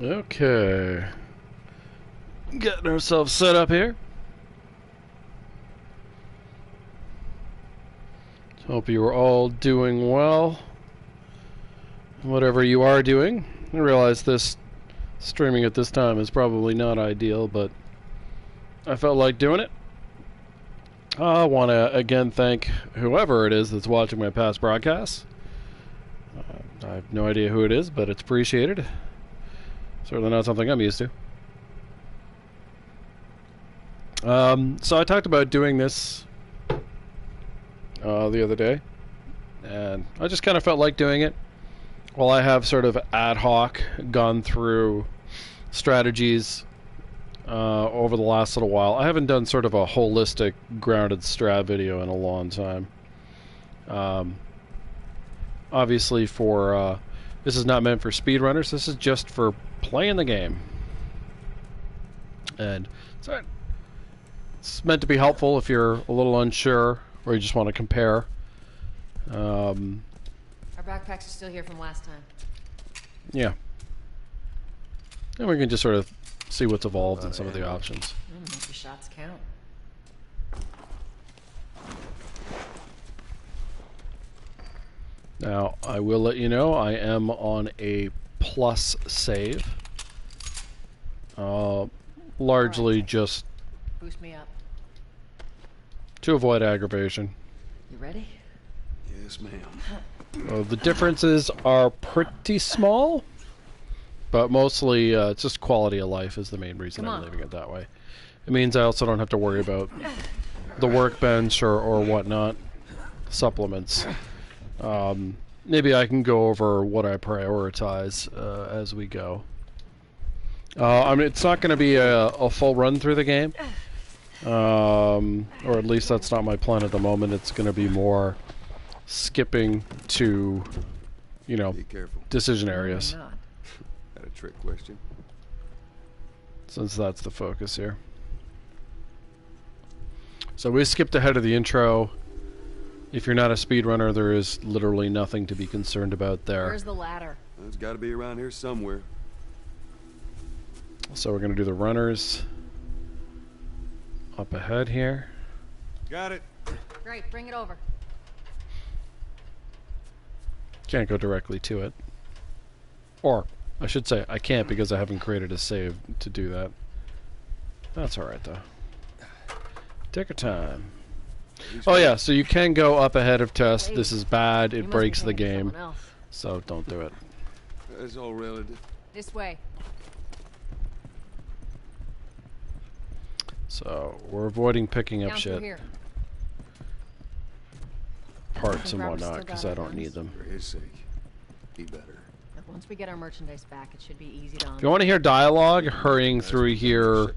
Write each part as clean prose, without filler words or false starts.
Okay. Getting ourselves set up here. Hope you are all doing well. Whatever you are doing. I realize this streaming at this time is probably not ideal, but I felt like doing it. I want to again thank whoever it is that's watching my past broadcasts. I have no idea who it is, but it's appreciated. Certainly not something I'm used to. So I talked about doing this the other day, and I just kind of felt like doing it. While I have sort of ad hoc gone through strategies over the last little while, I haven't done sort of a holistic grounded strat video in a long time. Obviously for this is not meant for speedrunners, this is just for playing the game. And it's meant to be helpful if you're a little unsure or you just want to compare. Our backpacks are still here from last time. Yeah. And we can just sort of see what's evolved in some of the options. Make your shots count. Now, I will let you know I am on a plus save. Largely just boost me up. To avoid aggravation. You ready? Yes, ma'am. The differences are pretty small, but mostly it's just quality of life is the main reason I'm leaving it that way. It means I also don't have to worry about the workbench or whatnot, supplements. Maybe I can go over what I prioritize as we go. I mean, it's not going to be a full run through the game, or at least that's not my plan at the moment. It's going to be more skipping to, you know, decision areas. Got a trick question. Since that's the focus here. So we skipped ahead of the intro. If you're not a speedrunner, there is literally nothing to be concerned about there. Where's the ladder? Well, it's got to be around here somewhere. So we're going to do the runners up ahead here. Got it. Great, bring it over. Can't go directly to it. Or, I should say, I can't because I haven't created a save to do that. That's alright though. Take your time. Oh yeah, so you can go up ahead of Tess. This is bad. It breaks the game. So don't do it. It's all relative. This way. So we're avoiding picking up shit. Parts and whatnot, because I don't need them. For his sake, be better. Once we get our merchandise back, it should be easy to. If you want to hear dialogue, hurrying through here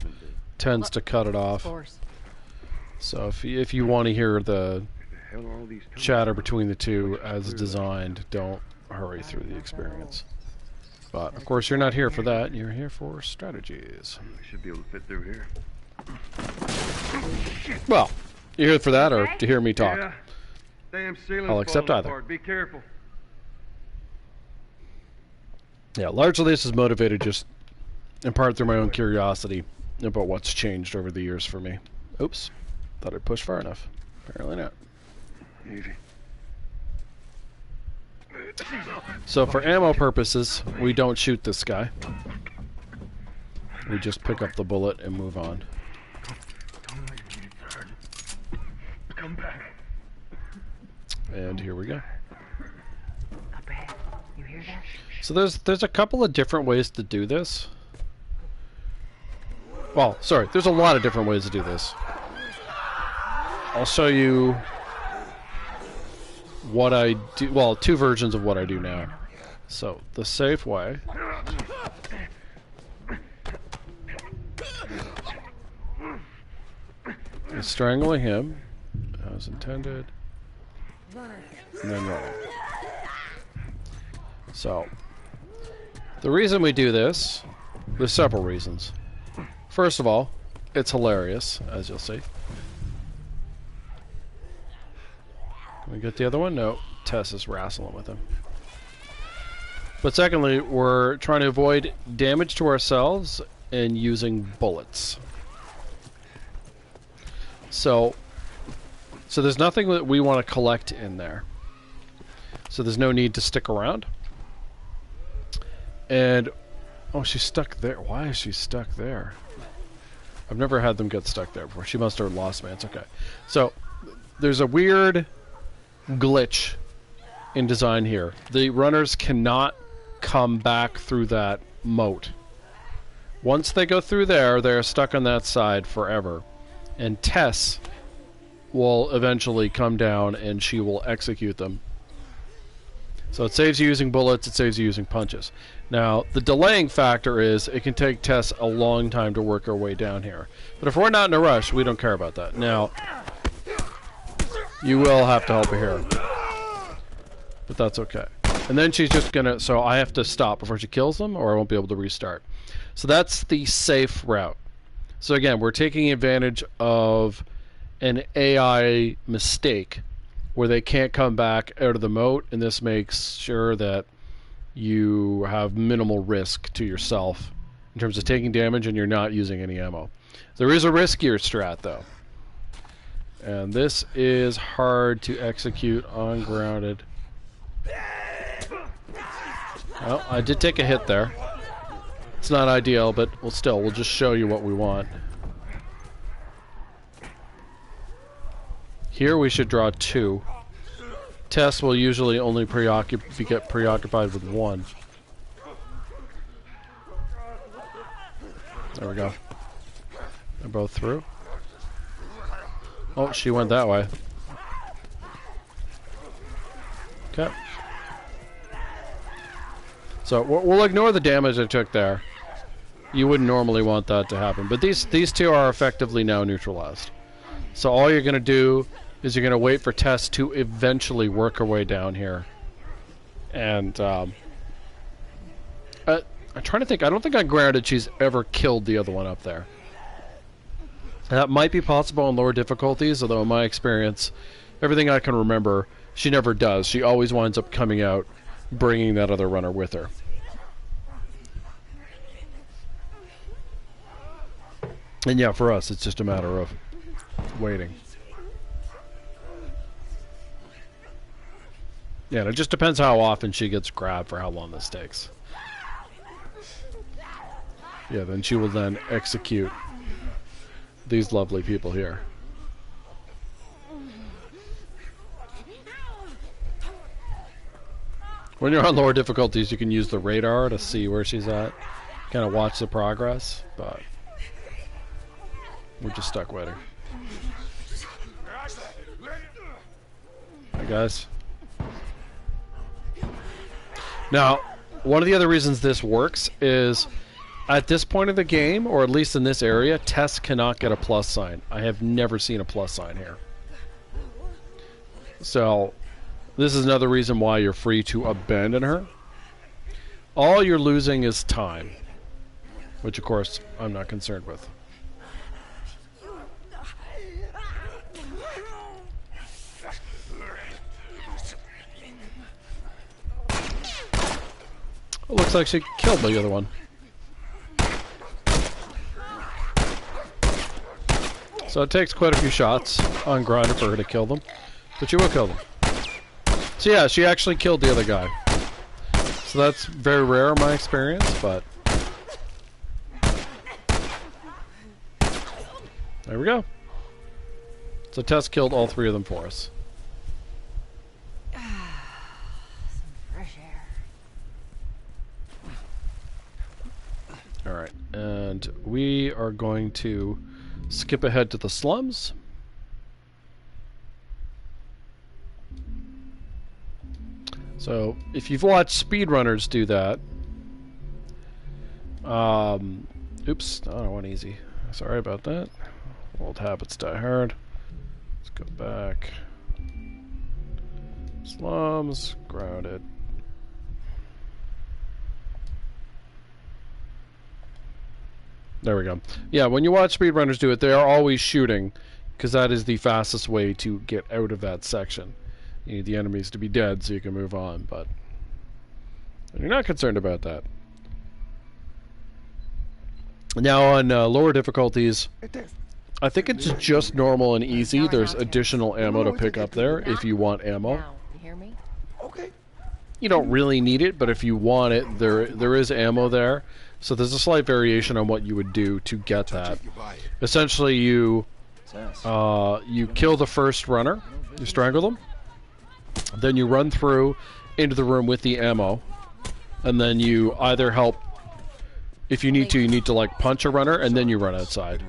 tends to cut it off. So if you want to hear the chatter between the two as designed, don't hurry through the experience. But of course, you're not here for that. You're here for strategies. I should be able to fit through here. Well, you're here for that, or to hear me talk? Yeah. Damn ceiling's I'll accept falling either. apart. Be careful. Yeah, largely this is motivated just in part through my own curiosity about what's changed over the years for me. Oops, thought I'd pushed far enough. Apparently not. Easy. So for ammo purposes, we don't shoot this guy. We just pick up the bullet and move on. Come back. And here we go. Up ahead. You hear that? So there's a couple of different ways to do this. Well, sorry, there's a lot of different ways to do this. I'll show you what I do. Well, two versions of what I do now. So the safe way. is strangling him as intended. And then roll. So, the reason we do this, there's several reasons. First of all, it's hilarious, as you'll see. Can we get the other one? No, Tess is wrestling with him. But secondly, we're trying to avoid damage to ourselves and using bullets. So there's nothing that we want to collect in there. So there's no need to stick around. And oh, she's stuck there. Why is she stuck there? I've never had them get stuck there before. She must have lost me. It's okay. So there's a weird glitch in design here. The runners cannot come back through that moat. Once they go through there, they're stuck on that side forever. And Tess will eventually come down and she will execute them. So it saves you using bullets, it saves you using punches. Now, the delaying factor is it can take Tess a long time to work her way down here. But if we're not in a rush, we don't care about that. Now, you will have to help her here. But that's okay. And then she's just gonna... So I have to stop before she kills them, or I won't be able to restart. So that's the safe route. So again, we're taking advantage of an AI mistake where they can't come back out of the moat, and this makes sure that you have minimal risk to yourself in terms of taking damage and you're not using any ammo. There is a riskier strat, though. And this is hard to execute on grounded. Well, I did take a hit there. It's not ideal, but we'll just show you what we want. Here we should draw 2. Tess will usually only get preoccupied with 1. There we go. They're both through. Oh, she went that way. Okay. So we'll ignore the damage I took there. You wouldn't normally want that to happen, but these two are effectively now neutralized. So all you're going to do is you're going to wait for Tess to eventually work her way down here. And I'm trying to think. I don't think on grounded she's ever killed the other one up there. That might be possible on lower difficulties, although in my experience, everything I can remember, she never does. She always winds up coming out, bringing that other runner with her. And yeah, for us, it's just a matter of waiting. Yeah, and it just depends how often she gets grabbed for how long this takes. Yeah, then she will then execute these lovely people here. When you're on lower difficulties, you can use the radar to see where she's at. Kind of watch the progress, but we're just stuck waiting. Hey guys. Now, one of the other reasons this works is at this point of the game, or at least in this area, Tess cannot get a plus sign. I have never seen a plus sign here. So this is another reason why you're free to abandon her. All you're losing is time, which of course I'm not concerned with. It looks like she killed the other one. So it takes quite a few shots on grinder for her to kill them, but she will kill them. So yeah, she actually killed the other guy. So that's very rare in my experience, but there we go. So Tess killed all 3 of them for us. Alright, and we are going to skip ahead to the slums. So, if you've watched speedrunners do that... oops, I don't want easy. Sorry about that. Old habits die hard. Let's go back. Slums, grounded. There we go. Yeah, when you watch speedrunners do it, they are always shooting, because that is the fastest way to get out of that section. You need the enemies to be dead so you can move on, but And you're not concerned about that. Now on lower difficulties, I think it's just normal and easy. There's additional ammo to pick up there if you want ammo. Now, you hear me? Okay. You don't really need it, but if you want it, there is ammo there. So there's a slight variation on what you would do to get that. Essentially, you kill the first runner, you strangle them, then you run through into the room with the ammo, and then you either help. If you need to like punch a runner, and then you run outside.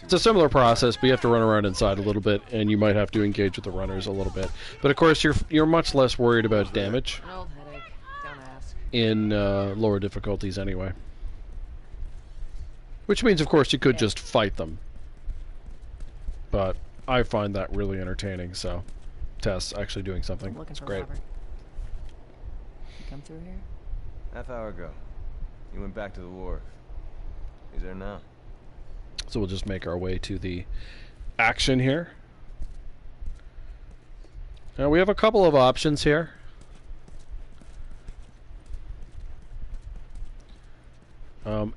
It's a similar process, but you have to run around inside a little bit, and you might have to engage with the runners a little bit. But of course, you're much less worried about damage An old headache. Don't ask. in lower difficulties anyway. Which means, of course, you could just fight them. But I find that really entertaining, so Tess actually doing something. I'm looking It's for great. Robert. You come through here? Half hour ago. He went back to the wharf. He's there now. So we'll just make our way to the action here. Now we have a couple of options here.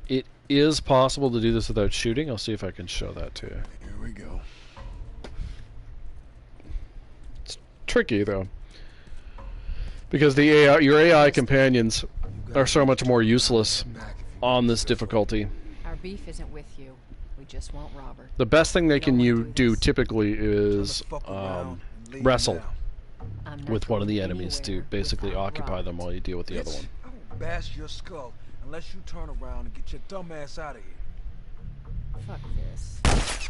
It is possible to do this without shooting. I'll see if I can show that to you. Here we go. It's tricky though, because the AI, your AI companions are so much more useless on this difficulty. Our beef isn't with you. We just want Robert. The best thing they can do typically is wrestle I'm not with one of the going enemies to anywhere basically without occupy Robert. them while you deal with the other one. I will bash your skull unless you turn around and get your dumb ass out of here. Fuck this.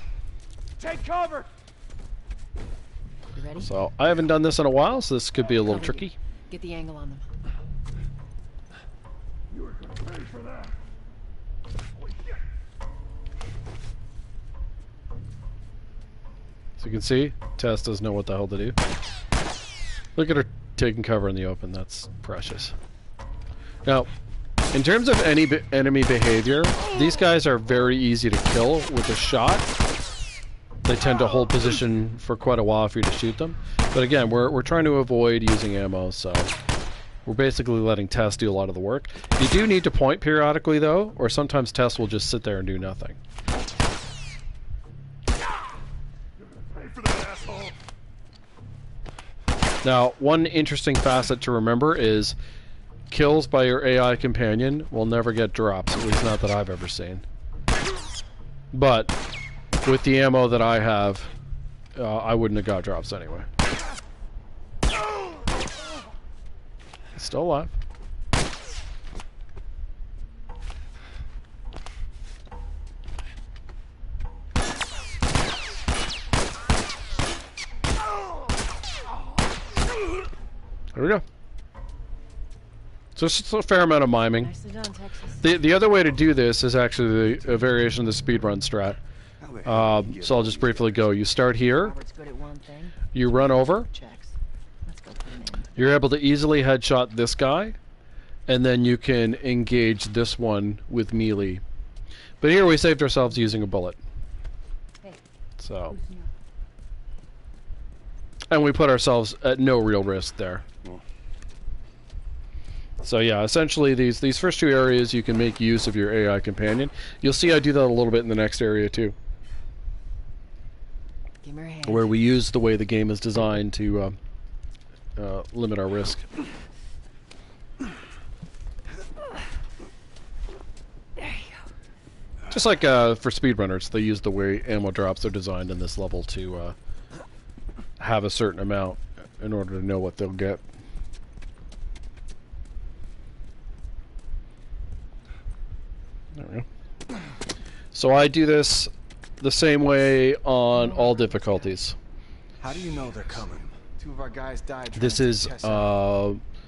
Take cover! You ready? So I haven't done this in a while, so this could be a little Cover me. tricky. Get the angle on them. You were ready for that. So you can see, Tess doesn't know what the hell to do. Look at her taking cover in the open. That's precious. Now, in terms of any enemy behavior, these guys are very easy to kill with a shot. They tend to hold position for quite a while for you to shoot them. But again, we're trying to avoid using ammo, so we're basically letting Tess do a lot of the work. You do need to point periodically, though, or sometimes Tess will just sit there and do nothing. Ready for that, asshole. Now, one interesting facet to remember is kills by your AI companion will never get drops, at least not that I've ever seen. But with the ammo that I have, I wouldn't have got drops anyway. Still alive. There we go. So it's just a fair amount of miming. Nicely done, Texas. The other way to do this is actually a variation of the speedrun strat. So I'll just briefly go. You start here, Robert's good at one thing. you run over, Checks. Let's go put him in. you're able to easily headshot this guy, and then you can engage this one with melee. But here we saved ourselves using a bullet. Hey. So, and we put ourselves at no real risk there. So yeah, essentially these first two areas you can make use of your AI companion. You'll see I do that a little bit in the next area too, Give me your hand. where we use the way the game is designed to limit our risk. There you go. Just like for speedrunners, they use the way ammo drops are designed in this level to have a certain amount in order to know what they'll get. There we go. So I do this the same way on all difficulties. How do you know they're coming? Two of our guys died. This is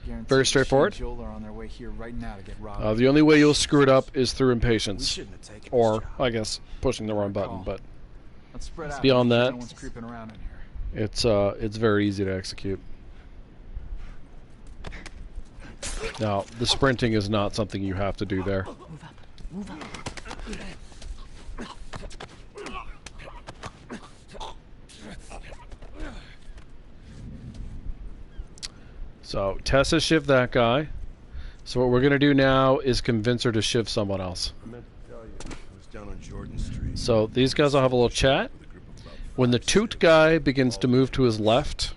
very straightforward. Joel are on their way here right now to get robbed. The only way you'll screw it up is through We impatience, shouldn't have taken or this job. I guess pushing the wrong button. But Let's spread out. beyond Make sure that, no one's creeping around in here. it's very easy to execute. Now, the sprinting is not something you have to do there. Move up. Move up. So Tessa shivved that guy. So what we're gonna do now is convince her to shiv someone else. I meant to tell you. I was down on Jordan Street. So these guys will have a little chat. With a group of about When the toot guy begins to move to his left,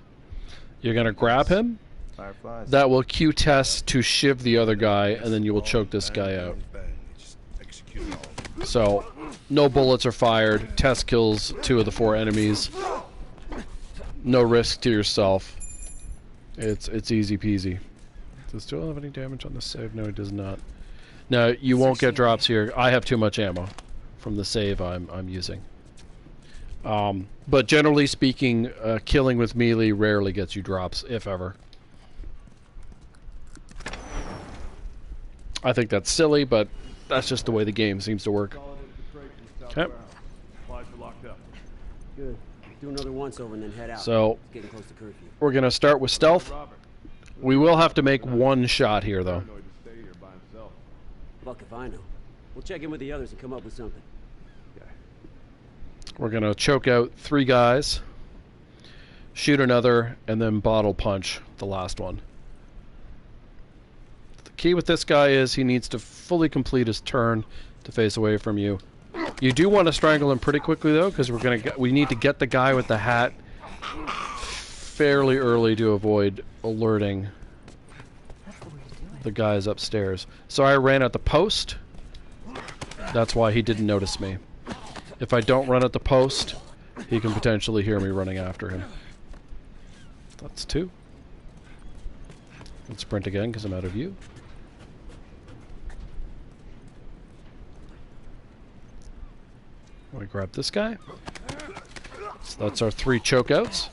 you're gonna grab him. Fireflies. That will cue Tess to shiv the other guy, and then you will choke this guy out. bang. They just executed all of them. So, no bullets are fired. Tess kills 2 of the 4 enemies. No risk to yourself. It's easy peasy. Does Joel have any damage on the save? No, he does not. Now, you won't get drops here. I have too much ammo from the save I'm using. But generally speaking, killing with melee rarely gets you drops, if ever. I think that's silly, but that's just the way the game seems to work. Okay. Supplies are locked up. Good. Do another once over and then head out. So, It's getting close to curfew. we're going to start with stealth. Robert. We will have to make one shot here, though. Paranoid to stay here by himself. Fuck if I know. We'll check in with the others and come up with something. We're going to choke out 3 guys, shoot another, and then bottle punch the last one. The key with this guy is he needs to fully complete his turn to face away from you. You do want to strangle him pretty quickly, though, because we need to get the guy with the hat fairly early to avoid alerting the guys upstairs. So I ran at the post. That's why he didn't notice me. If I don't run at the post, he can potentially hear me running after him. That's 2. Let's sprint again because I'm out of view. We grab this guy. So that's our 3 chokeouts.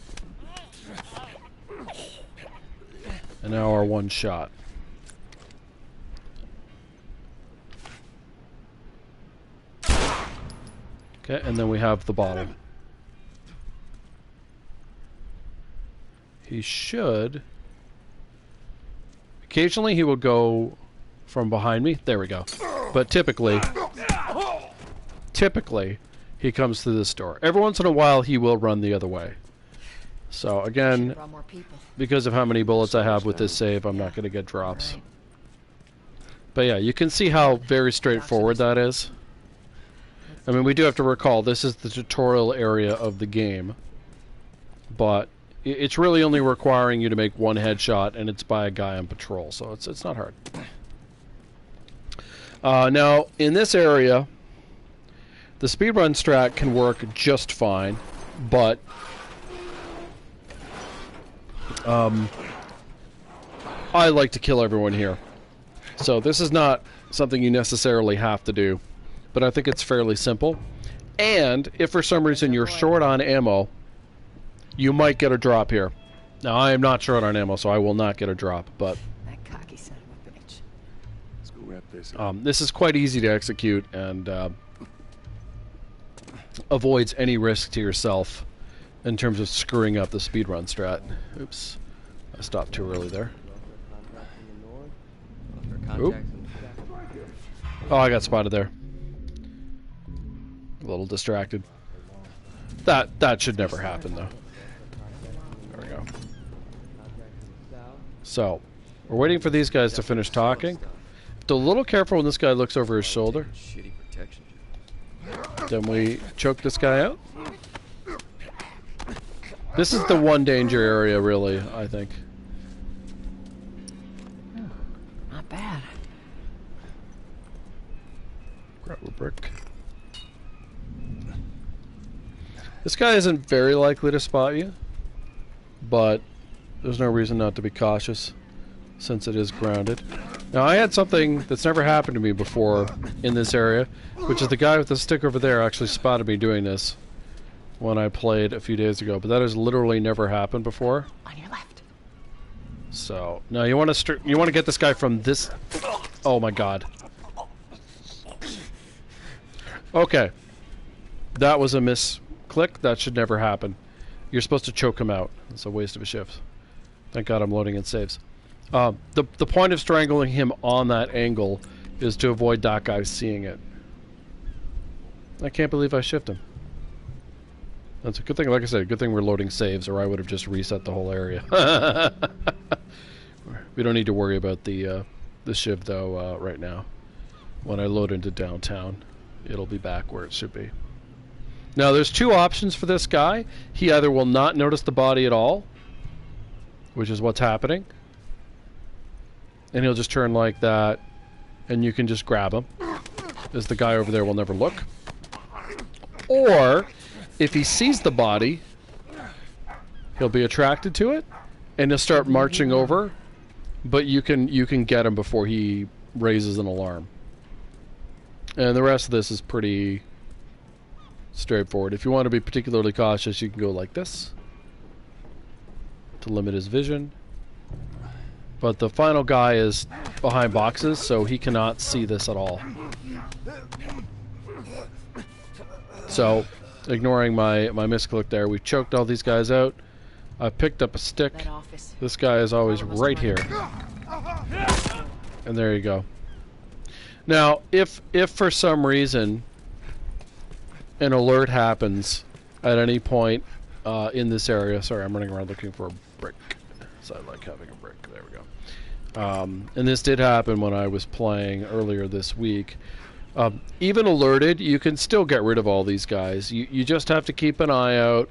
And now our 1 shot. Okay, and then we have the bottle. He should... Occasionally he will go from behind me. There we go. But typically, he comes through this door. Every once in a while he will run the other way. So again, Brought more people. because of how many bullets I have with this save, I'm not going to get drops. But yeah, you can see how very straightforward that is. I mean, we do have to recall, this is the tutorial area of the game. But it's really only requiring you to make 1 headshot, and it's by a guy on patrol, so it's not hard. Now, in this area, the speedrun strat can work just fine, but I like to kill everyone here. So this is not something you necessarily have to do, but I think it's fairly simple. And if for some reason you're short on ammo, you might get a drop here. Now, I am not short on ammo, so I will not get a drop, but That cocky son of a bitch. Let's go wrap this up. this is quite easy to execute and avoids any risk to yourself in terms of screwing up the speedrun strat. Oops. I stopped too early there. Oop. Oh, I got spotted there. A little distracted. That should never happen, though. There we go. So, we're waiting for these guys to finish talking. Be a little careful when this guy looks over his shoulder. Shitty protection. Then we choke this guy out. This is the one danger area, really, I think. Not bad. Grab a brick. This guy isn't very likely to spot you, but there's no reason not to be cautious since it is grounded. Now, I had something that's never happened to me before in this area, which is the guy with the stick over there actually spotted me doing this when I played a few days ago, but that has literally never happened before. On your left. So, now you want to get this guy from this... Oh my god. Okay. That was a misclick. That should never happen. You're supposed to choke him out. It's a waste of a shift. Thank god I'm loading in saves. The point of strangling him on that angle is to avoid that guy seeing it. I can't believe I shifted him. That's a good thing. Like I said, good thing we're loading saves, or I would have just reset the whole area. We don't need to worry about the the shiv though right now. When I load into downtown, it'll be back where it should be. Now there's two options for this guy. He either will not notice the body at all, which is what's happening, and he'll just turn like that, and you can just grab him, as the guy over there will never look. Or, if he sees the body, he'll be attracted to it, and he'll start marching over, but you can get him before he raises an alarm. And the rest of this is pretty straightforward. If you want to be particularly cautious, you can go like this to limit his vision. But the final guy is behind boxes, so he cannot see this at all. So, ignoring my misclick there, we choked all these guys out. I picked up a stick. This guy is always right here. And there you go. Now, if for some reason an alert happens at any point in this area, sorry, I'm running around looking for a brick. So I like having a brick. There we go. And this did happen when I was playing earlier this week. Even alerted, you can still get rid of all these guys. You just have to keep an eye out.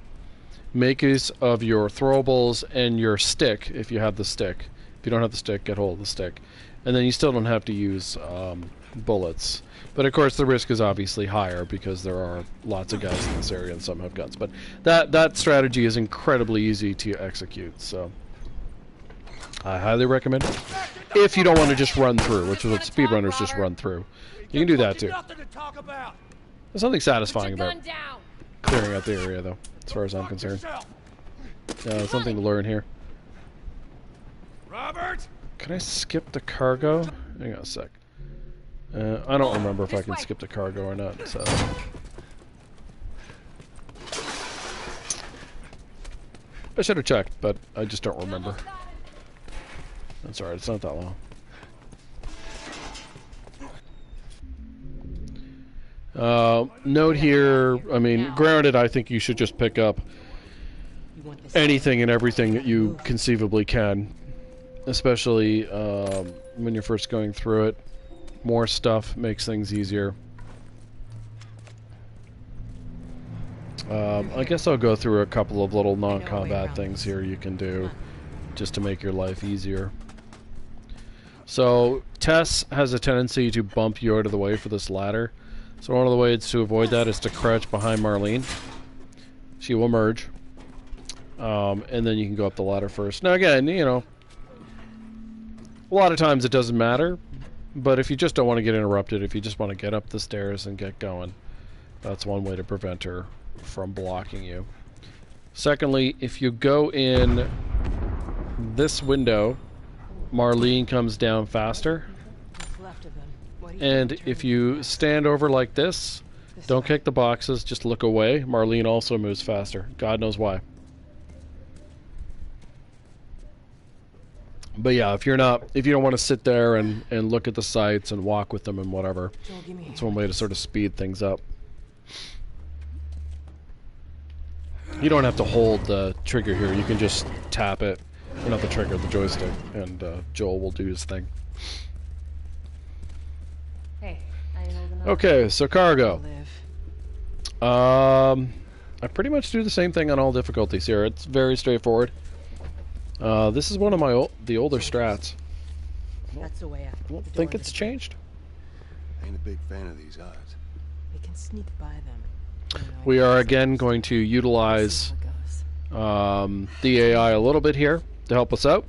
Make use of your throwables and your stick if you have the stick. If you don't have the stick, get hold of the stick. And then you still don't have to use bullets. But of course the risk is obviously higher because there are lots of guys in this area and some have guns. But that strategy is incredibly easy to execute, so I highly recommend it. If you don't want to just run through, which is what speedrunners just run through. You can do that too. There's something satisfying about clearing out the area though, as far as I'm concerned. Something to learn here. Robert? Can I skip the cargo? Hang on a sec. I don't remember if I can skip the cargo or not, so... I should have checked, but I just don't remember. That's alright, it's not that long. Note here, I mean, granted, I think you should just pick up anything and everything that you conceivably can. Especially when you're first going through it. More stuff makes things easier. I guess I'll go through a couple of little non-combat things here you can do just to make your life easier. So, Tess has a tendency to bump you out of the way for this ladder. So one of the ways to avoid that is to crouch behind Marlene. She will merge. And then you can go up the ladder first. Now again, you know, a lot of times it doesn't matter, but if you just don't want to get interrupted, if you just want to get up the stairs and get going, that's one way to prevent her from blocking you. Secondly, if you go in this window, Marlene comes down faster. And if you stand over like this, don't kick the boxes, just look away. Marlene also moves faster. God knows why. But yeah, if you don't want to sit there and look at the sights and walk with them and whatever, it's one way to sort of speed things up. You don't have to hold the trigger here. You can just tap it, or not the trigger, the joystick, and Joel will do his thing. Hey, how you holding up? Okay, so cargo. I pretty much do the same thing on all difficulties here. It's very straightforward. This is one of the older strats. That's the way out. I don't think it's changed. Ain't a big fan of these odds. We can sneak by them. We are again going to utilize the AI a little bit here to help us out.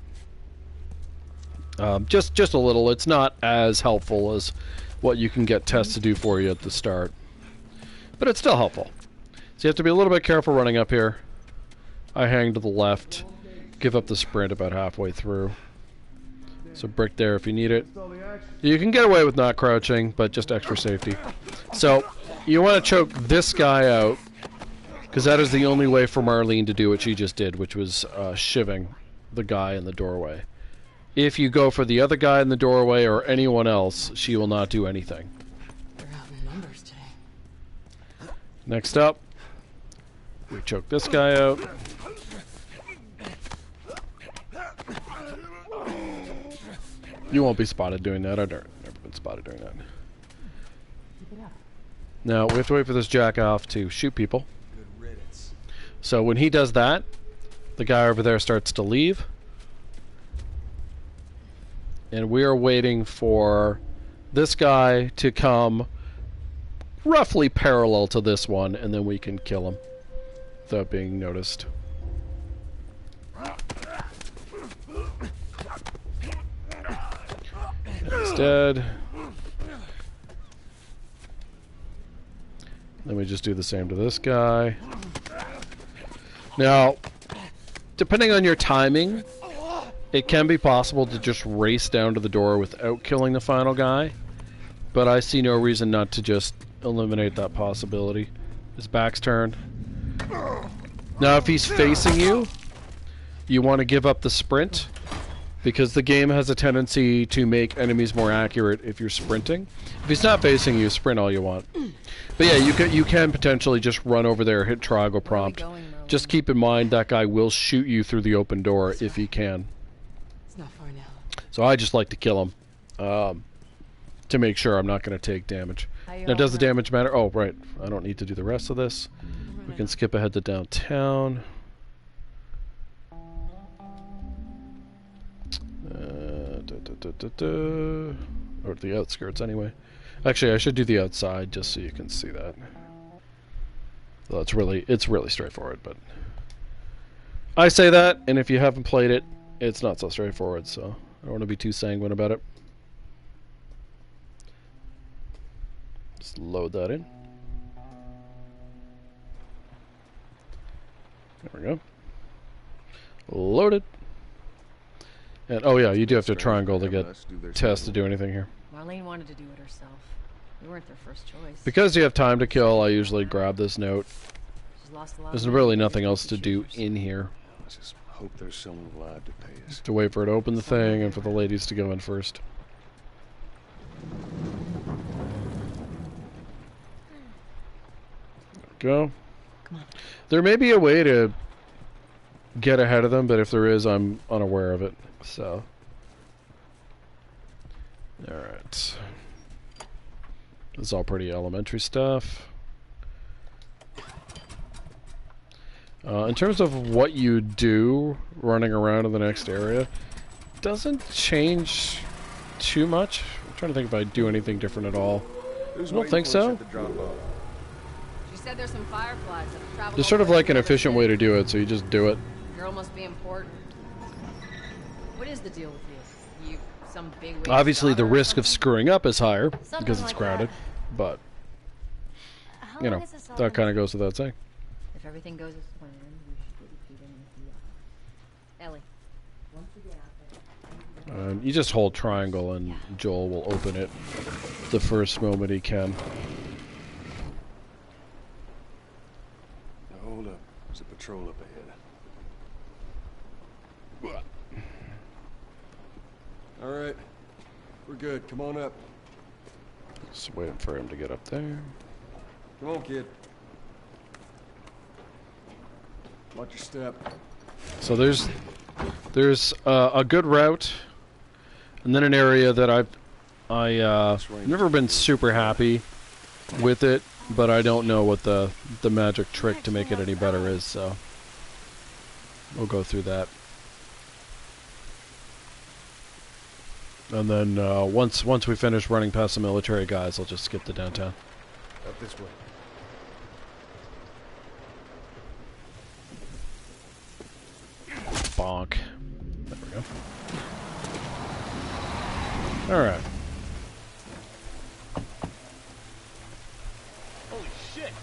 Just a little. It's not as helpful as what you can get Tess to do for you at the start, but it's still helpful. So you have to be a little bit careful running up here. I hang to the left. Give up the sprint about halfway through. So brick there if you need it. You can get away with not crouching, but just extra safety. So you want to choke this guy out, because that is the only way for Marlene to do what she just did, which was shivving the guy in the doorway. If you go for the other guy in the doorway or anyone else, she will not do anything. They're out in numbers today. Next up, we choke this guy out. You won't be spotted doing that. I've never been spotted doing that. Now, we have to wait for this jack-off to shoot people. Good riddance. So when he does that, the guy over there starts to leave. And we are waiting for this guy to come roughly parallel to this one, and then we can kill him without being noticed. He's dead. Then we just do the same to this guy. Now, depending on your timing, it can be possible to just race down to the door without killing the final guy, but I see no reason not to just eliminate that possibility. His back's turned. Now, if he's facing you, you want to give up the sprint, because the game has a tendency to make enemies more accurate if you're sprinting. If he's not facing you, sprint all you want. But yeah, you can potentially just run over there, hit triangle prompt. Just keep in mind that guy will shoot you through the open door if he can. It's not far now. So I just like to kill him to make sure I'm not going to take damage. Now, does the damage matter? Oh, right. I don't need to do the rest of this. We can skip ahead to downtown. Or the outskirts, anyway. Actually, I should do the outside just so you can see that. Well, it's really straightforward, but I say that, and if you haven't played it, it's not so straightforward, so I don't want to be too sanguine about it. Just load that in. There we go. Loaded. And oh yeah, you do have to triangle to get Tess to do anything here. Marlene wanted to do it herself. We weren't their first choice. Because you have time to kill, I usually grab this note. She's lost a lot. There's really nothing else to do in here. I just hope there's someone alive to pay us. Just to wait for it to open the thing and for the ladies to go in first. Go. Come on. There may be a way to get ahead of them, but if there is, I'm unaware of it. So, alright. This is all pretty elementary stuff. In terms of what you do running around in the next area, doesn't change too much. I'm trying to think if I do anything different at all. I don't think so. She said there's some fireflies that have traveled. There's sort of like an efficient way to do it, so you just do it. Girl must be important. What is the deal with you? You some big wig Obviously, the daughter or risk of something? screwing up is higher Something because it's like crowded, but How you long know is this all that kind gonna of goes without saying. If everything goes as planned, we should get you feeding the Ellie. Once you get out there. You just hold triangle and Joel will open it the first moment he can. Now, hold up. There's a patrol up ahead. All right. We're good. Come on up. Just waiting for him to get up there. Come on, kid. Watch your step. So there's a good route, and then an area that I've never been super happy with it, but I don't know what the magic trick to make it any better is, so we'll go through that. And then once we finish running past the military guys, I'll just skip to downtown. Up this way. Bonk. There we go. Alright. Holy shit!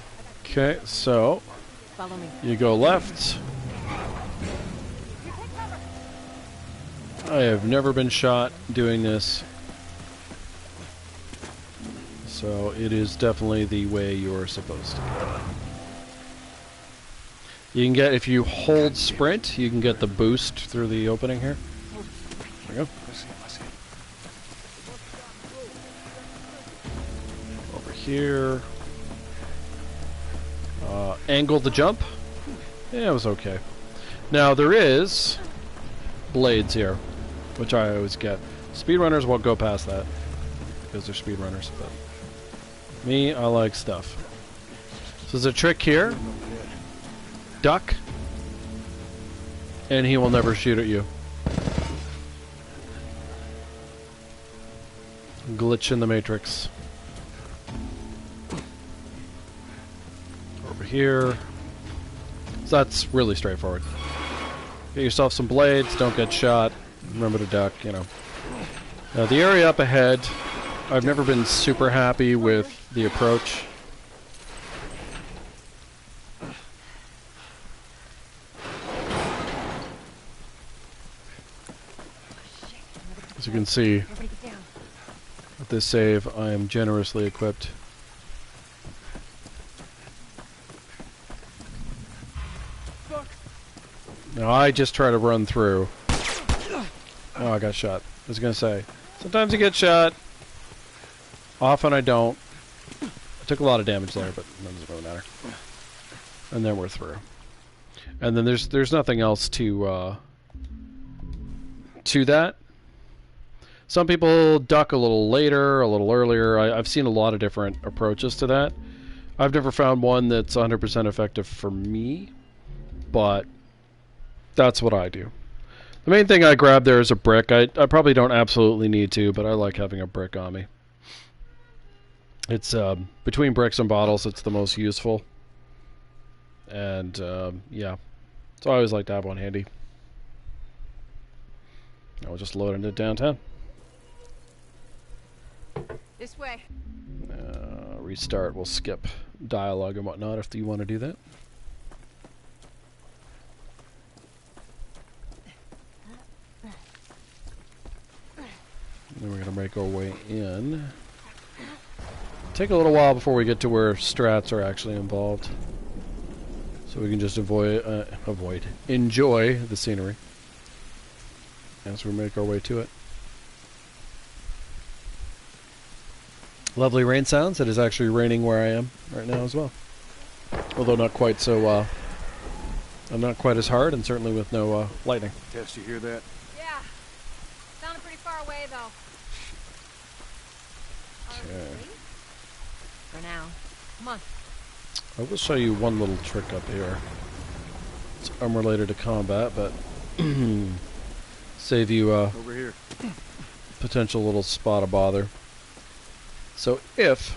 Okay, so Follow me. you go left. I have never been shot doing this, so it is definitely the way you're supposed to go. You can get, if you hold sprint, you can get the boost through the opening here. There we go. Over here. Angle the jump. Yeah, it was okay. Now there is blades here, which I always get. Speedrunners won't go past that because they're speedrunners, but me, I like stuff. So there's a trick here. Duck. And he will never shoot at you. Glitch in the Matrix. Over here. So that's really straightforward. Get yourself some blades, don't get shot. Remember to duck, you know. Now the area up ahead, I've never been super happy with the approach. As you can see, with this save, I am generously equipped. Now I just try to run through. Oh, I got shot. I was gonna say, sometimes you get shot. Often I don't. I took a lot of damage there, but it doesn't really matter. And then we're through. And then there's nothing else to that. Some people duck a little later, a little earlier. I've seen a lot of different approaches to that. I've never found one that's 100% effective for me, but that's what I do. The main thing I grab there is a brick. I probably don't absolutely need to, but I like having a brick on me. It's between bricks and bottles, it's the most useful. And yeah, so I always like to have one handy. I'll just load into downtown. This way. Restart. We'll skip dialogue and whatnot if you want to do that. Then we're going to make our way in. Take a little while before we get to where strats are actually involved, so we can just enjoy the scenery as we make our way to it. Lovely rain sounds. It is actually raining where I am right now as well, although not quite so. Not quite as hard, and certainly with no lightning. Tess, you hear that? Yeah. Sounded pretty far away, though. Okay. For now. Come on. I will show you one little trick up here. It's unrelated to combat, but save you Over here. potential little spot of bother. So if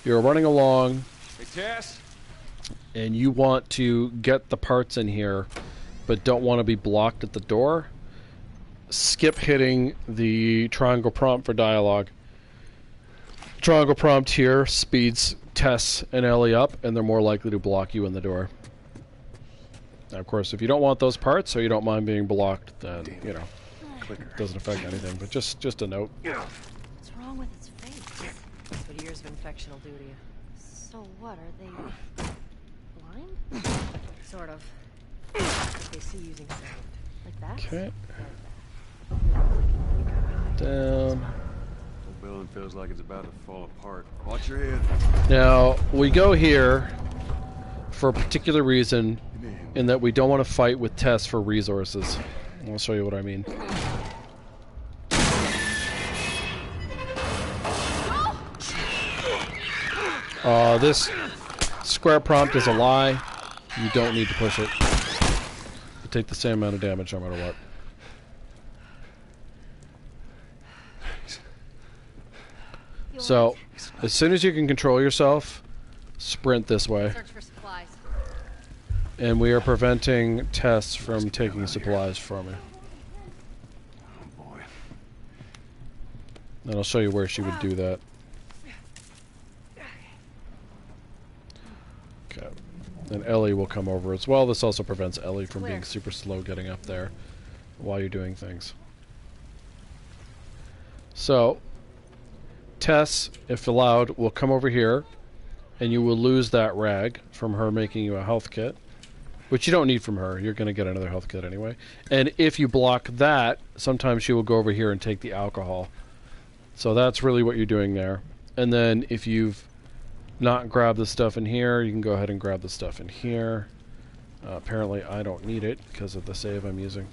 you're running along Hey, Tess. and you want to get the parts in here but don't want to be blocked at the door, skip hitting the triangle prompt for dialogue. Triangle prompt here speeds Tess and Ellie up, and they're more likely to block you in the door. Now, of course, if you don't want those parts or you don't mind being blocked, then, you know, it doesn't affect anything, but just a note. What's wrong with its face? That's what years of infection will do to you. So what, are they blind? Sort of. They see using sound. Like that? Okay. Down. The building feels like it's about to fall apart. Watch your head. Now, we go here for a particular reason, in that we don't want to fight with Tess for resources. I'll show you what I mean. This square prompt is a lie. You don't need to push it. You take the same amount of damage no matter what. So, as soon as you can control yourself, sprint this way. Search for supplies. And we are preventing Tess from taking supplies from me. Oh, boy. And I'll show you where she would do that. Okay. And Ellie will come over as well. This also prevents Ellie from being super slow getting up there while you're doing things. So, Tess, if allowed, will come over here, and you will lose that rag from her making you a health kit, which you don't need from her. You're going to get another health kit anyway. And if you block that, sometimes she will go over here and take the alcohol. So that's really what you're doing there. And then if you've not grabbed the stuff in here, you can go ahead and grab the stuff in here. Apparently I don't need it because of the save I'm using.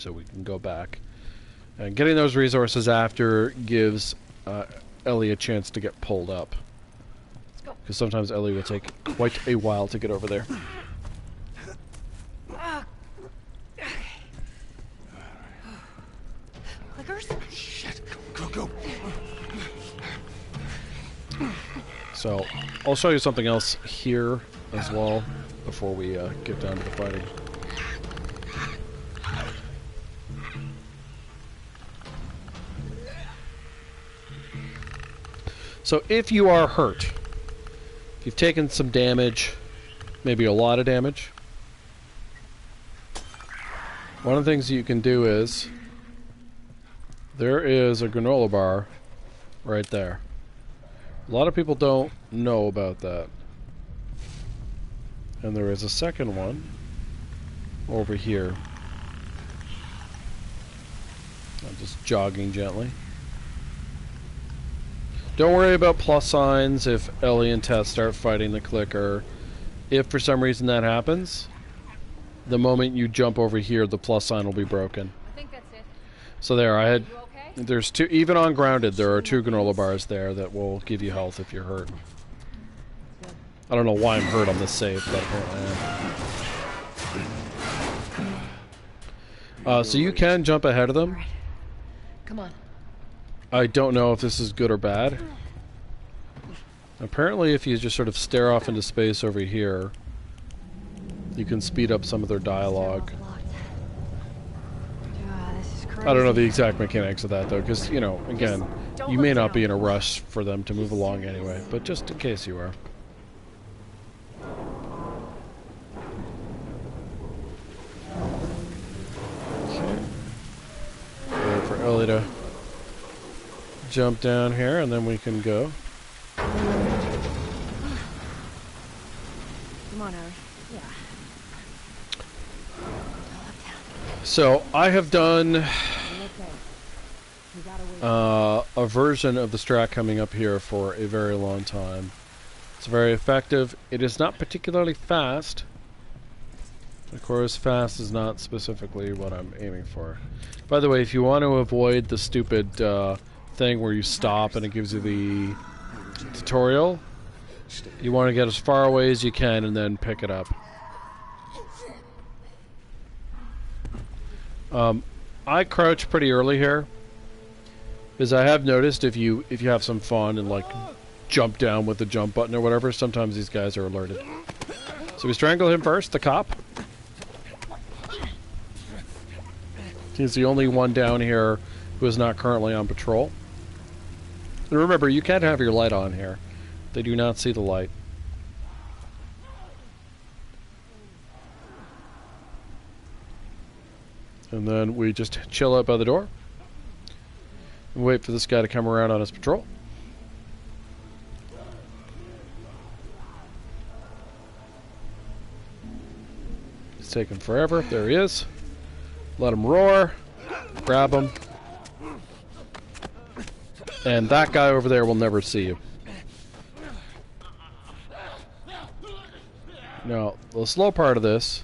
so we can go back. And getting those resources after gives Ellie a chance to get pulled up. Because sometimes Ellie will take quite a while to get over there. Clickers? Shit. Go. So, I'll show you something else here as well before we get down to the fighting. So if you are hurt, if you've taken some damage, maybe a lot of damage, one of the things you can do is, there is a granola bar right there. A lot of people don't know about that. And there is a second one over here. I'm just jogging gently. Don't worry about plus signs if Ellie and Tess start fighting the clicker. If for some reason that happens, the moment you jump over here, the plus sign will be broken. I think that's it. So there, I had... You okay? There's two, even on grounded, there are 2 granola bars there that will give you health if you're hurt. I don't know why I'm hurt on this save, but apparently I am. So you can jump ahead of them. Right. Come on. I don't know if this is good or bad. Apparently if you just sort of stare off into space over here, you can speed up some of their dialogue. This is crazy. I don't know the exact mechanics of that though, because, you know, again, don't you look may not down. be in a rush for them to move along anyway, but just in case you are. Okay. Wait for Ellie to jump down here and then we can go. Come on, Harry. Yeah. So I have done Okay. We gotta wait. a version of the strat coming up here for a very long time. It's very effective. It is not particularly fast. Of course, fast is not specifically what I'm aiming for. By the way, if you want to avoid the stupid thing where you stop and it gives you the tutorial, you want to get as far away as you can and then pick it up. I crouch pretty early here, because I have noticed if you have some fun and like jump down with the jump button or whatever, sometimes these guys are alerted. So we strangle him first, the cop. He's the only one down here who is not currently on patrol. And remember, you can't have your light on here. They do not see the light. And then we just chill out by the door and wait for this guy to come around on his patrol. It's taking forever. There he is. Let him roar. Grab him. And that guy over there will never see you. Now, the slow part of this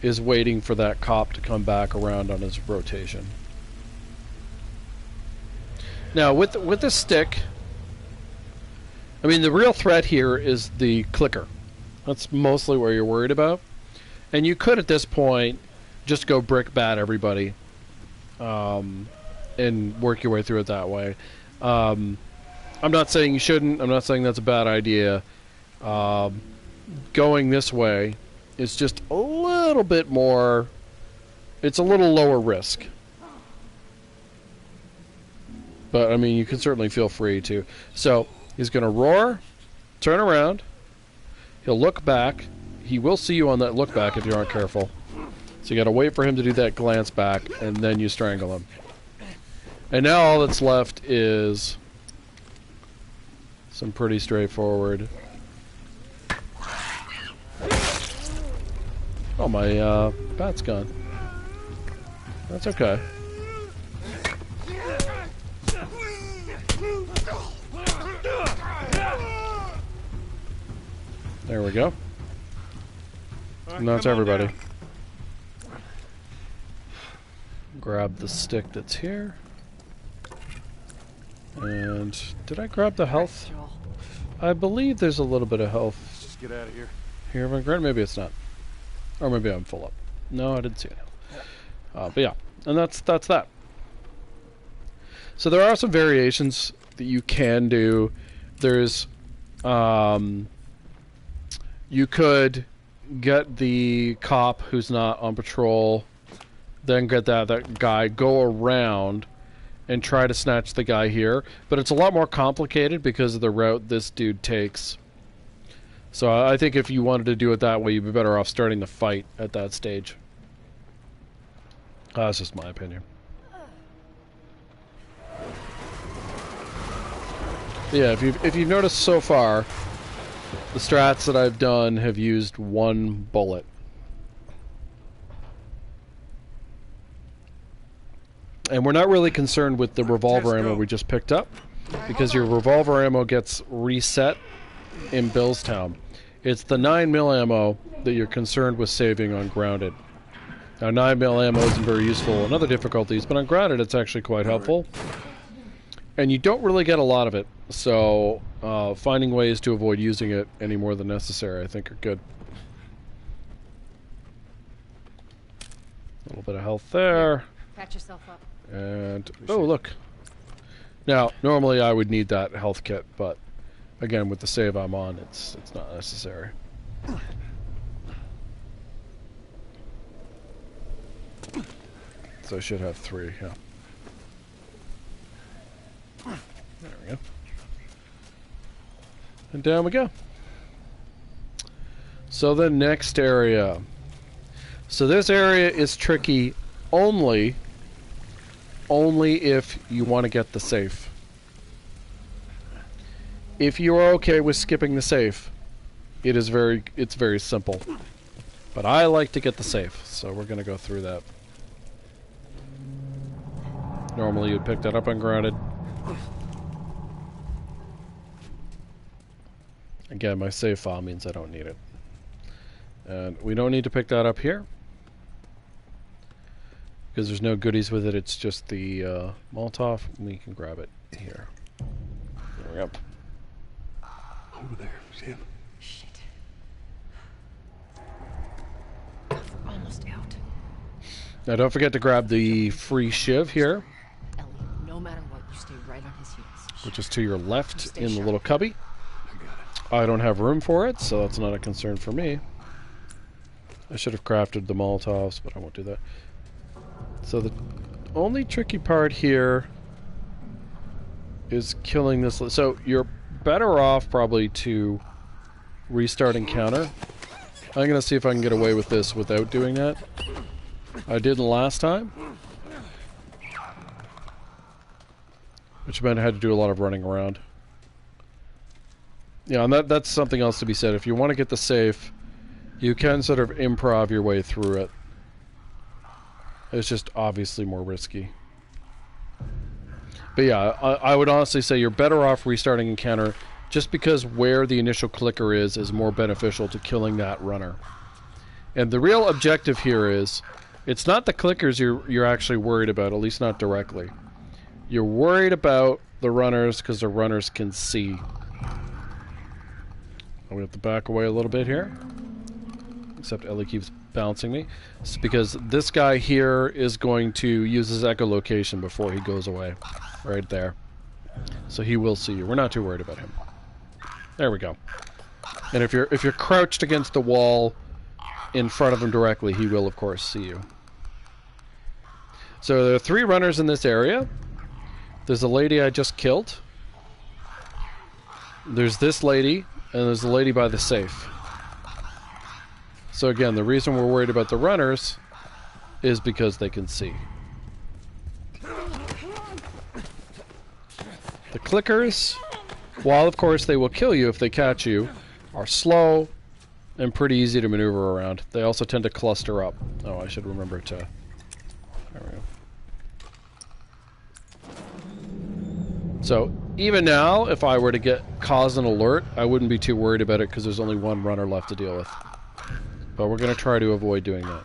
is waiting for that cop to come back around on his rotation. Now, with the stick, I mean, the real threat here is the clicker. That's mostly where you're worried about. And you could, at this point, just go brick bat everybody and work your way through it that way. I'm not saying you shouldn't. I'm not saying that's a bad idea. Going this way is just a little bit more... It's a little lower risk. But, I mean, you can certainly feel free to. So, he's going to roar, turn around, he'll look back. He will see you on that look back if you aren't careful. So you got to wait for him to do that glance back, and then you strangle him. And now all that's left is some pretty straightforward... Oh, my bat's gone. That's okay. There we go. And that's everybody. Grab the stick that's here. And did I grab the health? Joel. I believe there's a little bit of health Let's just get out of here. here. But granted, maybe it's not. Or maybe I'm full up. No, I didn't see it. But yeah, and that's that. So there are some variations that you can do. There's, you could get the cop who's not on patrol, then get that guy, go around and try to snatch the guy here. But it's a lot more complicated because of the route this dude takes. So I think if you wanted to do it that way, you'd be better off starting the fight at that stage. That's just my opinion. Yeah, if you've noticed so far, the strats that I've done have used one bullet. And we're not really concerned with the revolver ammo we just picked up, because your revolver ammo gets reset in Billstown. It's the 9mm ammo that you're concerned with saving on Grounded. Now 9mm ammo isn't very useful in other difficulties, but on Grounded it's actually quite helpful. And you don't really get a lot of it, so finding ways to avoid using it any more than necessary I think are good. A little bit of health there. Patch yourself up. And, oh look. Now, normally I would need that health kit, but again, with the save I'm on, it's not necessary. So I should have 3, yeah. There we go. And down we go. So the next area. So this area is tricky only if you want to get the safe. If you are okay with skipping the safe, it's very simple. But I like to get the safe, so we're going to go through that. Normally you'd pick that up on Grounded. Again, my save file means I don't need it. And we don't need to pick that up here, because there's no goodies with it, it's just the Molotov. We can grab it here. There we go. Over there, see him? Shit. God, we're almost out. Now don't forget to grab the free shiv here, Ellie, no matter what, you stay right on his heels. which is to your left Stay in the sharp. little cubby. I don't have room for it, so that's not a concern for me. I should have crafted the Molotovs, but I won't do that. So the only tricky part here is killing this. So you're better off probably to restart encounter. I'm going to see if I can get away with this without doing that. I didn't last time, which meant I had to do a lot of running around. Yeah, and that's something else to be said. If you want to get the safe, you can sort of improv your way through it. It's just obviously more risky. But yeah, I would honestly say you're better off restarting encounter, just because where the initial clicker is more beneficial to killing that runner. And the real objective here is, it's not the clickers you're actually worried about, at least not directly. You're worried about the runners because the runners can see. We have to back away a little bit here. Except Ellie keeps bouncing me. It's because this guy here is going to use his echolocation before he goes away. Right there. So he will see you. We're not too worried about him. There we go. And if you're crouched against the wall in front of him directly, he will of course see you. So there are 3 runners in this area. There's a lady I just killed. There's this lady. And there's the lady by the safe. So again, the reason we're worried about the runners is because they can see. The clickers, while of course they will kill you if they catch you, are slow and pretty easy to maneuver around. They also tend to cluster up. Oh, I should remember to... There we go. So, even now, if I were to cause an alert, I wouldn't be too worried about it because there's only one runner left to deal with. But we're going to try to avoid doing that.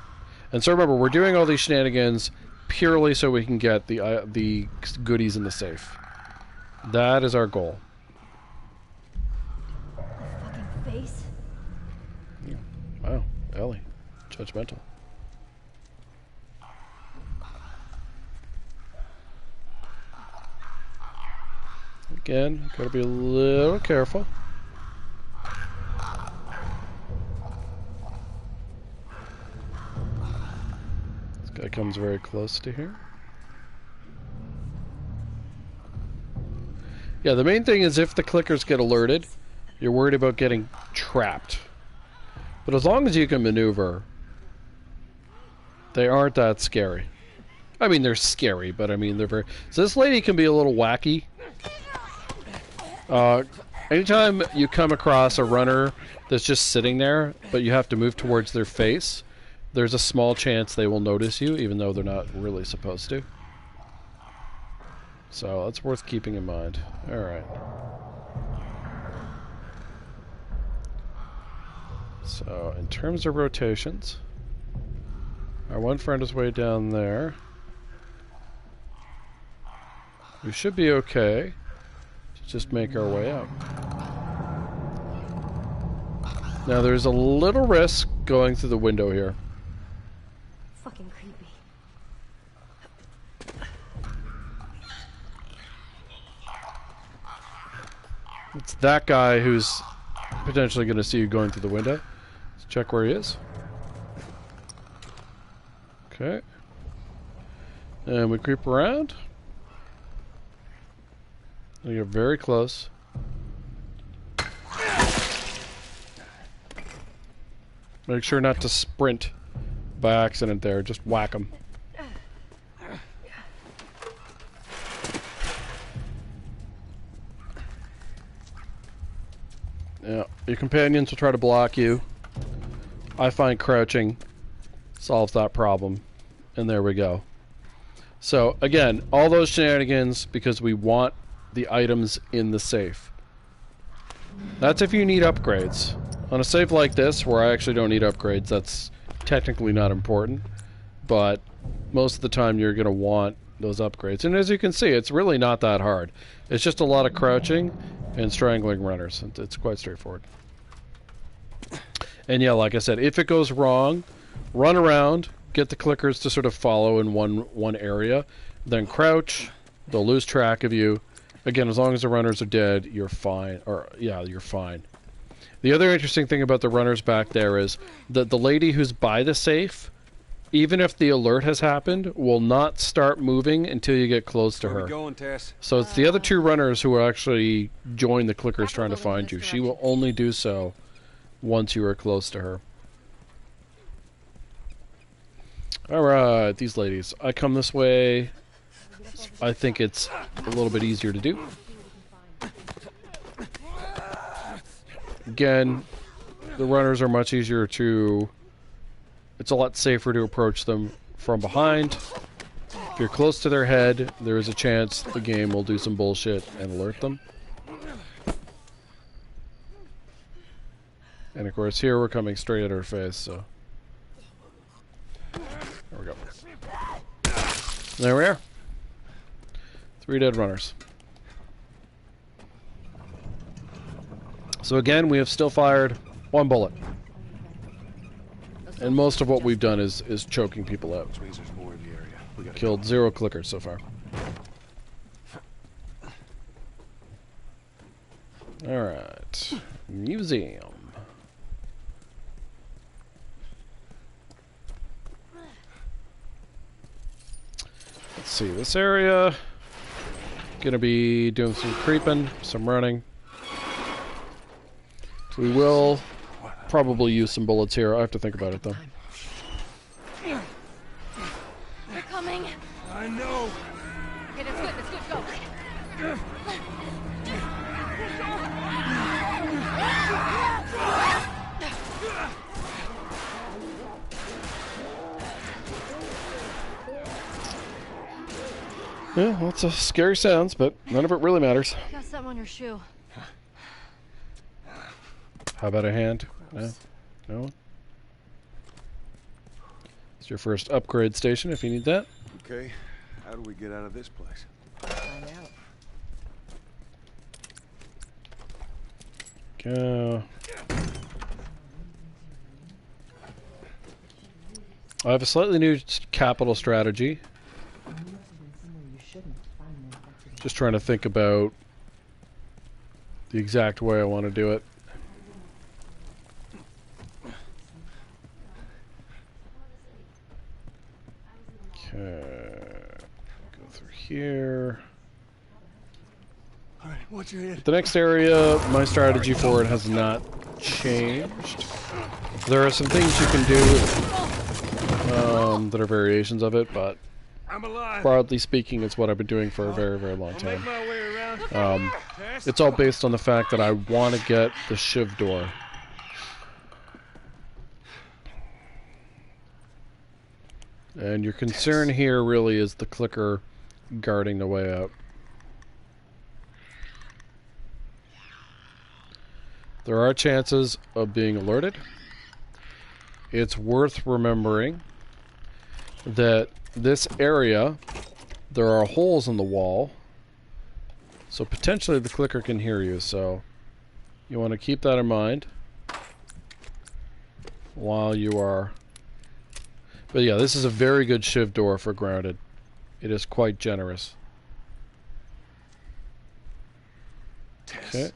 And so remember, we're doing all these shenanigans purely so we can get the goodies in the safe. That is our goal. Fucking face. Wow, Ellie, judgmental. Again, gotta be a little careful. This guy comes very close to here. Yeah, the main thing is if the clickers get alerted, you're worried about getting trapped. But as long as you can maneuver, they aren't that scary. I mean, they're scary, but I mean, they're very... So this lady can be a little wacky. Anytime you come across a runner that's just sitting there, but you have to move towards their face, there's a small chance they will notice you, even though they're not really supposed to. So that's worth keeping in mind. Alright. So, in terms of rotations, our one friend is way down there. We should be okay to just make our way out. Now, there's a little risk going through the window here. Fucking creepy. It's that guy who's potentially going to see you going through the window. Let's check where he is. Okay. And we creep around. We get very close. Make sure not to sprint by accident there. Just whack him. Yeah, your companions will try to block you. I find crouching solves that problem. And there we go. So, again, all those shenanigans because we want the items in the safe. That's if you need upgrades. On a safe like this, where I actually don't need upgrades, that's technically not important. But most of the time you're going to want those upgrades. And as you can see, it's really not that hard. It's just a lot of crouching and strangling runners. It's quite straightforward. And yeah, like I said, if it goes wrong, run around, get the clickers to sort of follow in one area, then crouch, they'll lose track of you. Again, as long as the runners are dead, you're fine. Or, yeah, you're fine. The other interesting thing about the runners back there is that the lady who's by the safe, even if the alert has happened, will not start moving until you get close to her. Where we going, Tess? So it's the other two runners who will actually join the clickers trying to find you. She will only do so once you are close to her. Alright, these ladies. I come this way. I think it's a little bit easier to do. Again, the runners are much easier to... It's a lot safer to approach them from behind. If you're close to their head, there is a chance the game will do some bullshit and alert them. And of course here we're coming straight at her face, so... There we go. There we are. 3 dead runners. So again, we have still fired 1 bullet. And most of what we've done is choking people out. Killed 0 clickers so far. Alright. Museum. Let's see, this area... Gonna be doing some creeping, some running. So we will probably use some bullets here. I have to think about it though. They're coming. I know. Okay, that's good, go. Yeah, lots of scary sounds, but none of it really matters. You got something on your shoe. How about a hand? No? No? It's your first upgrade station if you need that. Okay, how do we get out of this place? Find out. Go. I have a slightly new capital strategy. Just trying to think about the exact way I want to do it. Okay. Go through here. All right, watch your head. The next area, my strategy for it has not changed. There are some things you can do that are variations of it, but I'm alive. broadly speaking, it's what I've been doing for a very, very long I'll time. make my way around. It's all based on the fact that I want to get the shiv door. And your concern here really is the clicker guarding the way out. There are chances of being alerted. It's worth remembering that this area, there are holes in the wall, so potentially the clicker can hear you, so you want to keep that in mind while you are... But yeah, this is a very good shiv door for grounded. It is quite generous. Okay.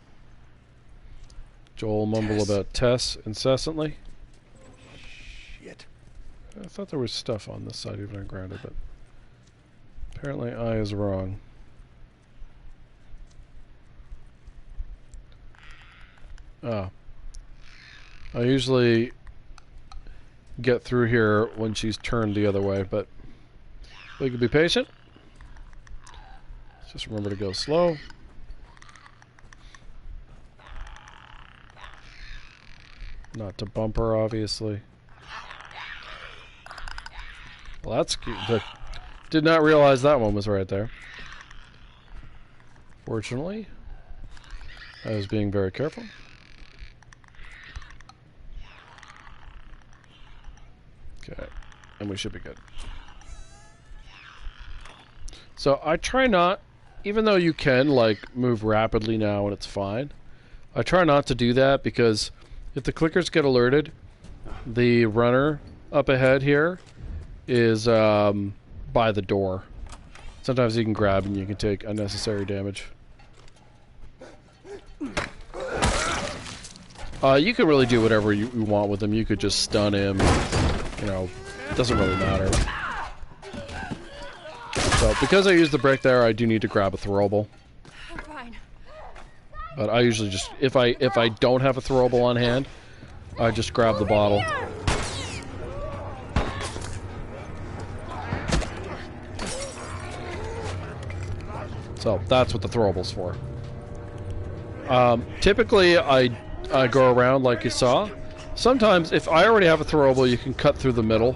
Joel mumble about Tess incessantly. Shit. I thought there was stuff on this side even on grounded, but apparently I is wrong. Oh. I usually get through here when she's turned the other way, but we can be patient. Just remember to go slow. Not to bump her, obviously. Well, that's cute. But did not realize that one was right there. Fortunately, I was being very careful. Okay, and we should be good. So I try not, even though you can like move rapidly now and it's fine, I try not to do that because if the clickers get alerted, the runner up ahead here is by the door. Sometimes you can grab and you can take unnecessary damage. You can really do whatever you want with him. You could just stun him. You know, it doesn't really matter. So, because I use the brick there, I do need to grab a throwable. I'm fine. But I usually just, if I don't have a throwable on hand, I just grab the bottle. So that's what the throwable's for. Typically, I go around like you saw. Sometimes, if I already have a throwable, you can cut through the middle.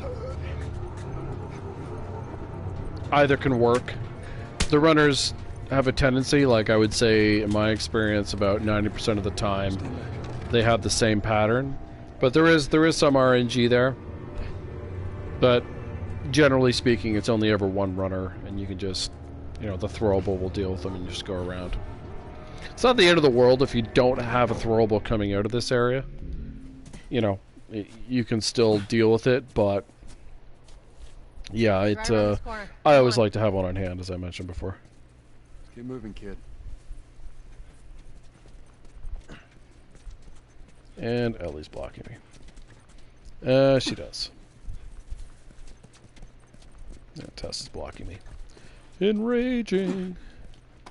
Either can work. The runners have a tendency, like I would say in my experience, about 90% of the time, they have the same pattern. But there is some RNG there. But generally speaking, it's only ever one runner, and you can just, you know, the throwable will deal with them and you just go around. It's not the end of the world if you don't have a throwable coming out of this area. You know, you can still deal with it, but yeah, I always like to have one on hand, as I mentioned before. Keep moving, kid. And Ellie's blocking me. She does. Yeah, Tess is blocking me. Enraging.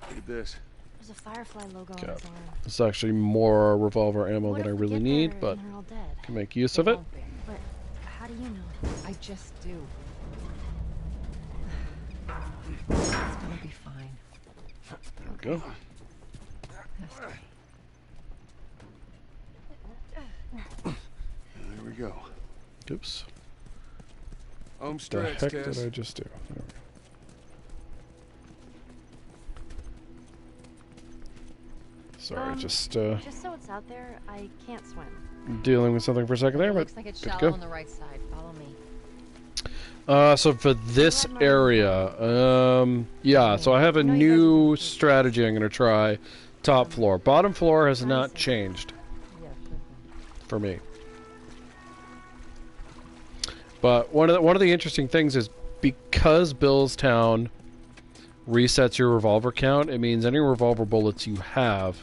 Look at this. There's a Firefly logo on Okay. his arm. It's actually more revolver ammo What than I if we really get need, there but and they're all dead? can make use of it. But how do you know? I just do. It's gonna be fine. There we go. Has to be. There we go. Oops. Home The stretch, heck Tess. did I just do? There we go. Sorry, just Just so it's out there, I can't swim. dealing with something for a second there, It but looks like it's good to shallow go. on the right side. Follow me. So for this area, yeah, so I have a new strategy I'm going to try. Top floor. Bottom floor has not changed for me. But one of the interesting things is because Billstown resets your revolver count, it means any revolver bullets you have,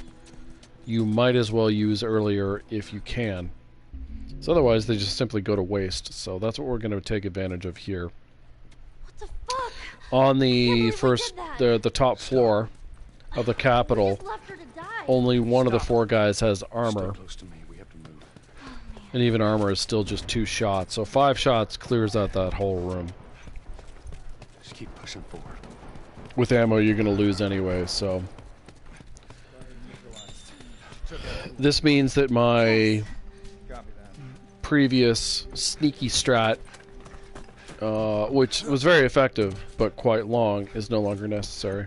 you might as well use earlier if you can. So otherwise, they just simply go to waste. So that's what we're going to take advantage of here. What the fuck? On the the top floor of the Capitol, Left her to die. only one of the 4 guys has armor. Stay close to me. We have to move. And even armor is still just 2 shots. So 5 shots clears out that whole room. Just keep pushing forward. With ammo, you're going to lose anyway, so... This means that my previous sneaky strat, which was very effective but quite long, is no longer necessary.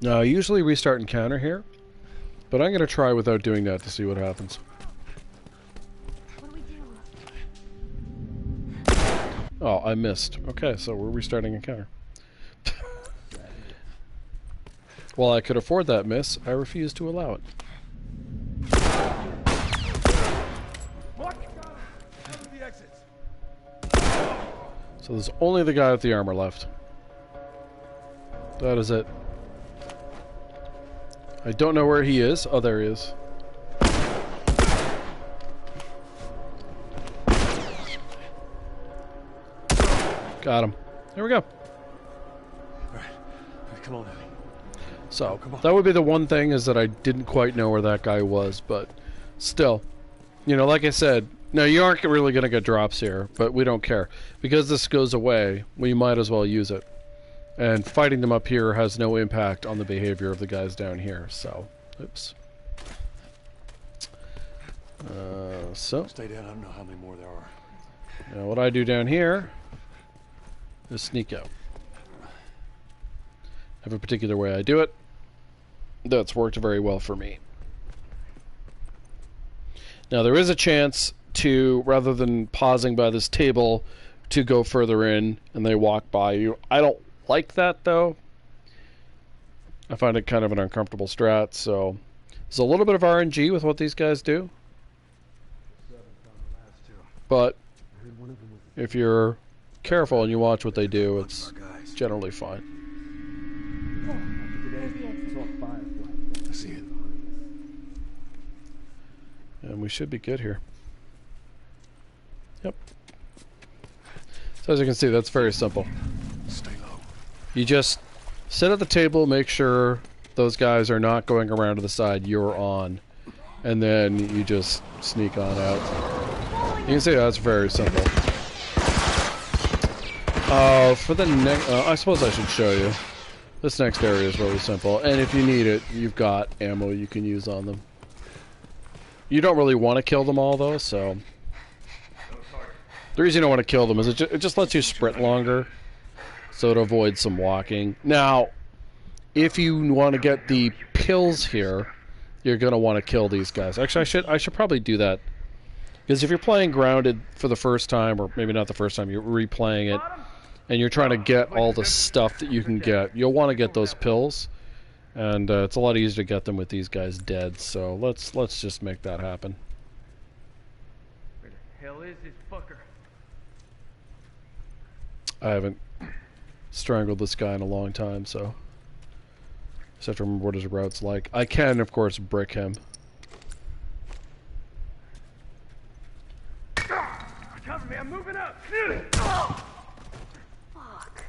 Now, I usually restart encounter here, but I'm going to try without doing that to see what happens. What do we do? Oh, I missed. Okay, so we're restarting encounter. While I could afford that miss, I refuse to allow it. So there's only the guy with the armor left. That is it. I don't know where he is. Oh, there he is. Got him. There we go. Alright, come on, Abby. So, come on. that would be the one thing, is that I didn't quite know where that guy was, but still. You know, like I said, no, you aren't really going to get drops here, but we don't care. Because this goes away, we might as well use it. And fighting them up here has no impact on the behavior of the guys down here, so, oops. So, Stay down. I don't know how many more there are. now what I do down here is sneak out. I have a particular way I do it that's worked very well for me. Now there is a chance to, rather than pausing by this table, to go further in and they walk by you. I don't like that though. I find it kind of an uncomfortable strat, so there's a little bit of RNG with what these guys do. But if you're careful and you watch what they do, it's generally fine. I see it. And we should be good here. Yep. So as you can see, that's very simple. Stay low. You just sit at the table, make sure those guys are not going around to the side you're on, and then you just sneak on out. You can see that's very simple. For the next, I suppose I should show you. This next area is really simple, and if you need it, you've got ammo you can use on them. You don't really want to kill them all, though, so... The reason you don't want to kill them is it just lets you sprint longer, so it avoids some walking. Now, if you want to get the pills here, you're going to want to kill these guys. Actually, I should probably do that. Because if you're playing Grounded for the first time, or maybe not the first time, you're replaying it, and you're trying to get all the stuff that you can get, you'll want to get those pills. And it's a lot easier to get them with these guys dead, so let's just make that happen. Where the hell is this fucker? I haven't strangled this guy in a long time, so just have to remember what his route's like. I can, of course, brick him. Cover me, I'm moving up! Fuck.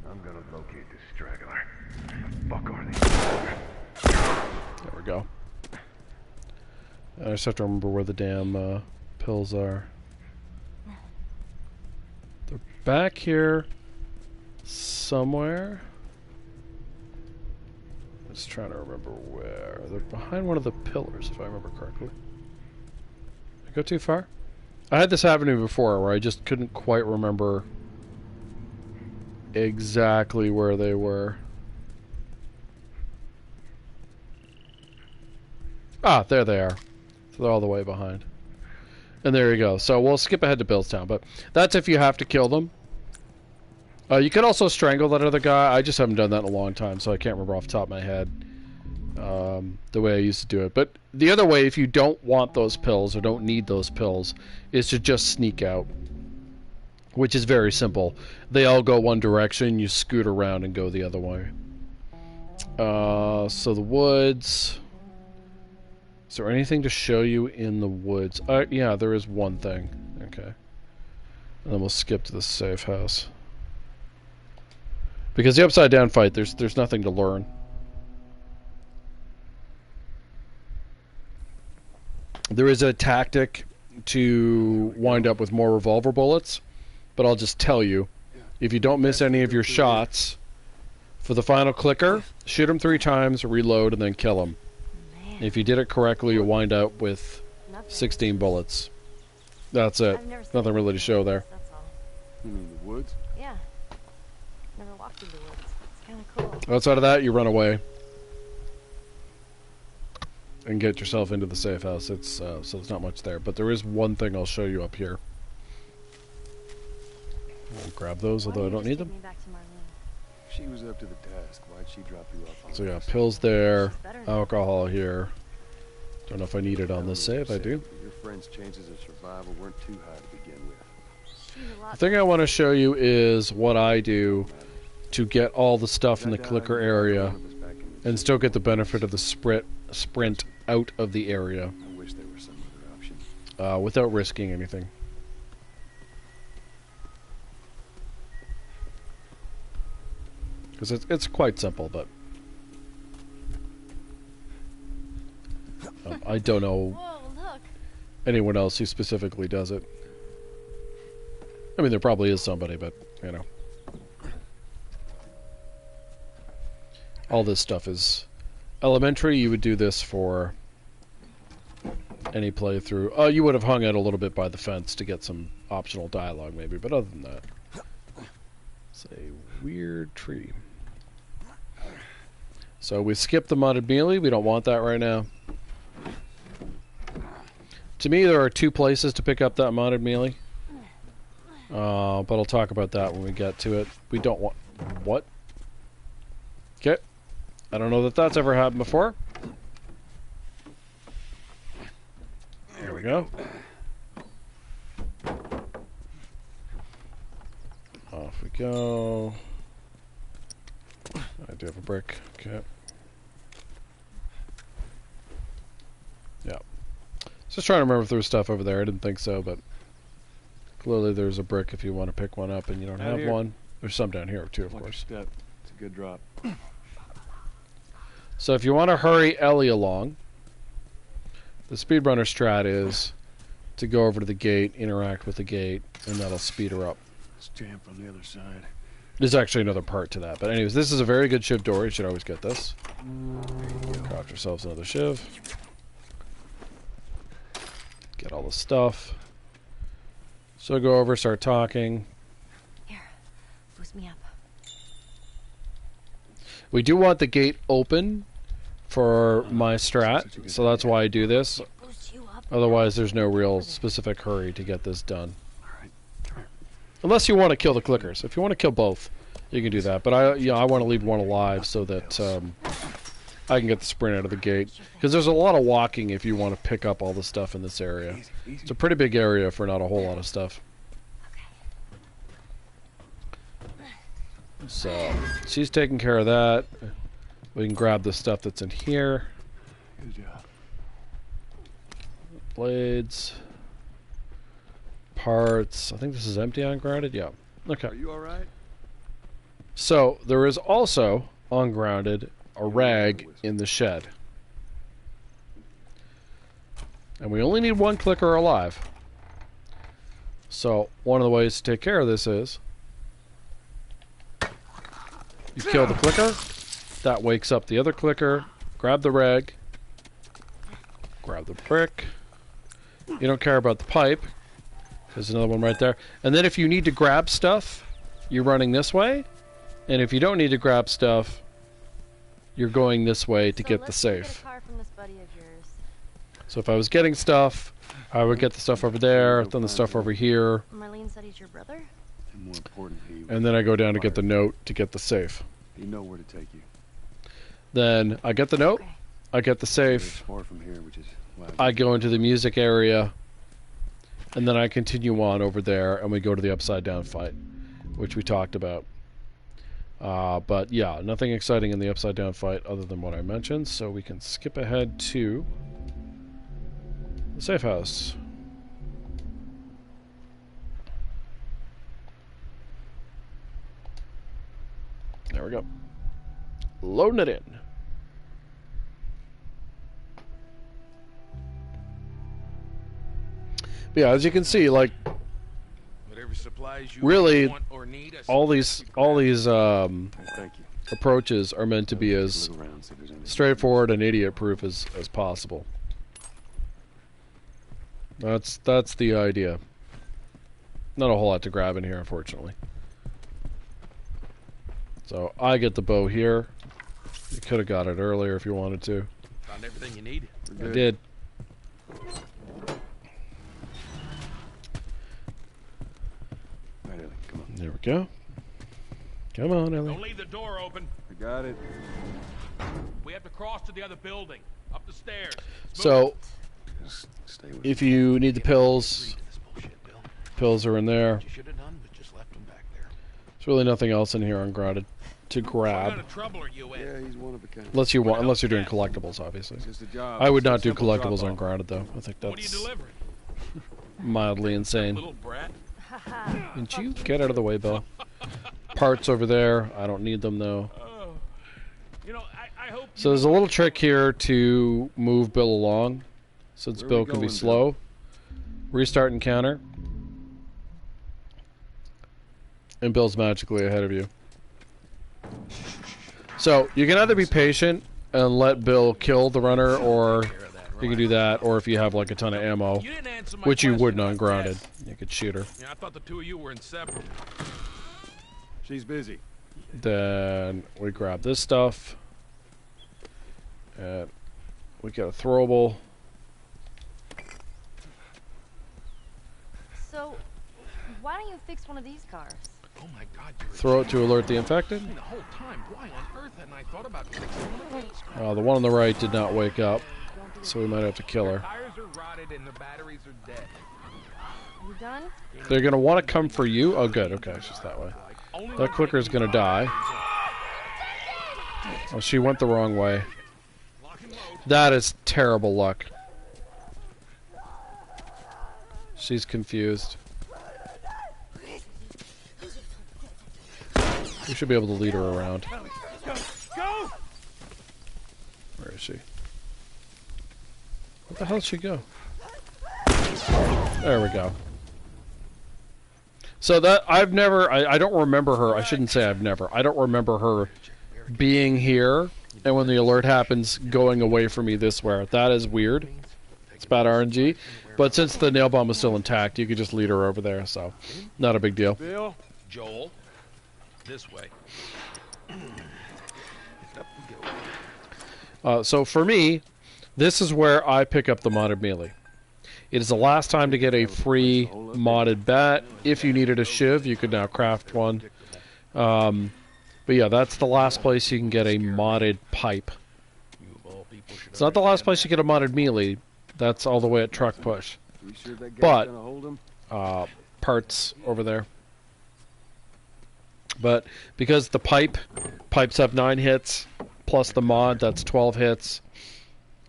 I'm gonna locate this straggler. Fuck are they? There we go. I just have to remember where the damn pills are. They're back here somewhere. I'm just trying to remember where. They're behind one of the pillars, if I remember correctly. Did I go too far? I had this happen to me before where I just couldn't quite remember exactly where they were. Ah, there they are. So they're all the way behind. And there you go. So we'll skip ahead to Billstown, but that's if you have to kill them. You could also strangle that other guy. I just haven't done that in a long time, so I can't remember off the top of my head the way I used to do it. But the other way, if you don't want those pills or don't need those pills, is to just sneak out, which is very simple. They all go one direction, you scoot around and go the other way. So the woods... Is there anything to show you in the woods? Yeah, there is one thing. Okay. And then we'll skip to the safe house. Because the upside down fight, there's nothing to learn. There is a tactic to wind up with more revolver bullets, but I'll just tell you, if you don't miss any of your shots, for the final clicker, shoot him 3 times, reload, and then kill him. If you did it correctly, you'll wind up with 16 bullets. That's it. Nothing really to show there. That's all. You mean the woods? Yeah. Never walked through the woods. It's kind of cool. Outside of that, you run away and get yourself into the safe house. It's so there's not much there, but there is one thing I'll show you up here. I'll grab those, although I don't need them. She was up to the task. Why'd she drop you off on So yeah, us? pills there, alcohol here. Don't know if I need it on this save. I do. Your friend's chances of survival weren't too high to begin with. The thing I want to show you is what I do to get all the stuff in the clicker area and still get the benefit of the sprint out of the area I wish there was some other option. without risking anything. Because it's quite simple, but I don't know anyone else who specifically does it. I mean, there probably is somebody, but, you know. All this stuff is elementary. You would do this for any playthrough. Oh, you would have hung out a little bit by the fence to get some optional dialogue, maybe, but other than that. It's a weird tree. So we skipped the modded melee. We don't want that right now. To me, there are 2 places to pick up that modded melee. But I'll talk about that when we get to it. We don't want... What? Okay. I don't know that that's ever happened before. Here we go. Off we go. I do have a brick. Okay. Yeah. Just trying to remember if there was stuff over there. I didn't think so, but clearly there's a brick if you want to pick one up and you don't have one. There's some down here too, of course. Step. It's a good drop. So if you want to hurry Ellie along, the speedrunner strat is to go over to the gate, interact with the gate, and that'll speed her up. Let's jam from the other side. There's actually another part to that. But anyways, this is a very good shiv door. You should always get this. Craft yourselves another shiv. Get all the stuff. So go over, start talking. Here, boost me up. We do want the gate open for my strat, so that's why I do this. Otherwise, there's no real specific hurry to get this done. Unless you want to kill the clickers. If you want to kill both, you can do that. But I want to leave one alive so that I can get the sprint out of the gate. Because there's a lot of walking if you want to pick up all the stuff in this area. It's a pretty big area for not a whole lot of stuff. So, she's taking care of that. We can grab the stuff that's in here. Good job. Blades. Parts. I think this is empty ungrounded. Yeah. Okay. Are you alright? So, there is also, ungrounded, a rag in the shed. And we only need 1 clicker alive. So, one of the ways to take care of this is you kill the clicker, that wakes up the other clicker, grab the rag, grab the brick. You don't care about the pipe. There's another one right there. And then if you need to grab stuff, you're running this way. And if you don't need to grab stuff, you're going this way to get the safe. Get a car from this buddy of yours. So if I was getting stuff, I would get the stuff over there, then the stuff over here, Marlene said he's your brother? And more important, and then I go down to get the note to get the safe. You know where to take you. Then I get the note, Okay. I get the It's safe, far from here, which is why I go into the music area, and then I continue on over there, and we go to the upside down fight, which we talked about. But yeah, nothing exciting in the upside down fight other than what I mentioned, so we can skip ahead to the safe house. There we go. Loading it in. But yeah, as you can see, like, Whatever supplies you really, want or need, I all these thank you. approaches are meant to be as Look around, see if there's anything. straightforward and idiot-proof as possible. That's the idea. Not a whole lot to grab in here, unfortunately. So I get the bow here. You could have got it earlier if you wanted to. Found everything you need. I did. Right, Ellie, come on. There we go. Come on, Ellie. Don't leave the door open. I got it. We have to cross to the other building. Up the stairs. So, Just stay with if you need the pills, This bullshit, Bill. pills are in there. You should have done, but just left them back there. There's really nothing else in here ungrounded to What kind grab. of trouble are you in? Yeah, he's one of a kind. Unless you're doing collectibles, obviously. It's just a job. I would not do Simple collectibles drop-off. ungrounded, though. I think What are you that's delivering? mildly insane. Little brat. Didn't you get out of the way, Bill? Parts over there. I don't need them, though. You know, I hope. So there's a little trick here to move Bill along, since Where are Bill we can be going, slow. Restart encounter. And Bill's magically ahead of you. So you can either be patient and let Bill kill the runner, or you can do that, or if you have like a ton of ammo, You didn't answer my which you question wouldn't about ungrounded, Tess. you could shoot her. Yeah, I thought the two of you were inseparable. She's busy. Then we grab this stuff. And we get a throwable. So, why don't you fix one of these cars? Oh my God, you're Throw it to alert the infected. the whole time. Why on earth hadn't I thought about fixing one of these? The one on the right did not wake up, so we might have to kill her. Tires are rotted and the batteries are dead. You done? They're going to want to come for you? Oh, good. Okay, it's just that way. That clicker's going to die. Oh, she went the wrong way. That is terrible luck. She's confused. We should be able to lead her around. Go! Where is she? Where the hell did she go? There we go. So that, I've never, I don't remember her, I shouldn't say I've never, I don't remember her being here, and when the alert happens, going away from me this way. That is weird. It's bad RNG. But since the nail bomb is still intact, you could just lead her over there, so not a big deal. Bill? Joel, this way. So for me, this is where I pick up the modded melee. It is the last time to get a free modded bat. If you needed a shiv, you could now craft one. But yeah, that's the last place you can get a modded pipe. It's not the last place you get a modded melee. That's all the way at truck push. You sure that guy's But gonna hold him? parts over there. But because the pipes have 9 hits, plus the mod, that's 12 hits.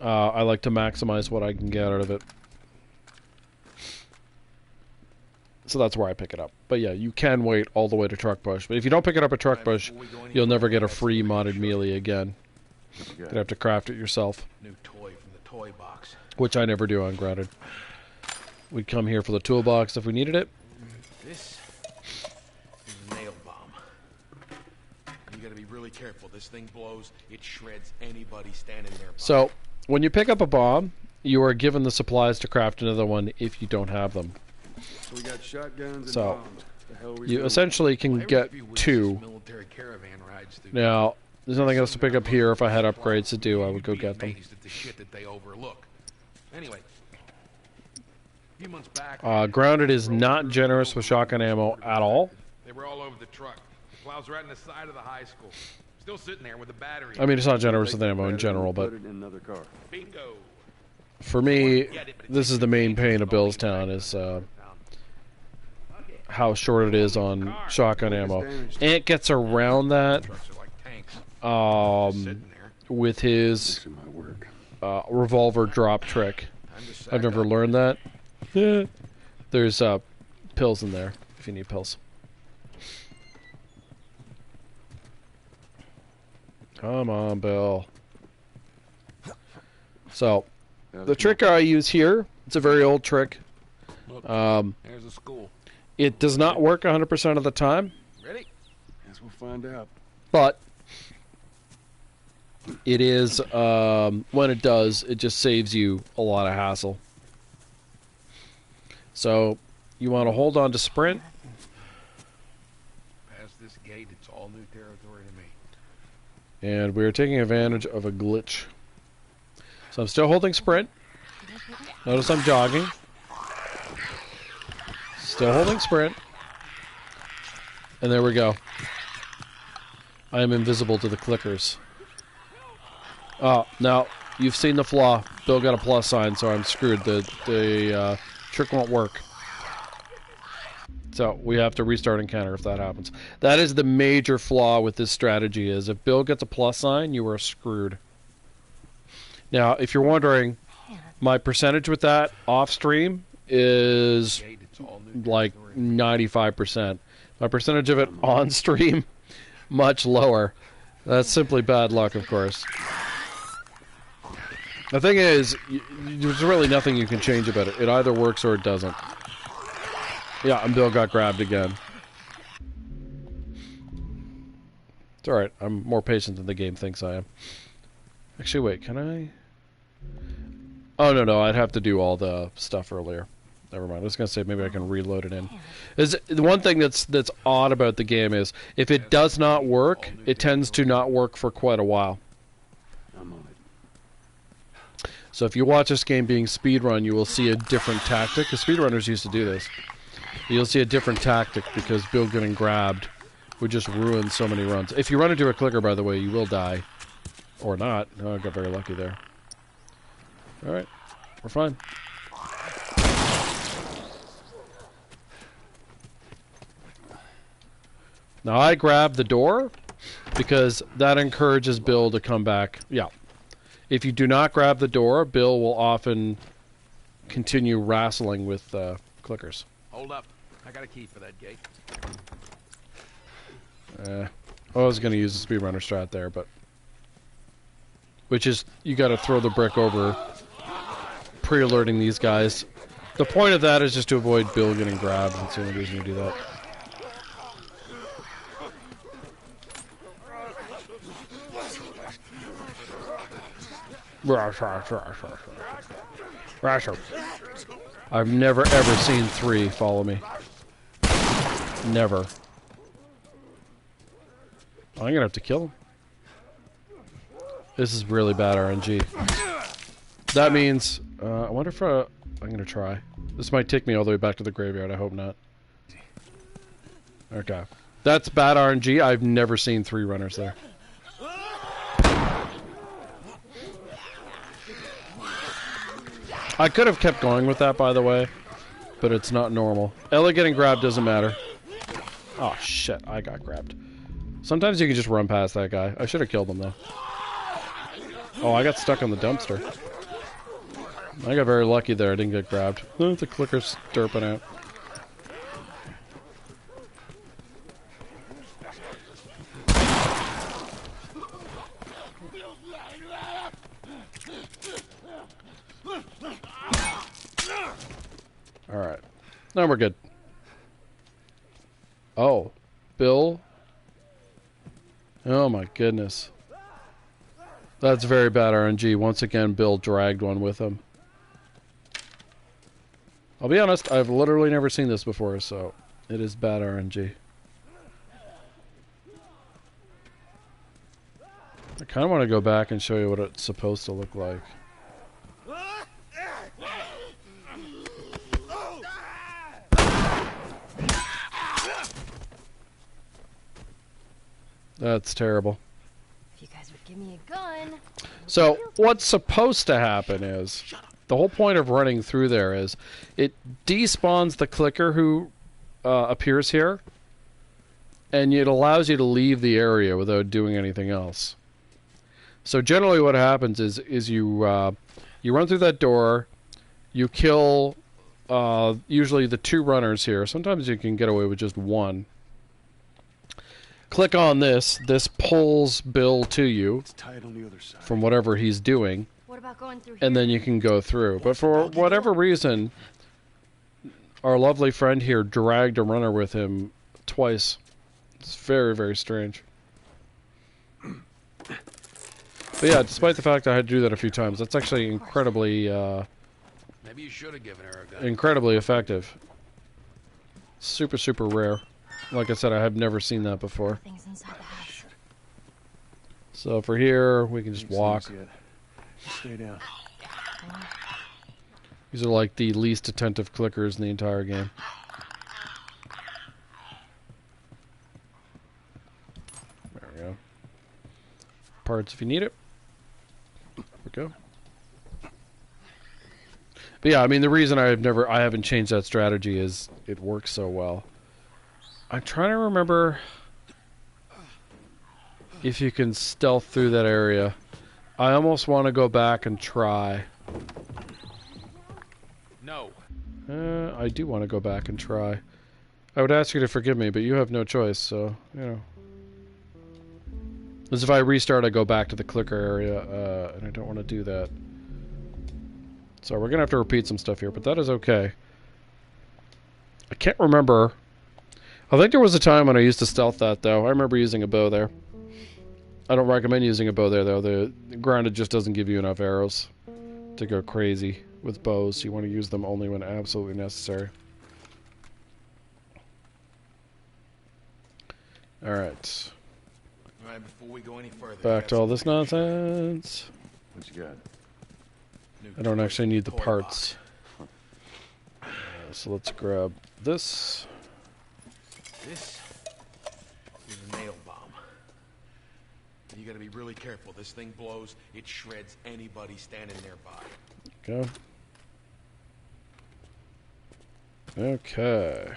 I like to maximize what I can get out of it. So that's where I pick it up. But yeah, you can wait all the way to truck push. But if you don't pick it up at truck push, you'll never get a free modded melee again. You'd have to craft it yourself, New toy from the toy box. which I never do on Grounded. We'd come here for the toolbox if we needed it. This is a nail bomb. You gotta be really careful. This thing blows, it shreds anybody standing there. So, when you pick up a bomb, you are given the supplies to craft another one if you don't have them. So we got shotguns and So, bombs. The hell we You doing? essentially can get 2. Military caravan rides through. Now, there's nothing else to pick up here. If I had upgrades to do, I would go get them. Amazed at the shit that they overlook. Anyway, a few months back... Grounded is not generous with shotgun ammo at all. They were all over the truck. Plows right in the side of the high school. Still sitting there with the battery. I mean, it's not generous with ammo in general, but... Put it in another car. Bingo. For me, this is the main pain of Billstown, is how short it is on shotgun ammo. Ant gets around that with his revolver drop trick. I've never learned that. There's pills in there if you need pills. Come on, Bill. So, the trick I use here, it's a very old trick. There's a school. It does not work 100% of the time. Ready? Guess we'll find out. But it is, when it does, it just saves you a lot of hassle. So, you want to hold on to sprint. Past this gate, it's all new territory to me. And we're taking advantage of a glitch. So I'm still holding sprint. Notice I'm jogging. Still holding sprint. And there we go. I am invisible to the clickers. Oh, now, you've seen the flaw. Bill got a plus sign, so I'm screwed. The trick won't work. So we have to restart encounter if that happens. That is the major flaw with this strategy, is if Bill gets a plus sign, you are screwed. Now, if you're wondering, my percentage with that off stream is like 95%. My percentage of it on stream, much lower. That's simply bad luck, of course. The thing is, there's really nothing you can change about it. It either works or it doesn't. Yeah, and Bill got grabbed again. It's alright. I'm more patient than the game thinks I am. Actually, wait, can I... Oh, no, I'd have to do all the stuff earlier. Never mind. I was going to say maybe I can reload it in. The one thing that's odd about the game is, if it does not work, it tends to not work for quite a while. I'm on it. So if you watch this game being speedrun, you will see a different tactic. The speedrunners used to do this. You'll see a different tactic because Bill getting grabbed would just ruin so many runs. If you run into a clicker, by the way, you will die. Or not. Oh, I got very lucky there. Alright. We're fine. Now I grab the door because that encourages Bill to come back. Yeah. If you do not grab the door, Bill will often continue wrestling with clickers. Hold up. I got a key for that gate. I was going to use the speedrunner strat there, but... Which is, you got to throw the brick over, pre-alerting these guys. The point of that is just to avoid Bill getting grabbed. That's the only reason you do that. I've never ever seen 3 follow me. Never. I'm gonna have to kill him. This is really bad RNG. That means, I wonder if I'm gonna try. This might take me all the way back to the graveyard, I hope not. Okay. That's bad RNG, I've never seen 3 runners there. I could have kept going with that, by the way, but it's not normal. Ellie getting grabbed doesn't matter. Oh shit, I got grabbed. Sometimes you can just run past that guy. I should have killed him though. Oh, I got stuck on the dumpster. I got very lucky there, I didn't get grabbed. The clicker's derping out. Alright. Now we're good. Oh. Bill? Oh my goodness. That's very bad RNG. Once again, Bill dragged one with him. I'll be honest, I've literally never seen this before, so it is bad RNG. I kind of want to go back and show you what it's supposed to look like. That's terrible. If you guys would give me a gun. So what's supposed to happen is, the whole point of running through there is, it despawns the clicker who appears here, and it allows you to leave the area without doing anything else. So generally what happens is you run through that door, you kill usually the 2 runners here. Sometimes you can get away with just 1. Click on this. This pulls Bill to you It's tight on the other side. from whatever he's doing, What about going through and here? then you can go through. But for whatever reason, our lovely friend here dragged a runner with him twice. It's very, very strange. But yeah, despite the fact I had to do that a few times, that's actually incredibly, Maybe you should have given her a gun. incredibly effective. Super, super rare. Like I said, I have never seen that before. Things inside the house. So for here, we can just walk. Stay down. These are like the least attentive clickers in the entire game. There we go. Parts if you need it. There we go. But yeah, I mean, the reason I haven't changed that strategy is it works so well. I'm trying to remember if you can stealth through that area. I almost want to go back and try. No. I do want to go back and try. I would ask you to forgive me, but you have no choice, so, you know. As if I restart, I go back to the clicker area, and I don't want to do that. So we're going to have to repeat some stuff here, but that is okay. I can't remember. I think there was a time when I used to stealth that, though. I remember using a bow there. I don't recommend using a bow there, though. The grounded just doesn't give you enough arrows to go crazy with bows. You want to use them only when absolutely necessary. Alright. Alright, before we go any further... Back to all this nonsense. What you got? I don't actually need the parts. So let's grab this. This is a nail bomb. You gotta be really careful. This thing blows, it shreds anybody standing nearby. Go. Okay.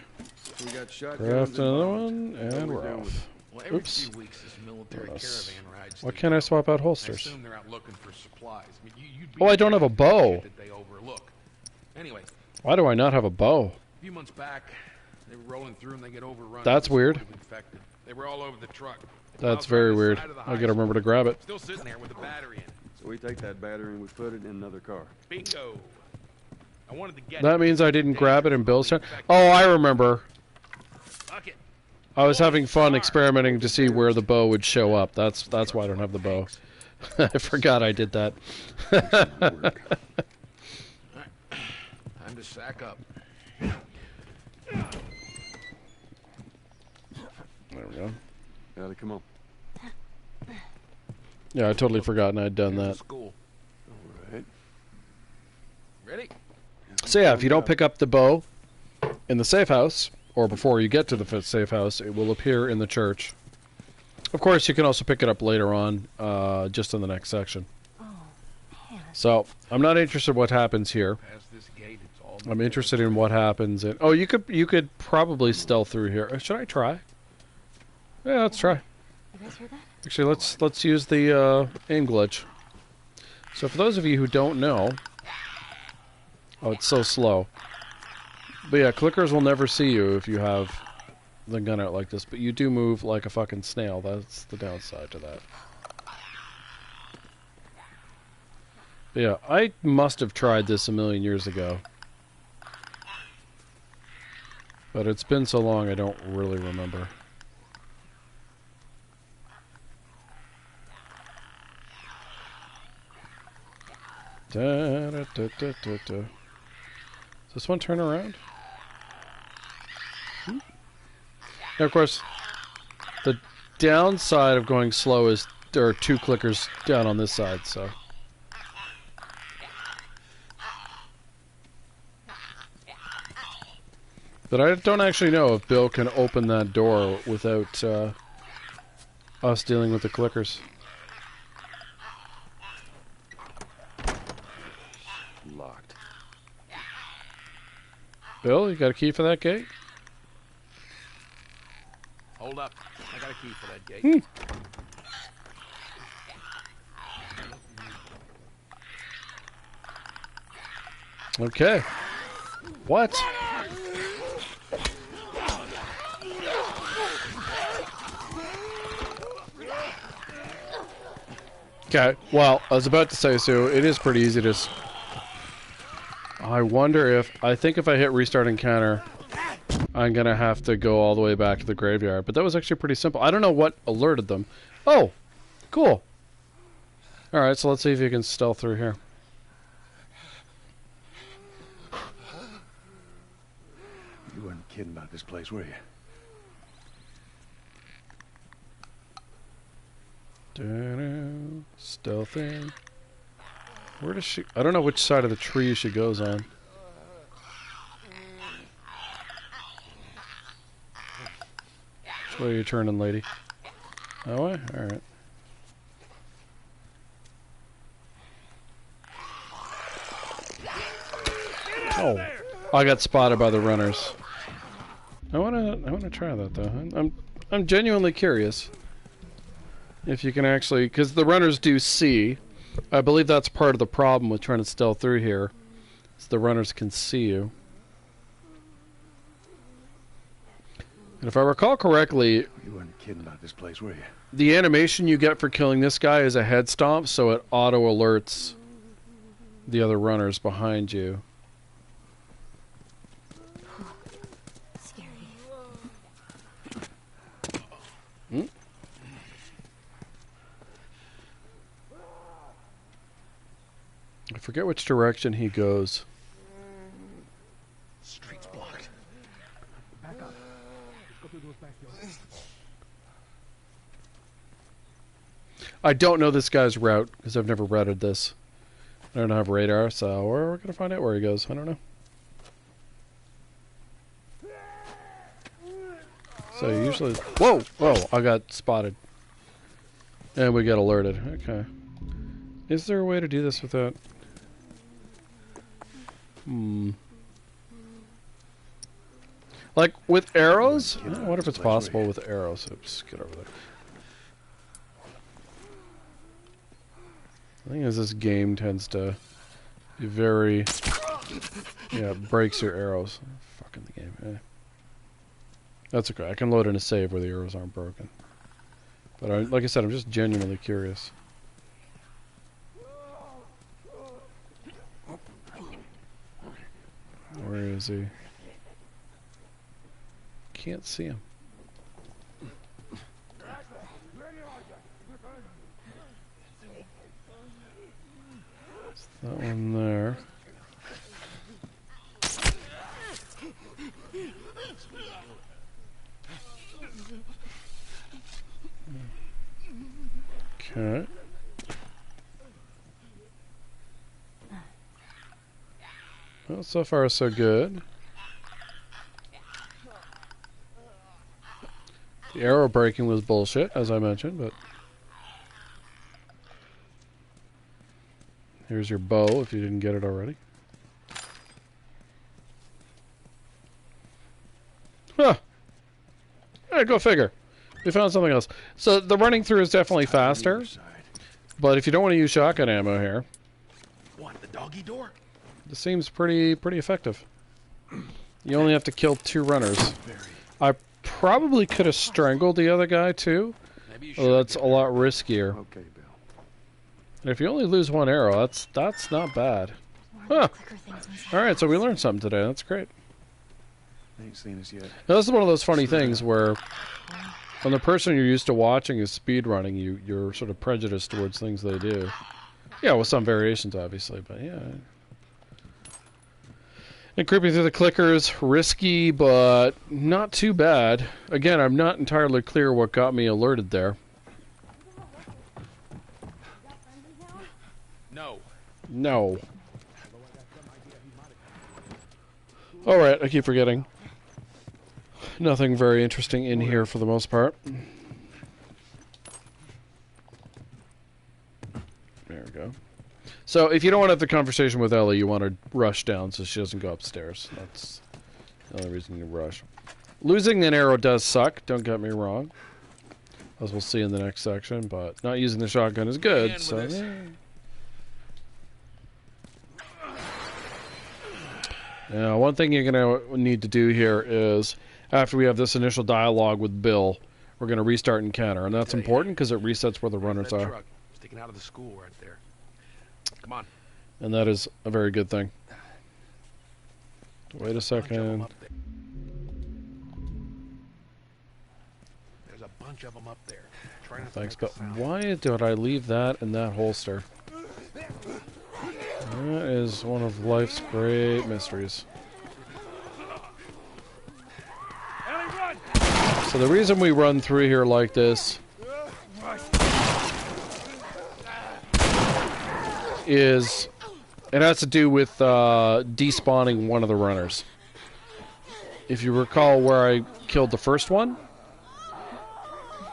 We got shotguns Craft and another bombs. one, What and we we're doing with off. Well, every Oops. few weeks, this military Yes. caravan rides. Why through can't I town. swap out I holsters? assume they're out looking for supplies. I mean, you'd be Oh, I don't have a bow. that they overlook. Anyway, Why do I not have a bow? a few months back, they were rolling through and they get overrun. That's with weird. soldiers infected. They were all over the truck. That's Miles very on the weird. side of the I high gotta remember to school. grab it. Still sitting there with a battery in it. So we take that battery and we put it in another car. Bingo. I wanted to get That it. means I didn't grab it in Bill's town. Oh, I remember. Fuck it. I was having fun experimenting to see where the bow would show up. That's why I don't have the bow. I forgot I did that. Time to sack up. There we go. Ellie, come on. Yeah, I totally forgotten I'd done Here's that. the school. All right. Ready? So yeah, if you don't pick up the bow in the safe house, or before you get to the safe house, it will appear in the church. Of course, you can also pick it up later on, just in the next section. So, I'm not interested in what happens here. Past this gate, it's all I'm interested in what happens in... Oh, you could probably stealth through here. Should I try? Yeah, let's try. You guys heard that? Actually, let's use the aim glitch. So for those of you who don't know... Oh, it's so slow. But yeah, clickers will never see you if you have the gun out like this. But you do move like a fucking snail. That's the downside to that. But yeah, I must have tried this a million years ago. But it's been so long I don't really remember. Does this one turn around? Now, of course, the downside of going slow is there are 2 clickers down on this side, so... But I don't actually know if Bill can open that door without us dealing with the clickers. Locked. Bill, you got a key for that gate? Hold up. I got a key for that gate. Okay. What? Okay, well, I was about to say, so it is pretty easy to... I wonder if... I think if I hit restart encounter, I'm going to have to go all the way back to the graveyard. But that was actually pretty simple. I don't know what alerted them. Oh, cool. Alright, so let's see if you can stealth through here. You weren't kidding about this place, were you? Stealthing. Where does she... I don't know which side of the tree she goes on. Which way are you turning, lady? That way? Alright. Oh. I got spotted by the runners. I wanna try that though. I'm genuinely curious if you can actually, because the runners do see. I believe that's part of the problem with trying to stealth through here. Is the runners can see you. And if I recall correctly, You weren't kidding about this place, were you? the animation you get for killing this guy is a head stomp, so it auto alerts the other runners behind you. I forget which direction he goes. Street's blocked. Back up. Let's go through those backyards. I don't know this guy's route because I've never routed this. I don't have radar, so we're gonna find out where he goes. I don't know. So usually, whoa, I got spotted, and we got alerted. Okay, is there a way to do this without? Like with arrows? I wonder if it's possible with arrows. So just get over there. The thing is, this game tends to be very, breaks your arrows. Fucking the game. Eh. That's okay. I can load in a save where the arrows aren't broken. But like I said, I'm just genuinely curious. Where is he? Can't see him. It's that one there. Okay. Well, so far so good. The arrow breaking was bullshit, as I mentioned, but... Here's your bow, if you didn't get it already. Huh! Yeah, go figure. We found something else. So, the running through is definitely faster. But if you don't want to use shotgun ammo here... What, the doggy door? This seems pretty effective. You only have to kill 2 runners. I probably could have strangled the other guy too. Well, that's a lot riskier. Okay, Bill. And if you only lose 1 arrow, that's not bad. Huh. Alright, so we learned something today. That's great. They ain't seen us yet. Now, this is one of those funny things where when the person you're used to watching is speedrunning, you're sort of prejudiced towards things they do. Yeah, with some variations, obviously, but yeah. And creeping through the clickers, risky, but not too bad. Again, I'm not entirely clear what got me alerted there. No. Alright, I keep forgetting. Nothing very interesting in here for the most part. There we go. So if you don't want to have the conversation with Ellie, you want to rush down so she doesn't go upstairs. That's the only reason you rush. Losing an arrow does suck, don't get me wrong. As we'll see in the next section, but not using the shotgun is good, so... Now, one thing you're going to need to do here is, after we have this initial dialogue with Bill, we're going to restart encounter, and that's important because it resets where the runners are. Truck sticking out of the school right there. Come on. And that is a very good thing. Wait a second. There's a bunch of them up there. Thanks, but why did I leave that in that holster? That is one of life's great mysteries. So the reason we run through here like this is it has to do with despawning one of the runners. If you recall where I killed the first one,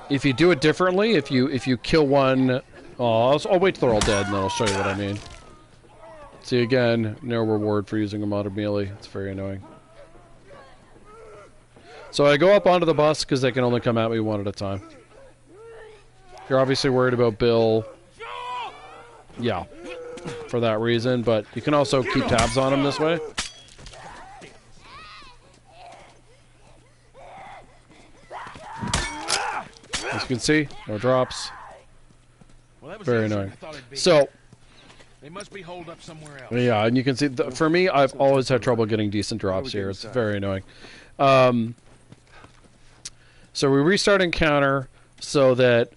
if you do it differently, if you kill one, I'll wait till they're all dead and then I'll show you what I mean. See, again, no reward for using a modded melee. It's very annoying. So I go up onto the bus because they can only come at me one at a time. You're obviously worried about Bill. Yeah, for that reason, but you can also keep tabs on him this way. As you can see, no drops. Very annoying. So, they must be holed up somewhere else. Yeah, and you can see, for me, I've always had trouble getting decent drops here. It's very annoying. So we restart encounter so that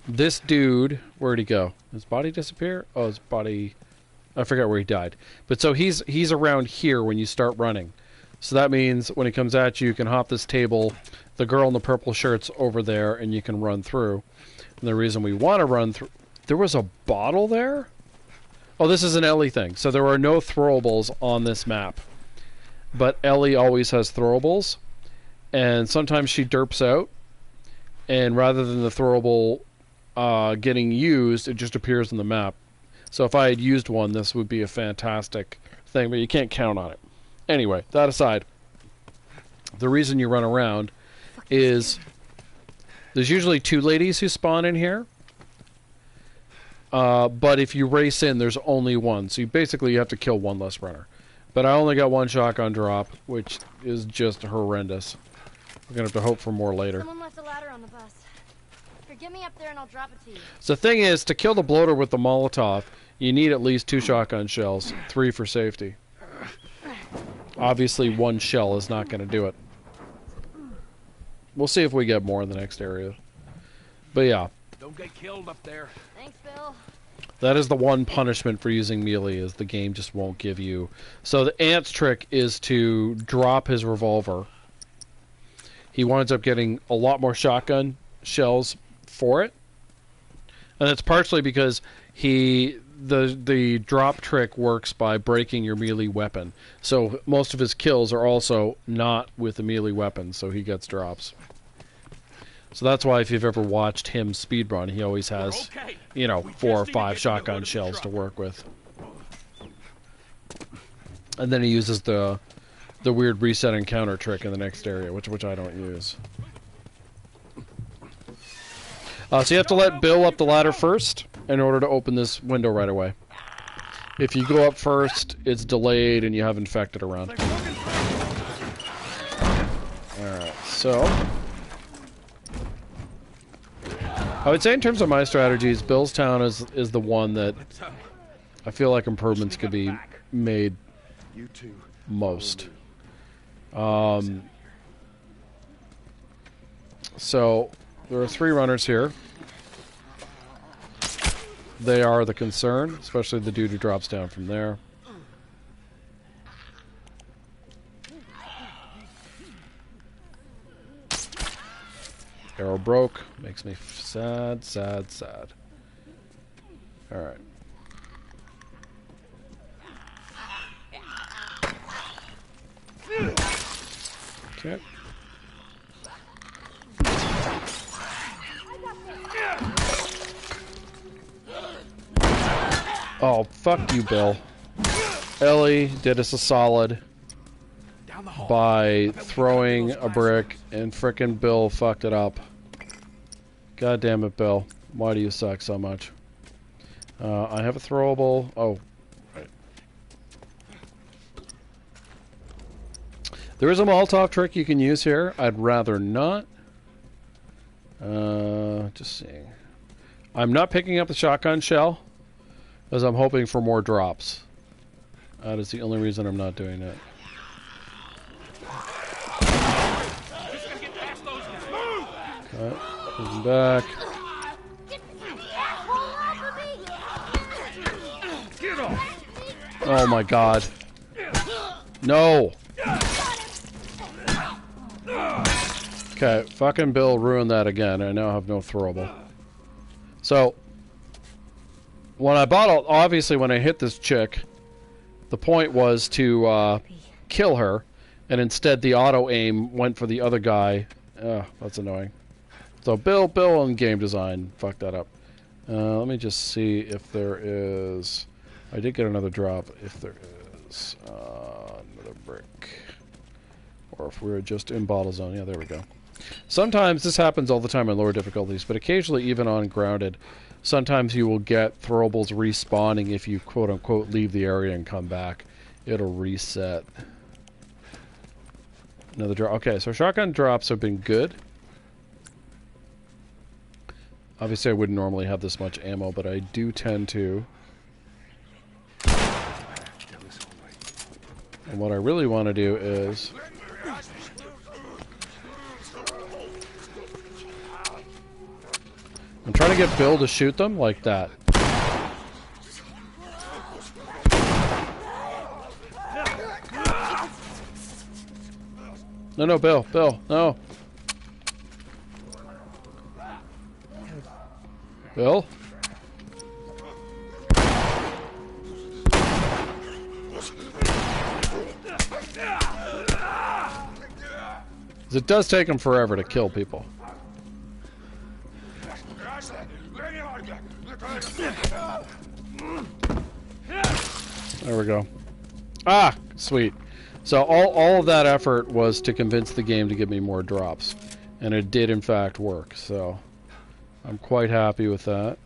this dude, where'd he go? His body disappear? Oh, his body, I forgot where he died. But so he's around here when you start running. So that means when he comes at you, you can hop this table, the girl in the purple shirt's over there, and you can run through. And the reason we want to run through, there was a bottle there? Oh, this is an Ellie thing. So there are no throwables on this map. But Ellie always has throwables. And sometimes she derps out. And rather than the throwable getting used, it just appears on the map. So if I had used one, this would be a fantastic thing. But you can't count on it. Anyway, that aside, the reason you run around is there's usually two ladies who spawn in here. But if you race in, there's only one. So you have to kill one less runner. But I only got one shotgun drop, which is just horrendous. We're going to have to hope for more later. Someone left a ladder on the bus. Here, get me up there and I'll drop it to you. So the thing is, to kill the bloater with the Molotov, you need at least 2 shotgun shells, 3 for safety. Obviously, 1 shell is not going to do it. We'll see if we get more in the next area. But yeah. Don't get killed up there. Thanks, Bill. That is the one punishment for using melee, is the game just won't give you. So the Ant's trick is to drop his revolver. He winds up getting a lot more shotgun shells for it. And it's partially because the drop trick works by breaking your melee weapon. So most of his kills are also not with the melee weapon, so he gets drops. So that's why if you've ever watched him speedrun, he always has, 4 or 5 shotgun shells to work with. And then he uses the weird reset encounter trick in the next area, which I don't use. So you have to let Bill up the ladder first in order to open this window right away. If you go up first, it's delayed and you have infected around. Alright, so I would say in terms of my strategies, Bill's Town is the one that I feel like improvements could be made most. So there are 3 runners here. They are the concern, especially the dude who drops down from there. Arrow broke. Makes me sad, sad, sad. Alright. Okay. Oh, fuck you, Bill. Ellie did us a solid by throwing a brick, and frickin' Bill fucked it up. God damn it, Bill. Why do you suck so much? I have a throwable. Oh, right. There is a Molotov trick you can use here. I'd rather not. Just seeing. I'm not picking up the shotgun shell, as I'm hoping for more drops. That is the only reason I'm not doing it. Okay, moving back. Oh my god. No! Okay, fucking Bill ruined that again. I now have no throwable. So, when I bought, obviously when I hit this chick, the point was to kill her, and instead the auto aim went for the other guy. That's annoying. So Bill and game design fucked that up. Let me just see if there is... I did get another drop. If there is another brick. Or if we're just in bottle zone. Yeah, there we go. Sometimes, this happens all the time in lower difficulties, but occasionally even on grounded, sometimes you will get throwables respawning if you quote-unquote leave the area and come back. It'll reset. Another drop. Okay, so shotgun drops have been good. Obviously I wouldn't normally have this much ammo, but I do tend to. And what I really want to do is... I'm trying to get Bill to shoot them like that. No, Bill, no. Bill? It does take him forever to kill people. There we go. Ah, sweet. So all of that effort was to convince the game to give me more drops. And it did in fact work, so I'm quite happy with that.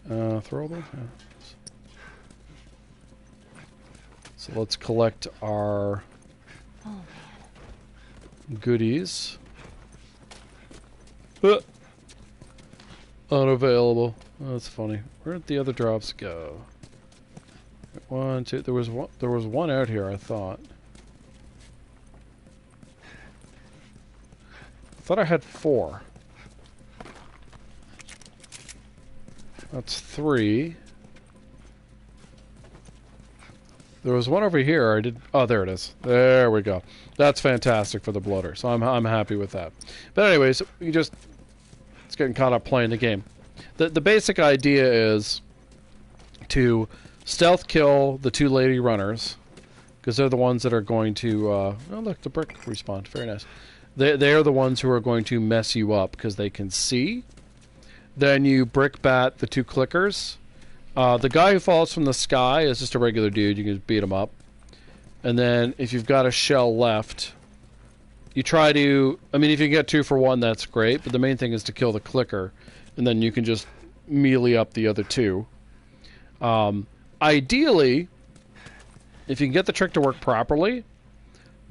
Throwable? Yeah. So let's collect our goodies. Unavailable. Oh, that's funny. Where'd the other drops go? One, two. There was one out here, I thought. I thought I had 4. That's 3. There was one over here. I did. Oh, there it is. There we go. That's fantastic for the bloater. So I'm happy with that. But anyways, it's getting caught up playing the game. The basic idea is to stealth kill the 2 lady runners, because they're the ones that are going to. Oh look, the brick respawned. Very nice. They are the ones who are going to mess you up because they can see. Then you brick bat the 2 clickers. The guy who falls from the sky is just a regular dude. You can just beat him up. And then if you've got a shell left, you try to... I mean, if you can get 2 for 1, that's great. But the main thing is to kill the clicker. And then you can just melee up the other 2. Ideally, if you can get the trick to work properly,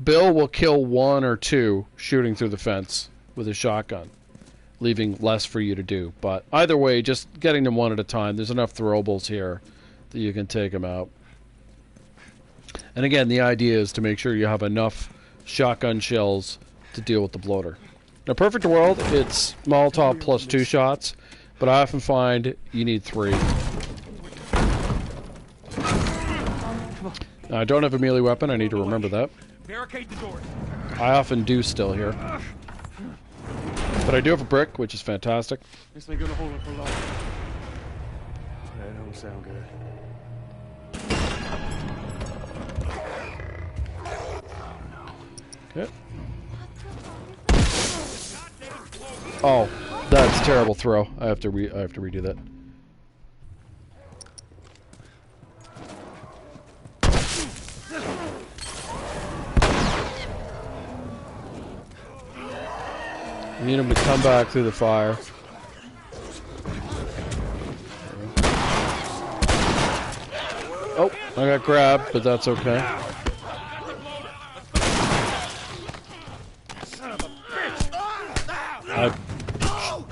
Bill will kill 1 or 2 shooting through the fence with a shotgun, leaving less for you to do. But either way, just getting them 1 at a time. There's enough throwables here that you can take them out. And again, the idea is to make sure you have enough shotgun shells to deal with the bloater. Now, perfect world, it's Molotov plus 2 shots, but I often find you need 3. Now, I don't have a melee weapon. I need to remember that. Barricade the doors. I often do still here. But I do have a brick, which is fantastic. This ain't gonna hold it for long. That don't sound good. Okay. Oh, that's a terrible throw. I have to redo that. You need him to come back through the fire. Oh, I got grabbed, but that's okay. I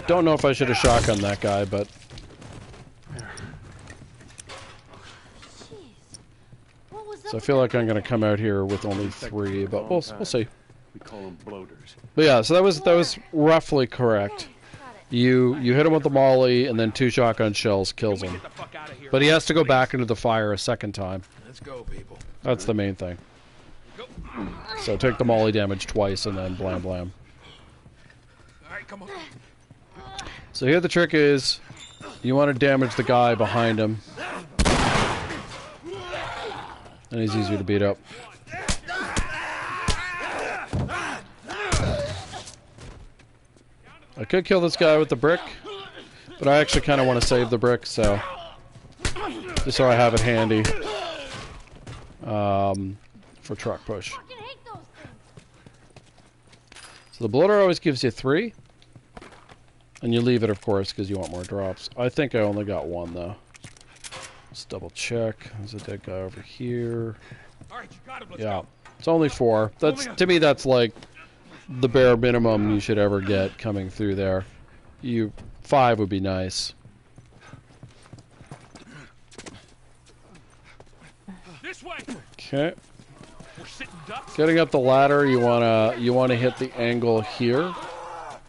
don't know if I should have shotgunned that guy, but... So I feel like I'm going to come out here with only 3, but we'll see. We call them bloaters. But yeah, so that was roughly correct. You hit him with the molly, and then 2 shotgun shells kills him. But he has to go back into the fire a second time. Let's go, people. That's the main thing. So take the molly damage twice, and then blam blam. All right, come on. So here the trick is, you want to damage the guy behind him. And he's easier to beat up. I could kill this guy with the brick, but I actually kind of want to save the brick, so just so I have it handy for truck push. So the bloater always gives you 3, and you leave it, of course, because you want more drops. I think I only got 1 though. Let's double check. There's a dead guy over here. All right, you got him. Let's Yeah, go. it's only 4. That's, to me, that's like the bare minimum you should ever get coming through there. 5 would be nice. This way. Okay. We're sitting ducks. Getting up the ladder, you wanna hit the angle here.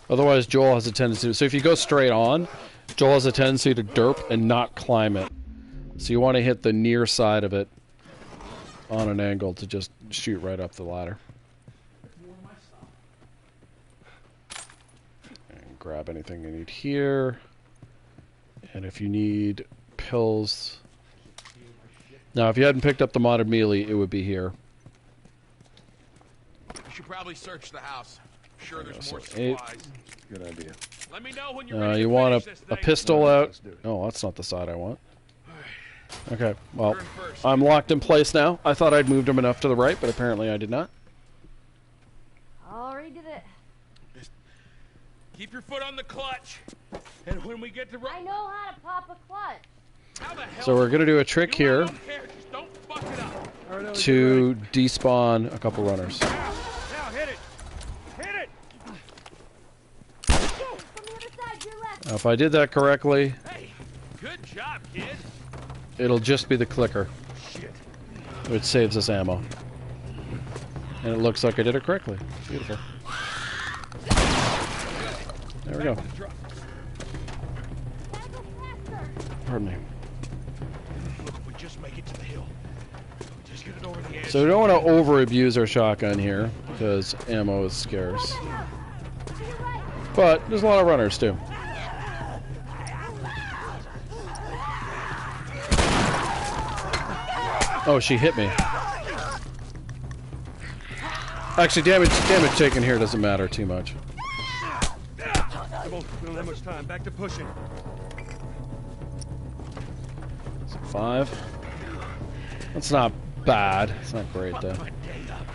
Otherwise, Joel has a tendency. So if you go straight on, Joel has a tendency to derp and not climb it. So you want to hit the near side of it on an angle to just shoot right up the ladder. And grab anything you need here. And if you need pills... Now, if you hadn't picked up the modded melee, it would be here. We should probably search the house. Sure, there's more 8. supplies. Good idea. Let me know when you're ready You to want finish this a thing. pistol out. Let's do it. Oh, that's not the side I want. Okay, well, You're in first. I'm locked in place now. I thought I'd moved him enough to the right, but apparently I did not. Already did it. Keep your foot on the clutch. And when we get to I know how to pop a clutch. how the hell So we're going to do a trick do I here don't care. Just don't fuck it up. to despawn a couple runners. Now hit it. Hit it. From the other side, your left. Now, if I did that correctly, Hey, good job, kid. it'll just be the clicker, which saves us ammo. And it looks like I did it correctly. Beautiful. There we go. Gotta go faster. Pardon me. Look, if we just make it to the hill. Just get it over the edge. So we don't want to over-abuse our shotgun here, because ammo is scarce. To your right. But there's a lot of runners, too. Oh, she hit me. Actually, damage taken here doesn't matter too much. Come on, we don't have much time. Back to pushing. 5. That's not bad. It's not great, though. My day up.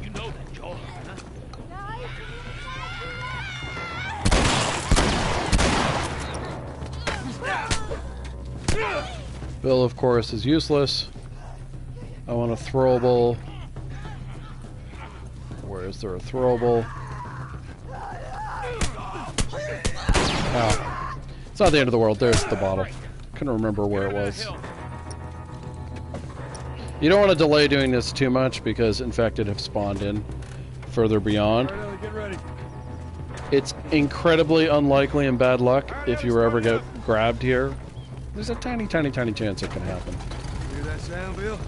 You know that, Joel. Huh? Guys, Bill, of course, is useless. I want a throwable. Where is there a throwable? Oh. It's not the end of the world. There's the bottle. Couldn't remember where it was. You don't want to delay doing this too much because infected have spawned in further beyond. All right, Ellie, get ready. It's incredibly unlikely and bad luck if you ever get grabbed here. There's a tiny, tiny, tiny chance it can happen. Hear that sound, Bill?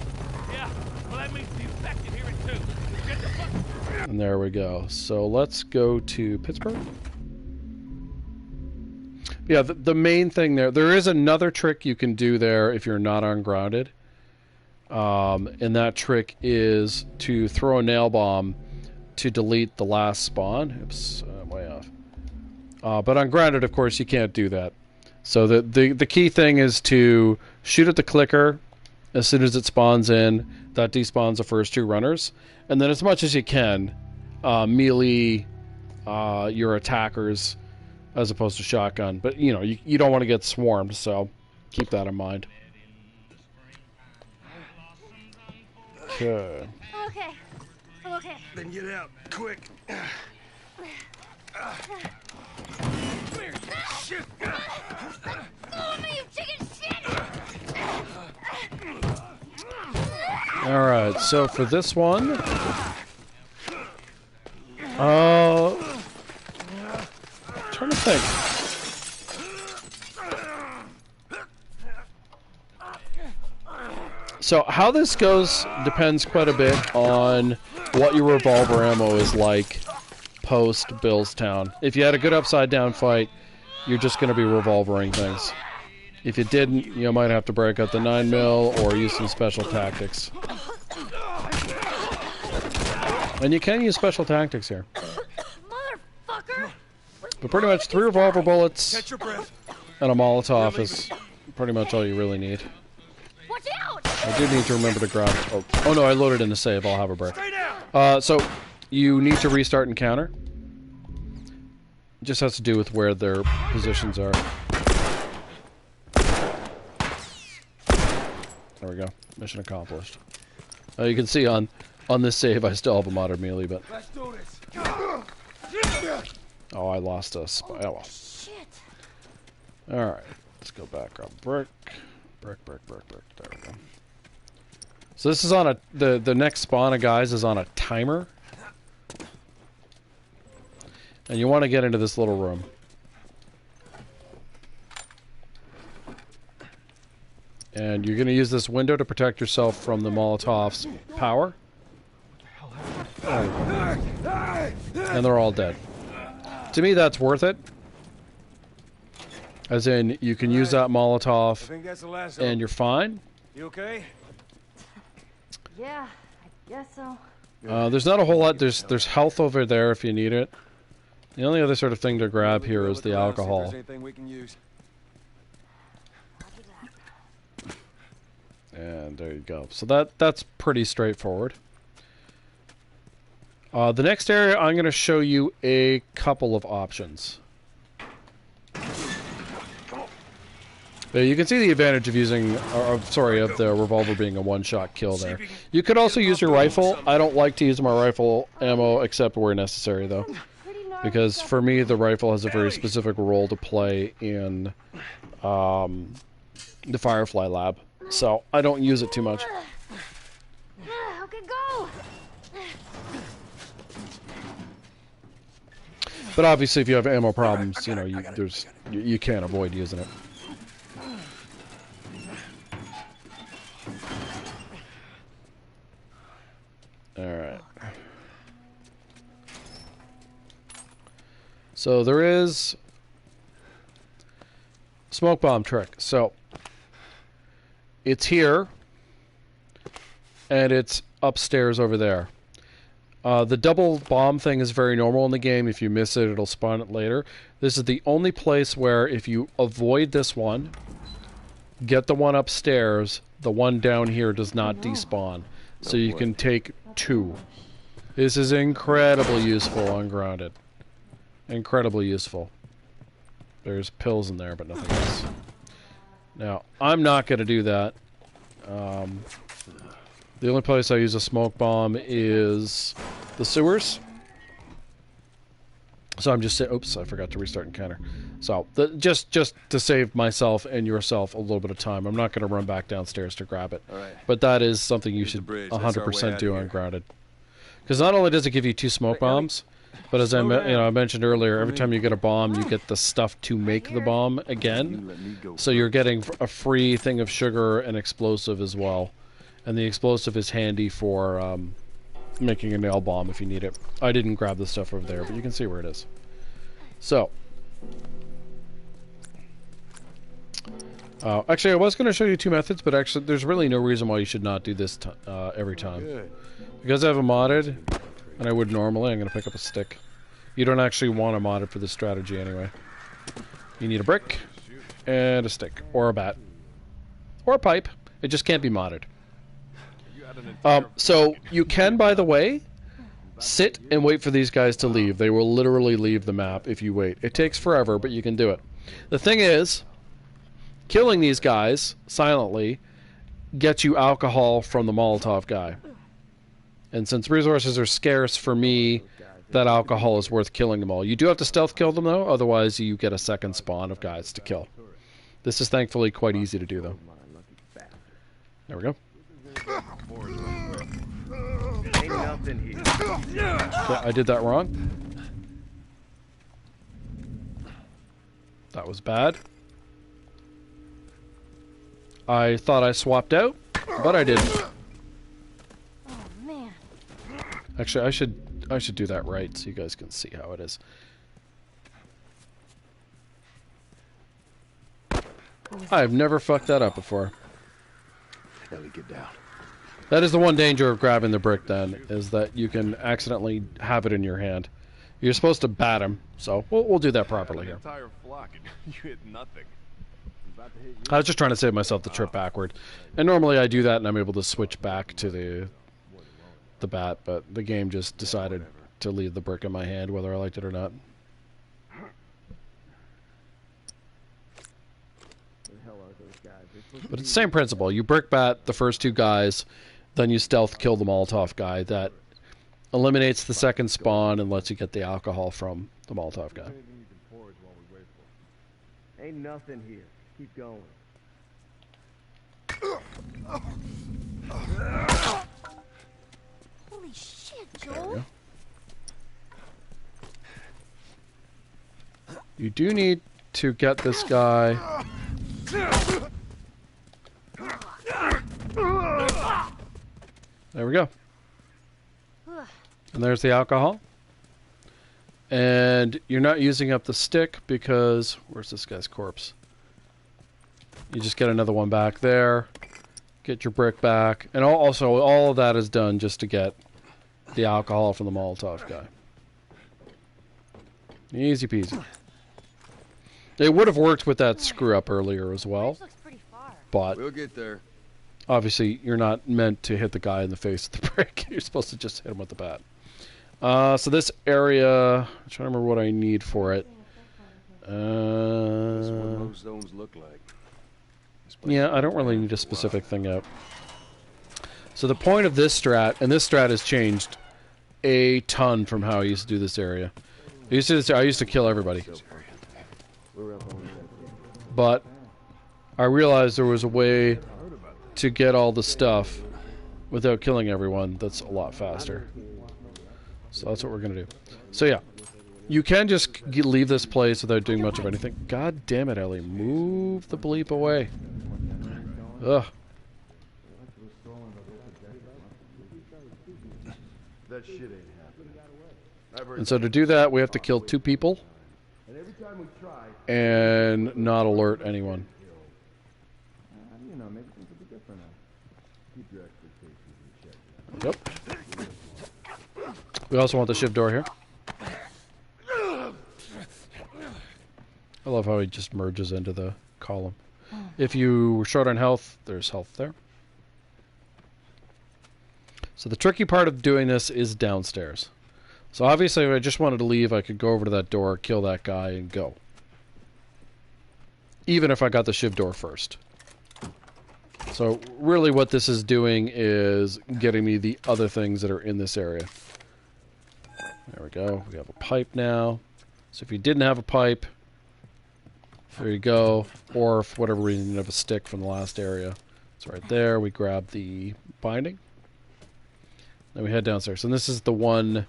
Yeah, well, that means the infected hear it too. Get the fuck. And there we go. So let's go to Pittsburgh. Yeah, the main thing there is another trick you can do there if you're not ungrounded. And that trick is to throw a nail bomb to delete the last spawn. Oops, I'm way off. But ungrounded, of course, you can't do that. So the key thing is to shoot at the clicker as soon as it spawns in. That despawns the first 2 runners. And then as much as you can, melee your attackers as opposed to shotgun. But, you know, you don't want to get swarmed, so keep that in mind. Okay. Okay. Okay. Then get out, quick. Shit. Follow me, you chicken shit! Alright, so for this one... trying to think. So how this goes depends quite a bit on what your revolver ammo is like post Billstown. If you had a good upside down fight, you're just going to be revolvering things. If you didn't, you might have to break out the 9mm or use some special tactics. And you can use special tactics here. Motherfucker! But pretty much 3 revolver bullets Catch your breath. and a Molotov is pretty much all you really need. Watch out! I do need to remember to grab... Oh no, I loaded in the save. I'll have a break. So, you need to restart encounter. It just has to do with where their positions are. There we go. Mission accomplished. You can see on this save I still have a modded melee, but... Let's do this. Oh, I lost a spy. Oh well. Shit. Alright. Let's go back. Grab brick. Brick. There we go. So this is on a... The next spawn of guys is on a timer. And you want to get into this little room. And you're going to use this window to protect yourself from the Molotov's power. And they're all dead. To me, that's worth it. As in, you can use that Molotov and you're fine. You okay? Yeah, I guess so. There's not a whole lot. There's health over there if you need it. The only other sort of thing to grab here is the alcohol. Anything we can use. And there you go. So that's pretty straightforward. The next area, I'm going to show you a couple of options. You can see the advantage of using, of the revolver being a one-shot kill there. You could also use your rifle. I don't like to use my rifle ammo except where necessary, though. Because for me, the rifle has a very specific role to play in the Firefly lab. So I don't use it too much. Okay, go! But obviously, if you have ammo problems, you know, you can't avoid using it. Alright. So there is smoke bomb trick. So it's here and it's upstairs over there. The double bomb thing is very normal in the game. If you miss it, it'll spawn it later. This is the only place where if you avoid this one, get the one upstairs, the one down here does not despawn. So you can take 2. This is incredibly useful on grounded. Incredibly useful. There's pills in there, but nothing else. Now, I'm not going to do that. The only place I use a smoke bomb is the sewers. So I'm just saying, oops, I forgot to restart encounter. So just to save myself and yourself a little bit of time, I'm not going to run back downstairs to grab it. Right. But that is something you should 100% do on grounded. Because not only does it give you 2 smoke bombs, but as I mentioned earlier, every time you get a bomb, you get the stuff to make the bomb again. So you're getting a free thing of sugar and explosive as well. And the explosive is handy for making a nail bomb if you need it. I didn't grab the stuff over there, but you can see where it is. So, actually, I was going to show you 2 methods, but actually, there's really no reason why you should not do this every time. Because I have a modded, and I would normally, I'm going to pick up a stick. You don't actually want a modded for this strategy anyway. You need a brick, and a stick, or a bat, or a pipe. It just can't be modded. So you can, by the way, sit and wait for these guys to leave. They will literally leave the map if you wait. It takes forever, but you can do it. The thing is, killing these guys silently gets you alcohol from the Molotov guy. And since resources are scarce for me, that alcohol is worth killing them all. You do have to stealth kill them, though. Otherwise, you get a second spawn of guys to kill. This is thankfully quite easy to do, though. There we go. Ain't nothing here. Yeah, I did that wrong. That was bad. I thought I swapped out, but I didn't. Oh man. Actually, I should do that right so you guys can see how it is. I've never fucked that up before. Ellie, get down. That is the one danger of grabbing the brick, then, is that you can accidentally have it in your hand. You're supposed to bat him, so we'll do that properly here. Entire flock and you hit nothing. I was just trying to save myself the trip backward. And normally I do that and I'm able to switch back to the bat, but the game just decided to leave the brick in my hand whether I liked it or not. But it's the same principle. You brick bat the first two guys, then you stealth kill the Molotov guy. That eliminates the second spawn and lets you get the alcohol from the Molotov guy. Ain't nothing here. Keep going. Holy shit, There we Joel. go. You do need to get this guy. There we go. And there's the alcohol. And you're not using up the stick because... Where's this guy's corpse? You just get another one back there. Get your brick back. And also, all of that is done just to get the alcohol from the Molotov guy. Easy peasy. It would have worked with that screw up earlier as well. Looks pretty far. But We'll get there. obviously you're not meant to hit the guy in the face with the brick. You're supposed to just hit him with the bat. So this area, I'm trying to remember what I need for it. That's what those zones look like. Yeah, I don't really need a specific thing out. So the point of this strat, and this strat has changed a ton from how I used to do this area. I used to kill everybody. But I realized there was a way to get all the stuff without killing everyone that's a lot faster. So that's what we're going to do. So yeah, you can just leave this place without doing much of anything. God damn it, Ellie. Move the bleep away. Ugh. That shit ain't happening. And so to do that, we have to kill 2 people and not alert anyone. Yep. We also want the shiv door here. I love how he just merges into the column. If you were short on health, there's health there. So the tricky part of doing this is downstairs. So obviously if I just wanted to leave, I could go over to that door, kill that guy, and go. Even if I got the shiv door first. So really what this is doing is getting me the other things that are in this area. There we go. We have a pipe now. So if you didn't have a pipe, there you go. Or for whatever reason you have a stick from the last area. It's right there. We grab the binding. Then we head downstairs. And this is the one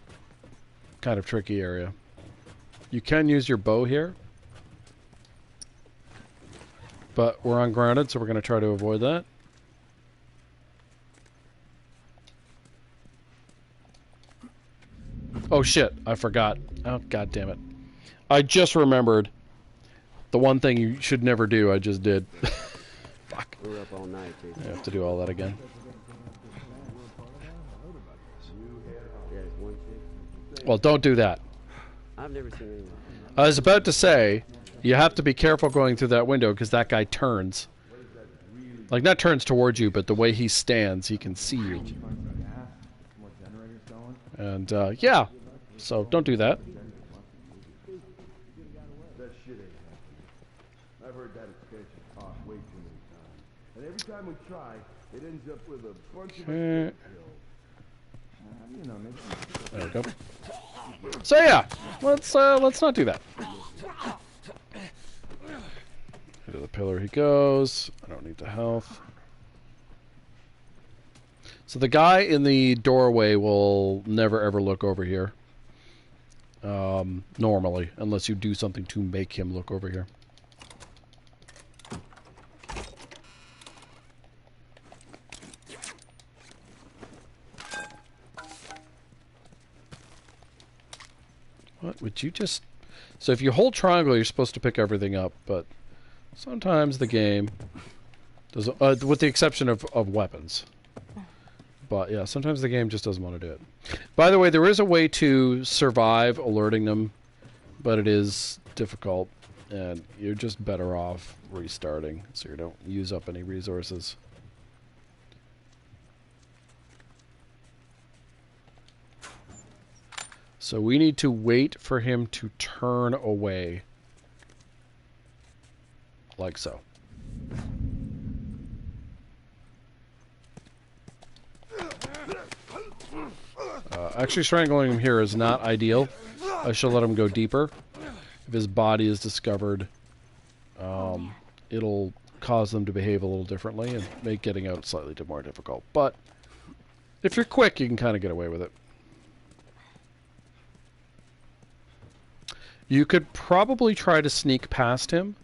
kind of tricky area. You can use your bow here. But we're ungrounded, so we're going to try to avoid that. Oh shit, I forgot. Oh god damn it. I just remembered the one thing you should never do, I just did. Fuck. We were up all night, Jason. I have to do all that again. There's one chick. Well, don't do that. I've never seen anyone. I was about to say, you have to be careful going through that window because that guy turns. Like, not turns towards you, but the way he stands, he can see you. And, yeah. So, don't do that. That shit ain't happening. I've heard that expansion talk way too many times. And every time we try, it ends up with a bunch of us killed. You know, maybe. There we go. So yeah, let's not do that. To the pillar he goes. I don't need the health. So the guy in the doorway will never ever look over here. Normally, unless you do something to make him look over here. What would you just... So if you hold triangle, you're supposed to pick everything up, but sometimes the game does, with the exception of weapons. But yeah, sometimes the game just doesn't want to do it. By the way, there is a way to survive alerting them, but it is difficult, and you're just better off restarting so you don't use up any resources. So we need to wait for him to turn away. Like so. Actually, strangling him here is not ideal. I should let him go deeper. If his body is discovered, it'll cause them to behave a little differently and make getting out slightly more difficult. But if you're quick, you can kind of get away with it. You could probably try to sneak past him,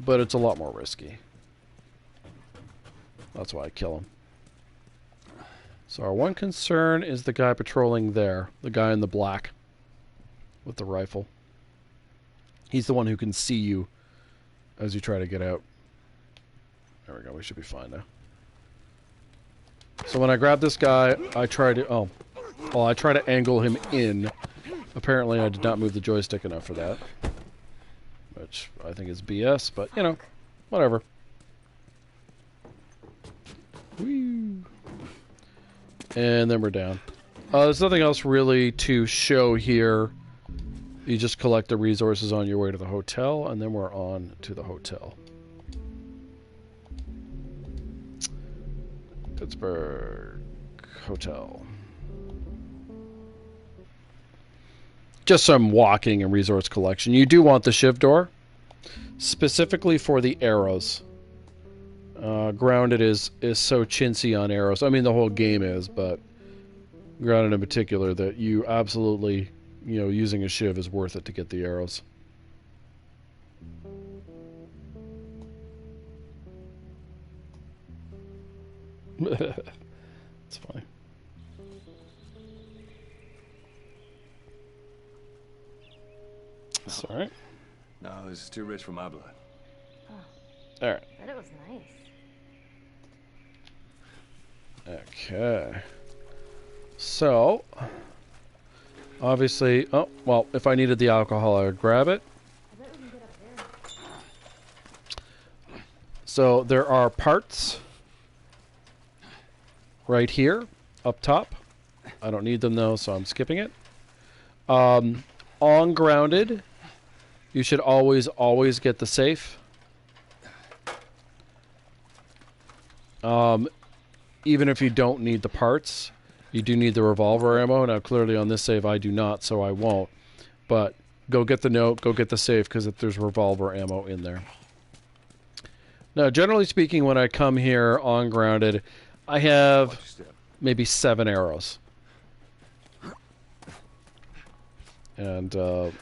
but it's a lot more risky. That's why I kill him. So our one concern is the guy patrolling there, the guy in the black with the rifle. He's the one who can see you as you try to get out. There we go, we should be fine now. So when I grab this guy, I try to... I try to angle him in. Apparently I did not move the joystick enough for that. Which I think is BS, but, you know, whatever. Whee! And then we're down. There's nothing else really to show here. You just collect the resources on your way to the hotel, and then we're on to the hotel. Pittsburgh Hotel. Just some walking and resource collection. You do want the shiv door, specifically for the arrows. Grounded is so chintzy on arrows. I mean, the whole game is, but Grounded in particular, that you absolutely, you know, using a shiv is worth it to get the arrows. It's funny. That's all right. No, this is too rich for my blood. Oh. All right. Bet it was nice. Okay. So, obviously, oh, well, if I needed the alcohol, I would grab it. I bet we can get up there. So, there are parts right here, up top. I don't need them, though, so I'm skipping it. On Grounded, you should always get the safe. Even if you don't need the parts, you do need the revolver ammo. Now, clearly on this save, I do not, so I won't. But go get the note, go get the safe, because there's revolver ammo in there. Now, generally speaking, when I come here on Grounded, I have maybe 7 arrows. And this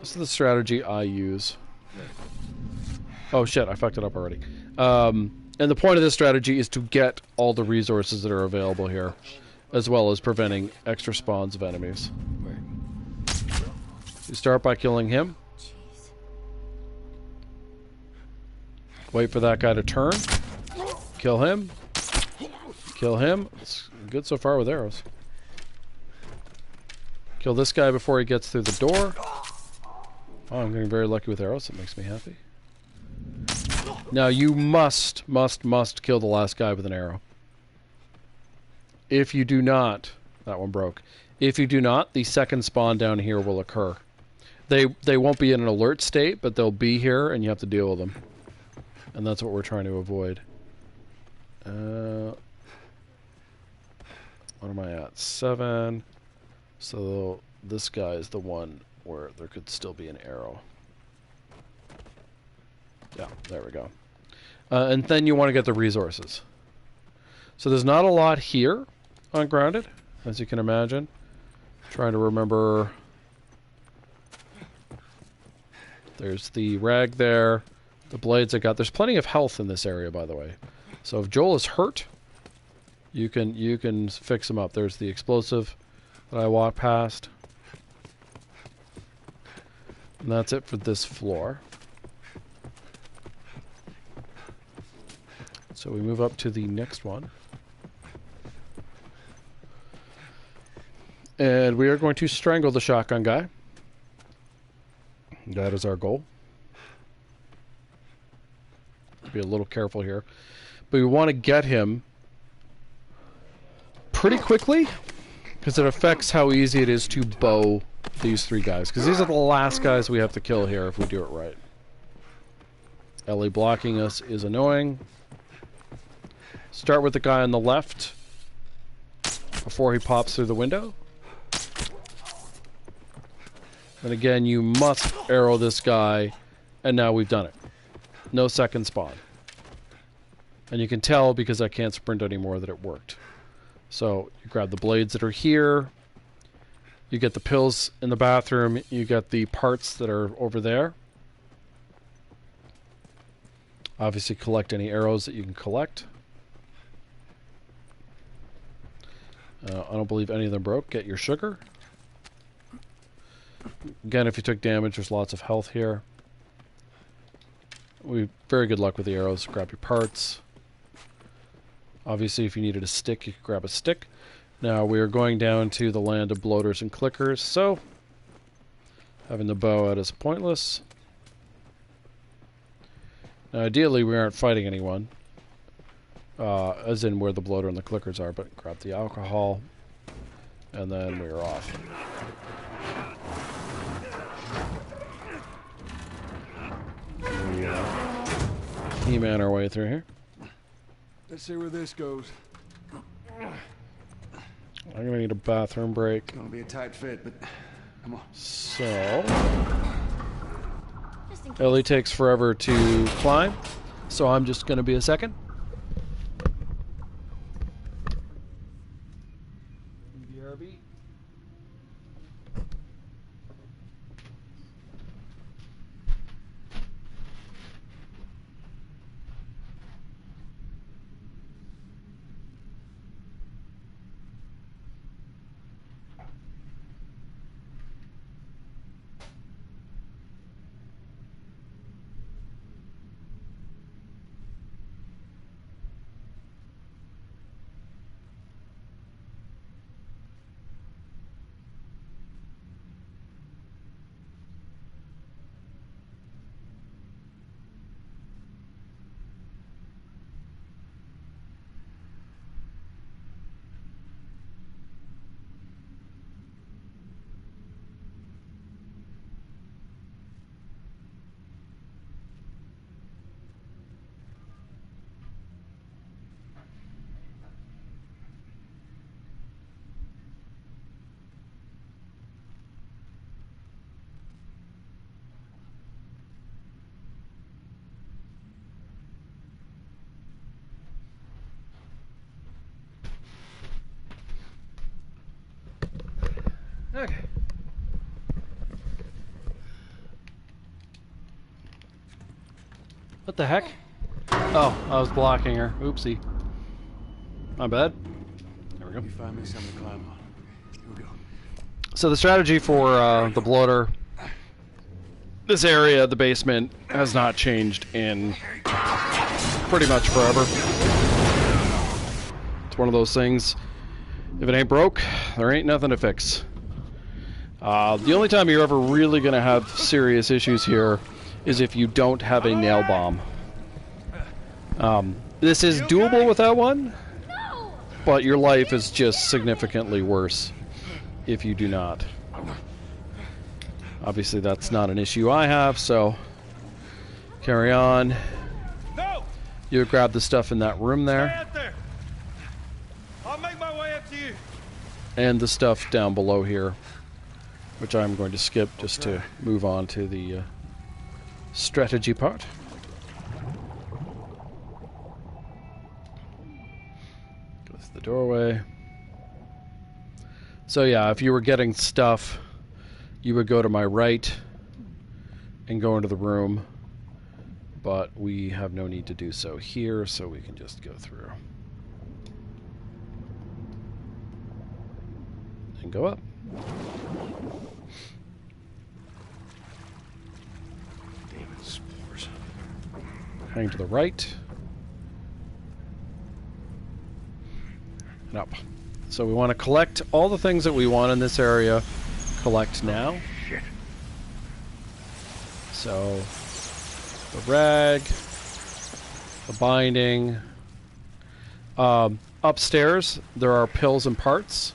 is the strategy I use. Oh shit, I fucked it up already. And the point of this strategy is to get all the resources that are available here, as well as preventing extra spawns of enemies. You start by killing him. Wait for that guy to turn. Kill him. Kill him. It's good so far with arrows. Kill this guy before he gets through the door. Oh, I'm getting very lucky with arrows. That makes me happy. Now you must kill the last guy with an arrow. If you do not, that one broke. If you do not, the second spawn down here will occur. They won't be in an alert state, but they'll be here, and you have to deal with them. And that's what we're trying to avoid. What am I at? 7. So this guy is the one where there could still be an arrow. Yeah, there we go. And then you want to get the resources. So there's not a lot here on Grounded, as you can imagine. Trying to remember. There's the rag there. The blades I got. There's plenty of health in this area, by the way. So if Joel is hurt, you can fix him up. There's the explosive that I walked past. And that's it for this floor. So we move up to the next one. And we are going to strangle the shotgun guy. That is our goal. Be a little careful here. But we want to get him pretty quickly, because it affects how easy it is to bow these 3 guys. Because these are the last guys we have to kill here if we do it right. Ellie blocking us is annoying. Start with the guy on the left before he pops through the window. And again, you must arrow this guy, and now we've done it. No second spawn. And you can tell, because I can't sprint anymore, that it worked. So you grab the blades that are here, you get the pills in the bathroom, you get the parts that are over there. Obviously collect any arrows that you can collect. I don't believe any of them broke. Get your sugar. Again, if you took damage, there's lots of health here. Very good luck with the arrows. Grab your parts. Obviously, if you needed a stick, you could grab a stick. Now, we are going down to the land of bloaters and clickers, so having the bow out is pointless. Now, ideally, we aren't fighting anyone, as in where the bloater and the clickers are, but grab the alcohol, and then we are off. He-Man our way through here. Let's see where this goes. I'm gonna need a bathroom break. Gonna be a tight fit, but come on. So Ellie takes forever to climb, so I'm just gonna be a second. BRB. Okay. What the heck? Oh, I was blocking her. Oopsie. My bad. There we go. You find me something to climb on. Here we go. So the strategy for the bloater, this area, the basement, has not changed in pretty much forever. It's one of those things, if it ain't broke, there ain't nothing to fix. The only time you're ever really going to have serious issues here is if you don't have a nail bomb. This is doable without one, But your life is just significantly worse if you do not. Obviously, that's not an issue I have, so carry on. No! You grab the stuff in that room Stay there, out there! I'll make my way up to you. and the stuff down below here, which I'm going to skip just to move on to the strategy part. Goes the doorway. So yeah, if you were getting stuff, you would go to my right and go into the room, but we have no need to do so here, so we can just go through and go up. Demon spores. Hang to the right and up. So we want to collect all the things that we want in this area. Collect now. Shit. So the rag, the binding. Upstairs there are pills and parts.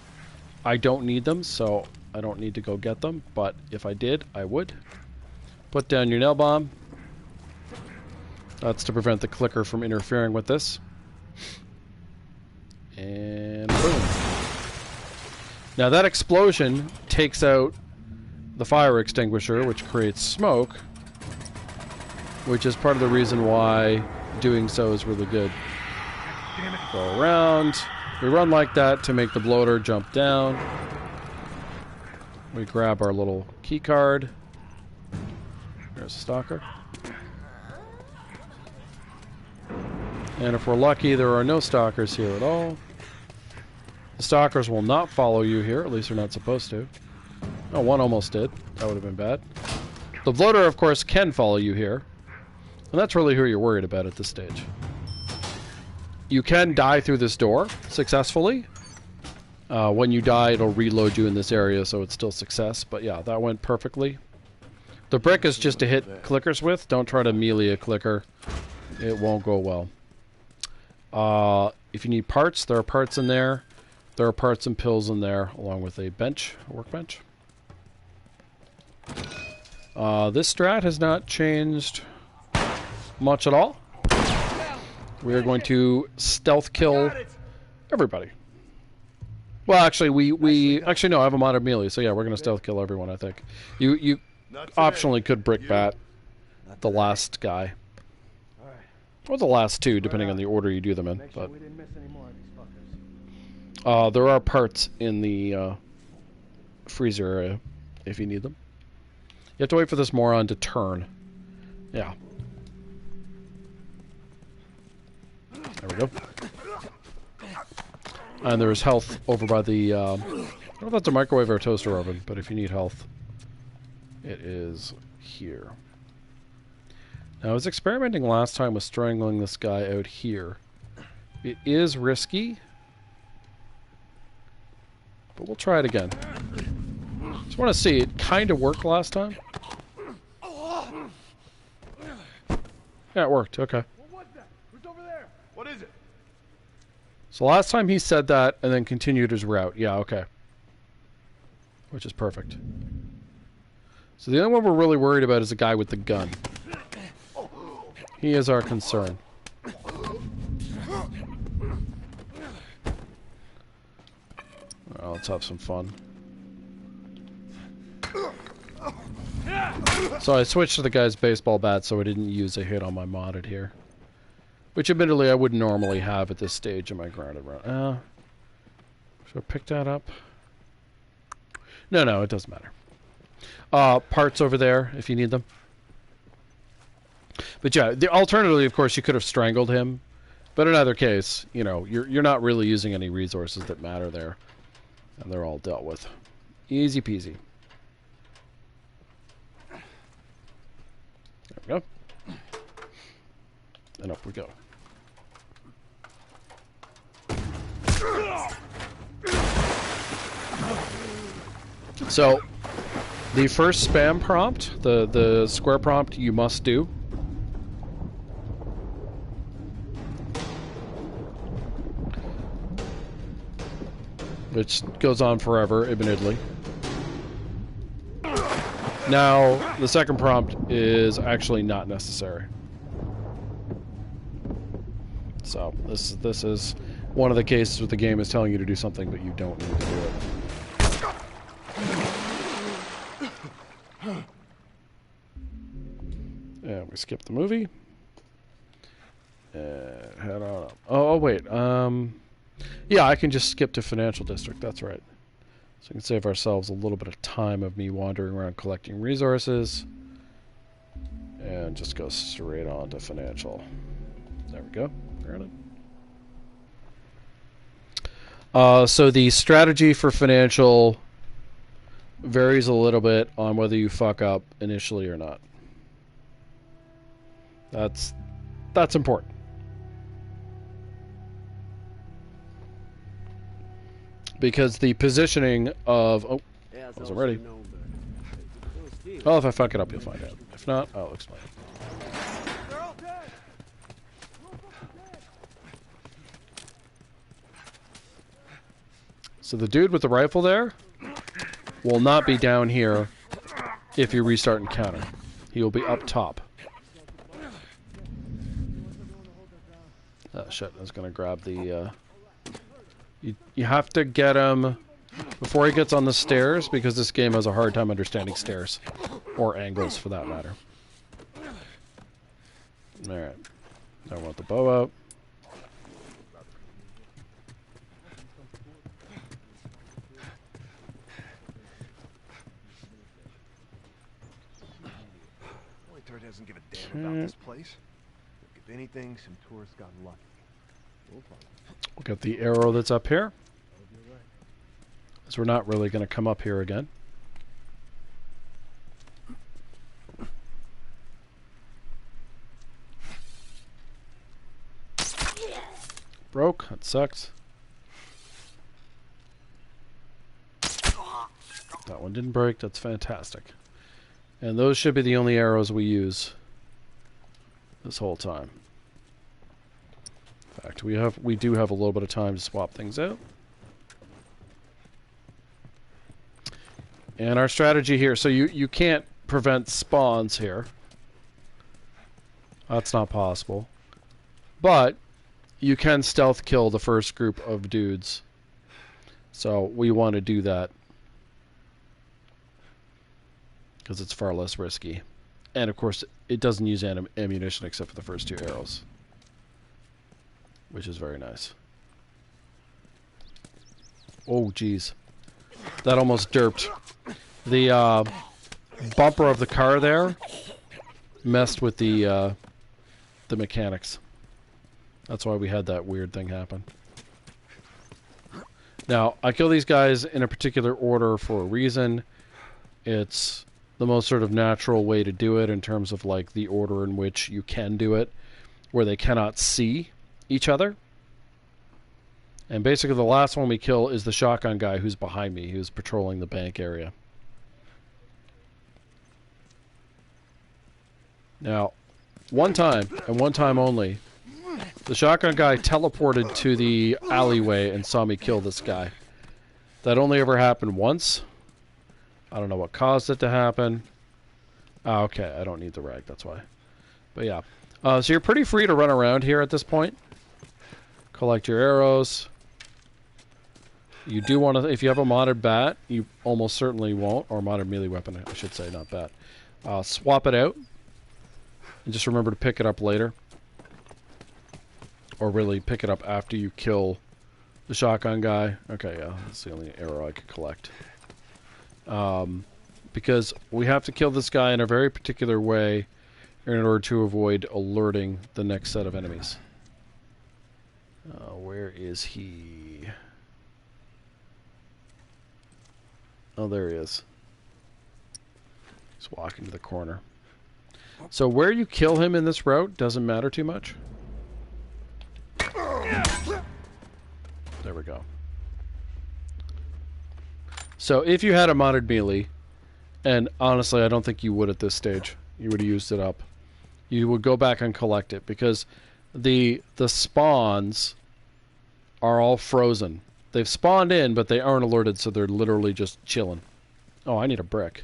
I don't need them, so I don't need to go get them, but if I did, I would. Put down your nail bomb. That's to prevent the clicker from interfering with this. And boom. Now that explosion takes out the fire extinguisher, which creates smoke, which is part of the reason why doing so is really good. Go around. We run like that to make the bloater jump down. We grab our little key card. There's a stalker. And if we're lucky, there are no stalkers here at all. The stalkers will not follow you here, at least they're not supposed to. Oh, one almost did. That would have been bad. The bloater, of course, can follow you here. And that's really who you're worried about at this stage. You can die through this door successfully. When you die, it'll reload you in this area, so it's still success. But yeah, that went perfectly. The brick is just to hit clickers with. Don't try to melee a clicker. It won't go well. If you need parts, there are parts in there. There are parts and pills in there, along with a bench, a workbench. This strat has not changed much at all. We are going to stealth kill everybody. Well, actually, we actually no, I have a modded melee, so yeah, we're gonna stealth kill everyone. I think you optionally could brick bat the last guy, or the last two, depending on the order you do them in. But there are parts in the freezer area if you need them. You have to wait for this moron to turn. Yeah. There we go. And there's health over by the, I don't know if that's a microwave or a toaster oven, but if you need health, it is here. Now, I was experimenting last time with strangling this guy out here. It is risky, but we'll try it again. Just want to see, it kind of worked last time. Yeah, it worked, okay. What is it? So last time he said that and then continued his route. Yeah, okay. Which is perfect. So the only one we're really worried about is the guy with the gun. He is our concern. Well, let's have some fun. So I switched to the guy's baseball bat so I didn't use a hit on my modded here. Which admittedly I wouldn't normally have at this stage in my grounded run. Should I pick that up? No, it doesn't matter. Parts over there if you need them. But yeah, alternatively, of course, you could have strangled him. But in either case, you know, you're not really using any resources that matter there. And they're all dealt with. Easy peasy. There we go. And up we go. So, the first spam prompt, the square prompt you must do. which goes on forever, admittedly. Now, the second prompt is actually not necessary. So, this is one of the cases where the game is telling you to do something, but you don't need to do it. And we skip the movie. And head on up. Oh, wait. Yeah, I can just skip to Financial District. That's right. So we can save ourselves a little bit of time of me wandering around collecting resources. And just go straight on to Financial. There we go. So the strategy for Financial varies a little bit on whether you fuck up initially or not. That's important. Because the positioning of... Oh, I wasn't ready. Well, if I fuck it up, you'll find out. If not, I'll explain. So the dude with the rifle there will not be down here if you restart encounter. He will be up top. Oh shit, I was going to grab the... You have to get him before he gets on the stairs, because this game has a hard time understanding stairs. Or angles, for that matter. Alright. I want the bow out. Doesn't give a damn about this place. If anything, some tourists got lucky. We'll get the arrow that's up here. Because we're not really going to come up here again. Broke. That sucks. That one didn't break. That's fantastic. And those should be the only arrows we use this whole time. In fact, we do have a little bit of time to swap things out. And our strategy here, so you can't prevent spawns here. That's not possible. But you can stealth kill the first group of dudes. So we want to do that, because it's far less risky. And of course, it doesn't use ammunition except for the first 2 arrows, which is very nice. Oh, geez. That almost derped. The bumper of the car there messed with the mechanics. That's why we had that weird thing happen. Now, I kill these guys in a particular order for a reason. It's the most sort of natural way to do it in terms of like the order in which you can do it, where they cannot see each other. And basically the last one we kill is the shotgun guy who's behind me, who's patrolling the bank area. Now, one time, and one time only, the shotgun guy teleported to the alleyway and saw me kill this guy. That only ever happened once. I don't know what caused it to happen. Ah, okay, I don't need the rag, that's why. But yeah. So you're pretty free to run around here at this point. Collect your arrows. You do want to, if you have a modded bat, you almost certainly won't, or modded melee weapon, I should say, not bat. Swap it out. And just remember to pick it up later. Or really, pick it up after you kill the shotgun guy. Okay, yeah, that's the only arrow I could collect. Because we have to kill this guy in a very particular way in order to avoid alerting the next set of enemies. Where is he? Oh, there he is. He's walking to the corner. So where you kill him in this route doesn't matter too much. There we go. So if you had a modded melee, and honestly I don't think you would at this stage, you would have used it up, you would go back and collect it, because the spawns are all frozen. They've spawned in, but they aren't alerted, so they're literally just chilling. Oh, I need a brick.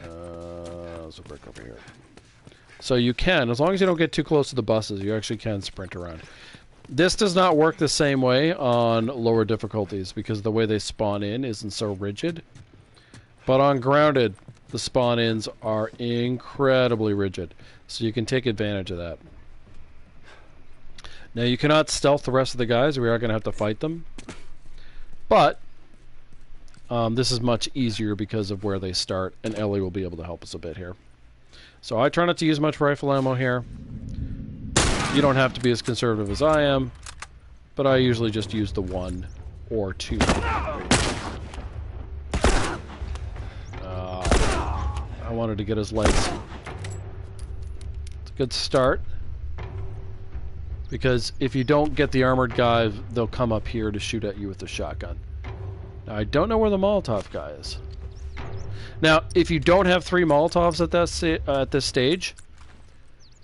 There's a brick over here. So you can, as long as you don't get too close to the buses, you actually can sprint around. This does not work the same way on lower difficulties because the way they spawn in isn't so rigid. But on grounded, the spawn-ins are incredibly rigid, so you can take advantage of that. Now, you cannot stealth the rest of the guys. We are going to have to fight them. But this is much easier because of where they start, and Ellie will be able to help us a bit here. So I try not to use much rifle ammo here. You don't have to be as conservative as I am, but I usually just use the 1 or 2. I wanted to get his legs. It's a good start. Because if you don't get the armored guy, they'll come up here to shoot at you with the shotgun. Now, I don't know where the Molotov guy is. Now, if you don't have 3 Molotovs at this stage,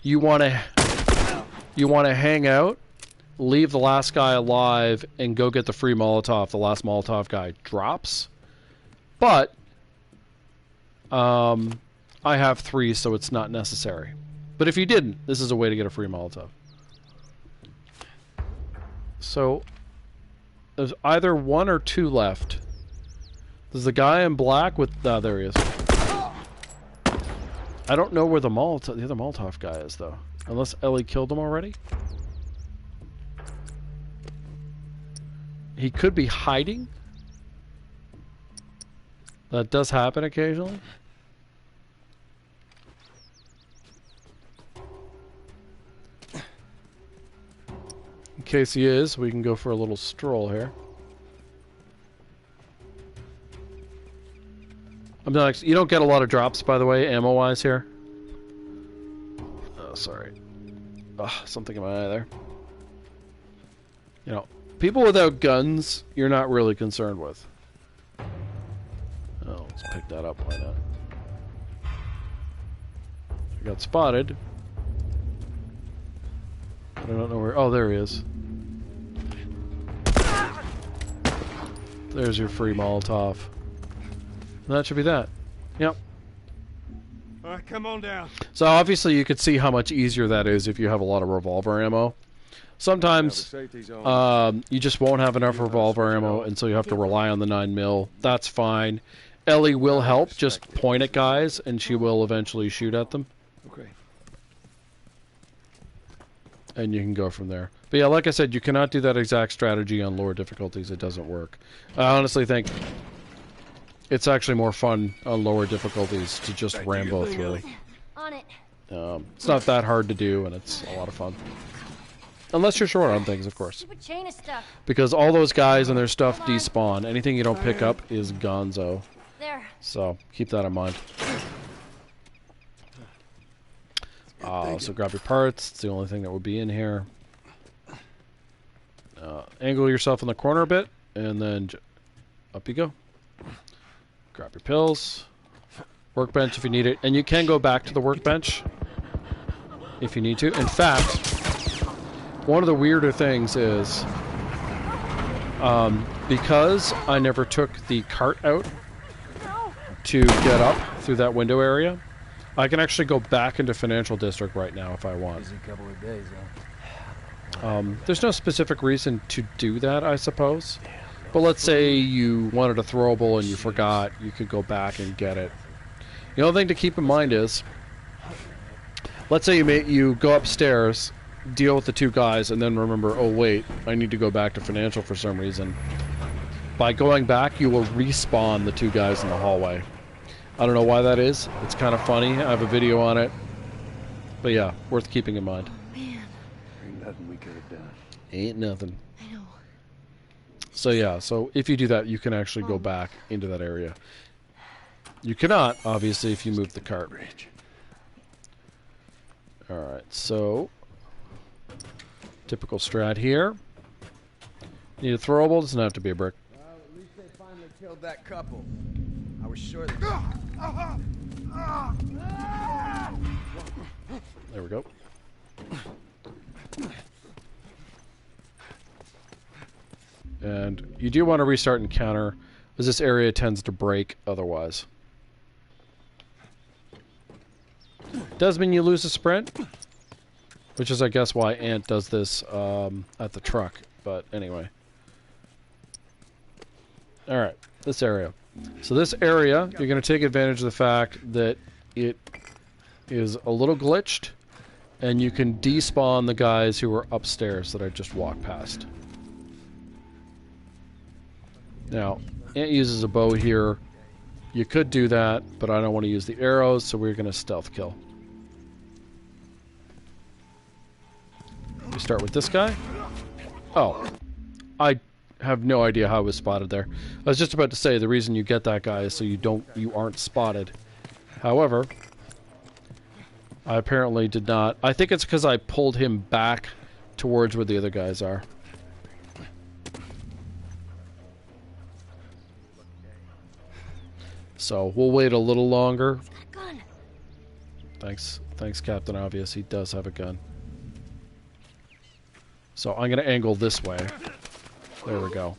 you want to hang out, leave the last guy alive, and go get the free Molotov. The last Molotov guy drops. But I have 3, so it's not necessary. But if you didn't, this is a way to get a free Molotov. So, there's either 1 or 2 left. There's the guy in black with... there he is. I don't know where the other Molotov guy is, though. Unless Ellie killed him already. He could be hiding. That does happen occasionally. In case he is, we can go for a little stroll here. You don't get a lot of drops, by the way, ammo-wise here. Oh, sorry. Ugh, something in my eye there. You know, people without guns, you're not really concerned with. Oh, let's pick that up, why not? I got spotted. I don't know where... Oh, there he is. There's your free Molotov. That should be that. Yep. Alright, come on down. So obviously you could see how much easier that is if you have a lot of revolver ammo. Sometimes you just won't have enough revolver ammo and so you have to rely on the 9mm. That's fine. Ellie will help. Just point at guys and she will eventually shoot at them. Okay. And you can go from there. But yeah, like I said, you cannot do that exact strategy on lower difficulties. It doesn't work. I honestly think it's actually more fun on lower difficulties to just Rambo through. On it. It's not that hard to do, and it's a lot of fun. Unless you're short on things, of course. Stupid chain of stuff. Because all those guys and their stuff despawn. Anything you don't pick up is gonzo. There. So, keep that in mind. So grab your parts. It's the only thing that would be in here. Angle yourself in the corner a bit, and then up you go. Grab your pills. Workbench if you need it. And you can go back to the workbench if you need to. In fact, one of the weirder things is because I never took the cart out to get up through that window area, I can actually go back into Financial District right now if I want. Couple of days, There's no specific reason to do that, I suppose. But let's say you wanted a throwable and you forgot, you could go back and get it. The only thing to keep in mind is, let's say you go upstairs, deal with the 2 guys, and then remember, oh wait, I need to go back to Financial for some reason. By going back, you will respawn the 2 guys in the hallway. I don't know why that is. It's kind of funny. I have a video on it. But yeah, worth keeping in mind. Man. Ain't nothing we could have done. Ain't nothing. I know. So yeah, so if you do that, you can actually go back into that area. You cannot, obviously, if you move the cart. Alright, so typical strat here. Need a throwable, doesn't have to be a brick. Well, at least they finally killed that couple. I was sure they... There we go. And you do want to restart encounter, because this area tends to break otherwise. Does mean you lose a sprint, which is, I guess, why Ant does this at the truck. But anyway. Alright, this area. So this area, you're going to take advantage of the fact that it is a little glitched, and you can despawn the guys who are upstairs that I just walked past. Now, Ant uses a bow here. You could do that, but I don't want to use the arrows, so we're going to stealth kill. We start with this guy. Oh, I have no idea how I was spotted there. I was just about to say the reason you get that guy is so you aren't spotted. However, I apparently did not. I think it's because I pulled him back towards where the other guys are. So we'll wait a little longer. Gun. Thanks, Captain Obvious. He does have a gun. So I'm going to angle this way. There we go.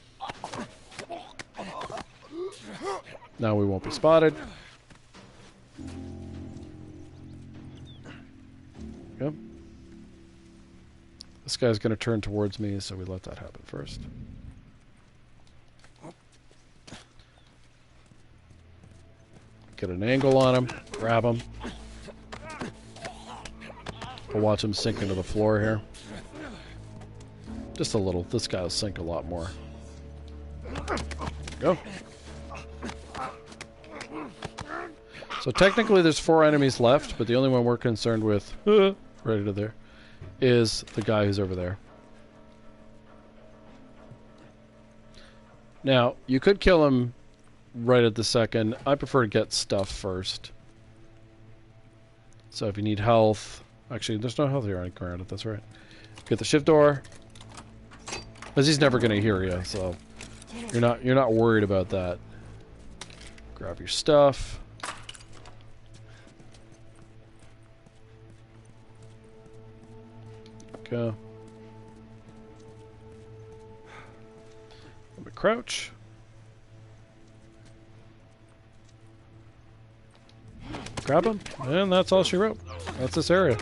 Now we won't be spotted. Yep. This guy's going to turn towards me, so we let that happen first. Get an angle on him, grab him. I'll watch him sink into the floor here. Just a little. This guy will sink a lot more. Go. So technically there's 4 enemies left, but the only one we're concerned with, right to there, is the guy who's over there. Now, you could kill him right at the second. I prefer to get stuff first. So if you need health... Actually, there's no health here on ground. That's right. Get the shift door. Because he's never going to hear you, so you're not worried about that. Grab your stuff. Go. Let me crouch. Grab him, and that's all she wrote. That's this area.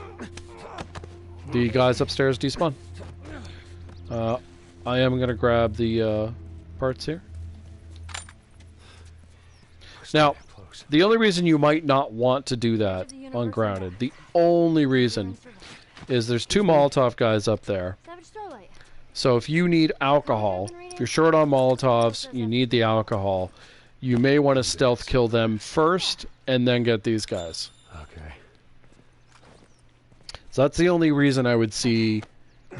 The guys upstairs despawn. I am going to grab the parts here. Now, the only reason you might not want to do that ungrounded, the only reason is there's 2 Molotov guys up there. So if you need alcohol, if you're short on Molotovs, you need the alcohol, you may want to stealth kill them first and then get these guys. Okay. So that's the only reason I would see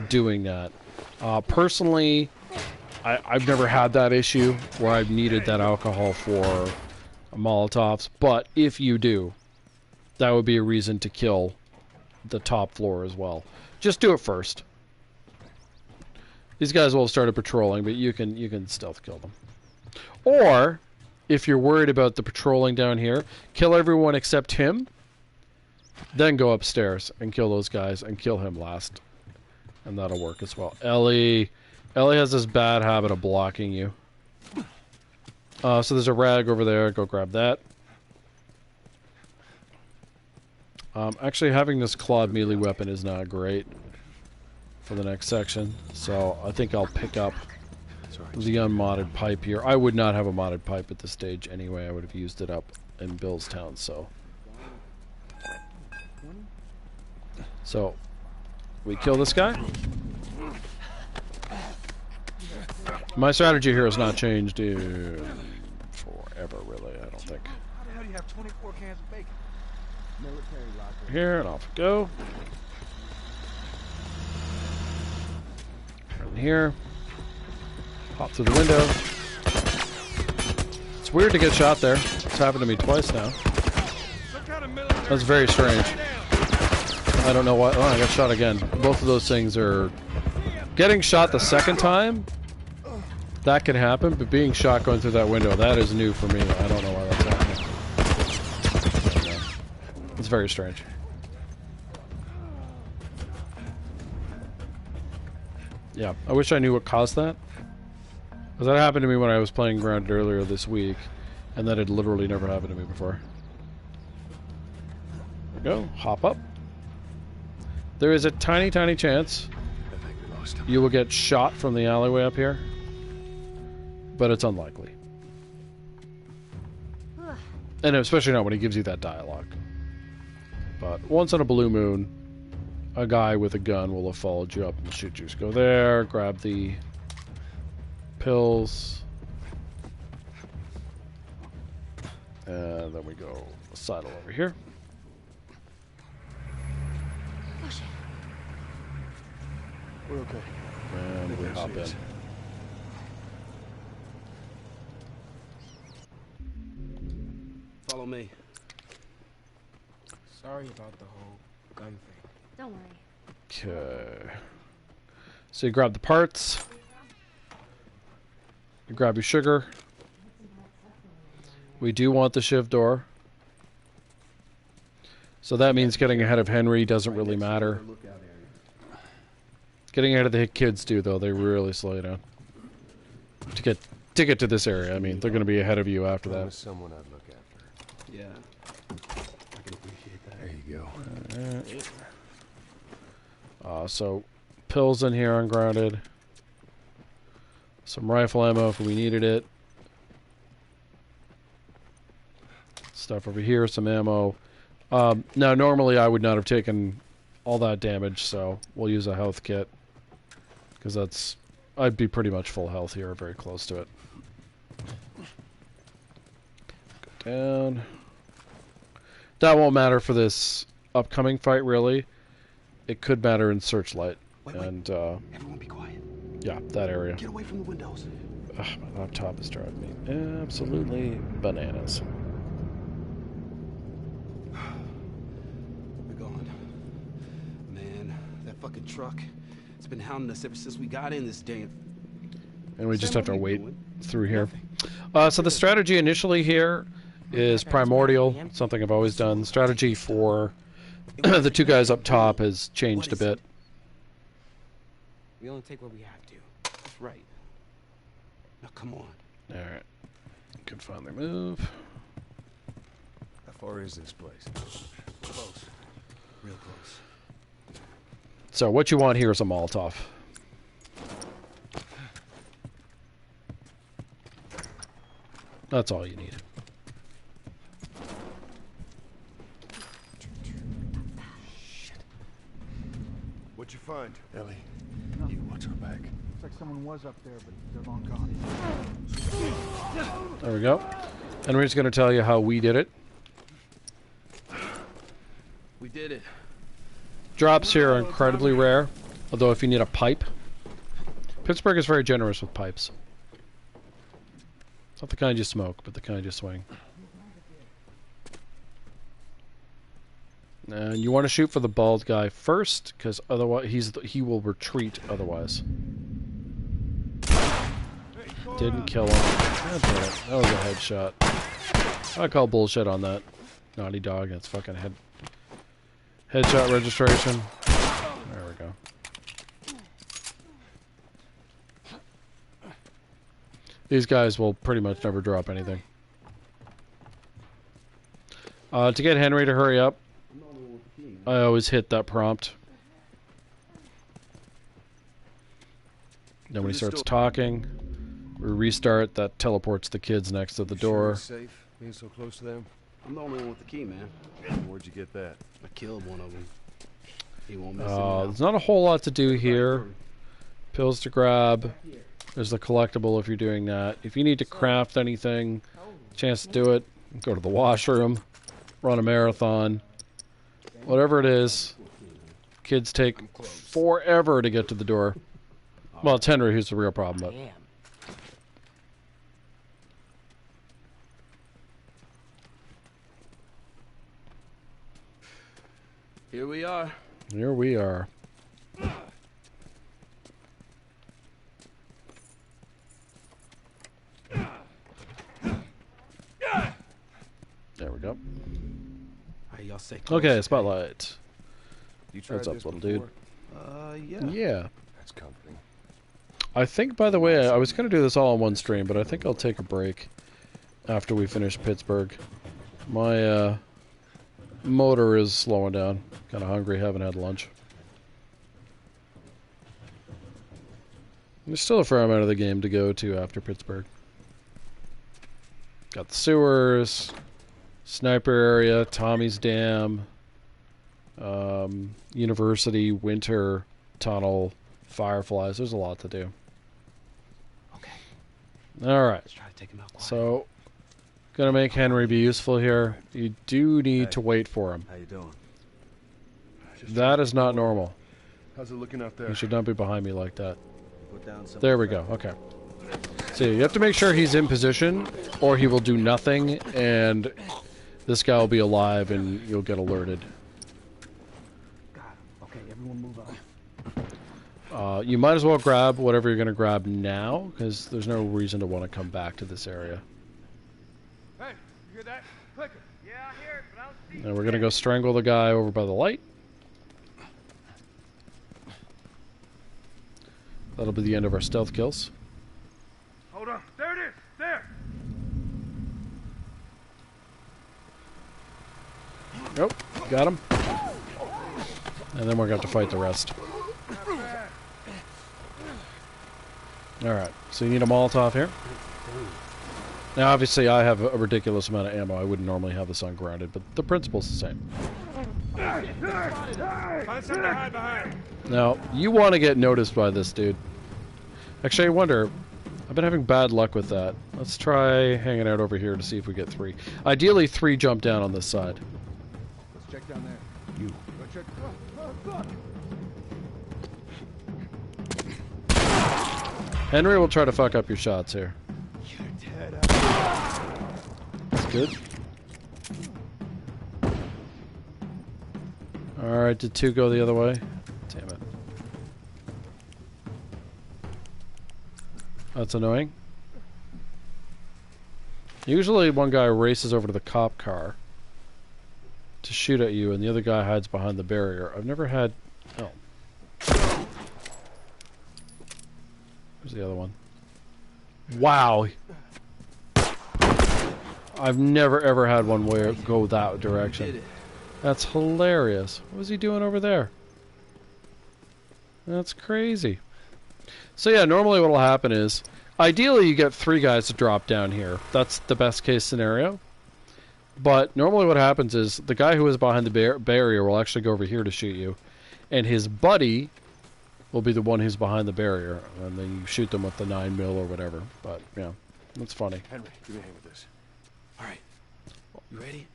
doing that. Personally, I've never had that issue where I've needed that alcohol for Molotovs, but if you do, that would be a reason to kill the top floor as well. Just do it first. These guys will have started patrolling, but you can stealth kill them. Or, if you're worried about the patrolling down here, kill everyone except him, then go upstairs and kill those guys and kill him last. And that'll work as well. Ellie has this bad habit of blocking you. So there's a rag over there. Go grab that. Actually, having this clawed melee weapon is not great for the next section. So I think I'll pick up the unmodded pipe here. I would not have a modded pipe at this stage anyway. I would have used it up in Billstown. So we kill this guy. My strategy here has not changed in forever, really, I don't think. How the hell do you have 24 cans of bacon? Military locker. Here, and off we go. From here. Hop through the window. It's weird to get shot there. It's happened to me twice now. That's very strange. I don't know why. Oh, I got shot again. Both of those things are... Getting shot the second time, that can happen, but being shot going through that window, that is new for me. I don't know why that's happening. It's very strange. Yeah, I wish I knew what caused that. Because that happened to me when I was playing Grounded earlier this week, and that had literally never happened to me before. There we go. Hop up. There is a tiny, tiny chance you will get shot from the alleyway up here, but it's unlikely. And especially not when he gives you that dialogue. But once in a blue moon, a guy with a gun will have followed you up and shoot you. So go there, grab the pills, and then we go sidle over here. We're okay. And we hop in. Follow me. Sorry about the whole gun thing. Don't worry. Okay. So you grab the parts. You grab your sugar. We do want the shiv door. So that means getting ahead of Henry doesn't really matter. Getting ahead of the kids do, though. They really slow you down. To get to this area, I mean, they're going to be ahead of you after that. Someone I'd look after. Yeah. I can appreciate that. There you go. So, pills in here ungrounded. Some rifle ammo if we needed it. Stuff over here, some ammo. Now, normally I would not have taken all that damage, so we'll use a health kit. Because I'd be pretty much full health here, or very close to it. Go down. That won't matter for this upcoming fight, really. It could matter in Searchlight. Wait. And, Everyone be quiet. yeah, that area. Get away from the windows. Ugh, my laptop is driving me absolutely bananas. We're going. Man, that fucking truck. It's been hounding us ever since we got in this damn... And we just have to wait through here. So the strategy initially here is primordial, something I've always done. Strategy for the two guys up top has changed a bit. We only take what we have to. That's right. Now come on. Alright. Can finally move. How far is this place? Close. Real close. So what you want here is a Molotov. That's all you need. What'd you find? Ellie, you watch our back. Looks like someone was up there, but they're long gone. There we go. And we're just going to tell you how we did it. We did it. Drops here are incredibly rare, although if you need a pipe, Pittsburgh is very generous with pipes. Not the kind you smoke, but the kind you swing. And you want to shoot for the bald guy first, because otherwise he will retreat otherwise. Didn't kill him. God damn it. That was a headshot. I call bullshit on that. Naughty Dog, that's fucking headshot registration. There we go. These guys will pretty much never drop anything. To get Henry to hurry up, I always hit that prompt. Then when he starts talking, we restart. That teleports the kids next to the door. Sure it's safe being so close to them? I'm the only one with the key, man. Where'd you get that? I killed one of them. He won't miss it. There's not a whole lot to do here. Pills to grab. There's the collectible if you're doing that. If you need to craft anything, chance to do it. Go to the washroom. Run a marathon. Whatever it is. Kids take forever to get to the door. Well, it's Henry who's the real problem. But Damn. Here we are. here we are. There we go. Alright, y'all say Okay, spotlight. You tried What's up, this little before? dude? Yeah. Yeah. That's comforting. I think, by the way, I was going to do this all in one stream, but I think I'll take a break after we finish Pittsburgh. My motor is slowing down. Kind of hungry, haven't had lunch. There's still a fair amount of the game to go to after Pittsburgh. Got the sewers, sniper area, Tommy's Dam, University, Winter, Tunnel, Fireflies. There's a lot to do. Okay. Alright. Let's try to take him out quiet. So, gonna make Henry be useful here. You do need to wait for him. How you doing? That is not normal. How's it looking out there? You should not be behind me like that. Put down some. There we go. Okay. So you have to make sure he's in position, or he will do nothing, and this guy will be alive, and you'll get alerted. Got him. Okay, everyone move on. You might as well grab whatever you're going to grab now, because there's no reason to want to come back to this area. Hey, you hear that? Clicker. Yeah, I hear it, but I don't see And we're going to go strangle the guy over by the light. That'll be the end of our stealth kills. Hold on. There it is. There. Nope. Got him. And then we're going to have to fight the rest. Alright. So you need a Molotov here. Now, obviously, I have a ridiculous amount of ammo. I wouldn't normally have this ungrounded, but the principle's the same. Find something to hide behind. Now, you want to get noticed by this dude. Actually, I wonder... I've been having bad luck with that. Let's try hanging out over here to see if we get 3. Ideally, 3 jump down on this side. Let's check down there. You. Go check. Henry will try to fuck up your shots here. That's good. Alright, did 2 go the other way? Damn it. That's annoying. Usually one guy races over to the cop car to shoot at you, and the other guy hides behind the barrier. I've never had... Oh. Where's the other one? Wow. I've never ever had one where go that direction. That's hilarious. What was he doing over there? That's crazy. So yeah, normally what will happen is, ideally you get 3 guys to drop down here. That's the best case scenario. But normally what happens is, the guy who is behind the barrier will actually go over here to shoot you. And his buddy will be the one who's behind the barrier. And then you shoot them with the 9mm or whatever. But, yeah, that's funny. Henry, give me a hand with this. All right. You ready?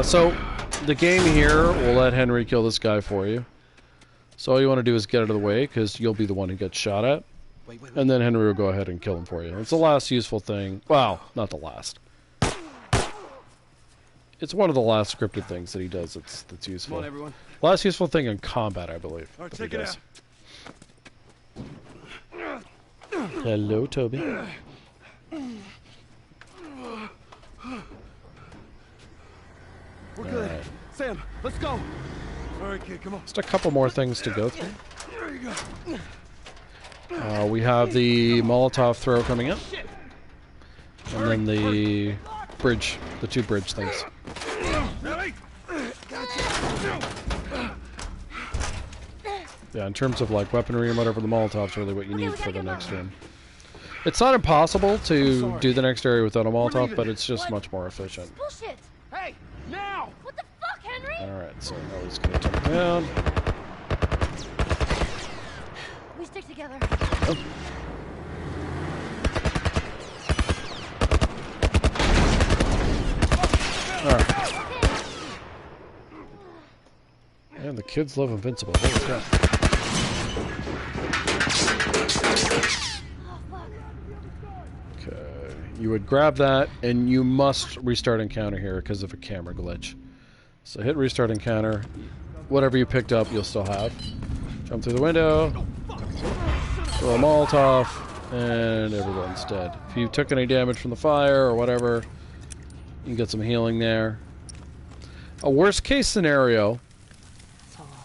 So, the game here will let Henry kill this guy for you. So all you want to do is get out of the way, because you'll be the one who gets shot at. Wait. And then Henry will go ahead and kill him for you. It's the last useful thing. Well, not the last. It's one of the last scripted things that he does that's useful. Come on, everyone. Last useful thing in combat, I believe. All right, that he check it does. out. Hello, Toby. We're good. Alright. Sam, let's go. All right, kid, come on. Just a couple more things to go through. There you go. We have the Molotov throw coming up. And then the bridge, the 2 bridge things. Ready? Yeah, in terms of like weaponry and whatever, the Molotov's really what you need for the next room. It's not impossible to do the next area without a Molotov, but it's just much more efficient. Bullshit! Hey, now! What the fuck, Henry? Alright, so now he's gonna turn down. We stick together. Oh. Alright. And the kids love Invincible. Holy crap. Okay. You would grab that, and you must restart encounter here because of a camera glitch. So hit restart encounter. Whatever you picked up, you'll still have. Jump through the window. Throw a Molotov, and everyone's dead. If you took any damage from the fire or whatever, you can get some healing there. A worst case scenario,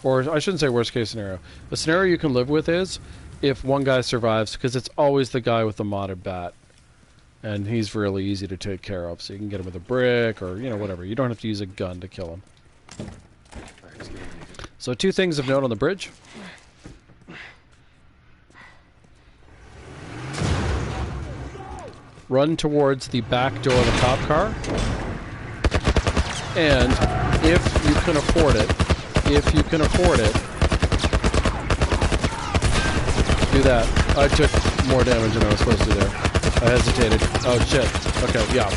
or I shouldn't say worst case scenario, a scenario you can live with is if one guy survives, because it's always the guy with the modded bat. And he's really easy to take care of, so you can get him with a brick or, whatever. You don't have to use a gun to kill him. So 2 things of note on the bridge. Run towards the back door of the cop car. And if you can afford it, do that. I took more damage than I was supposed to there. I hesitated. Oh shit. Okay, yeah.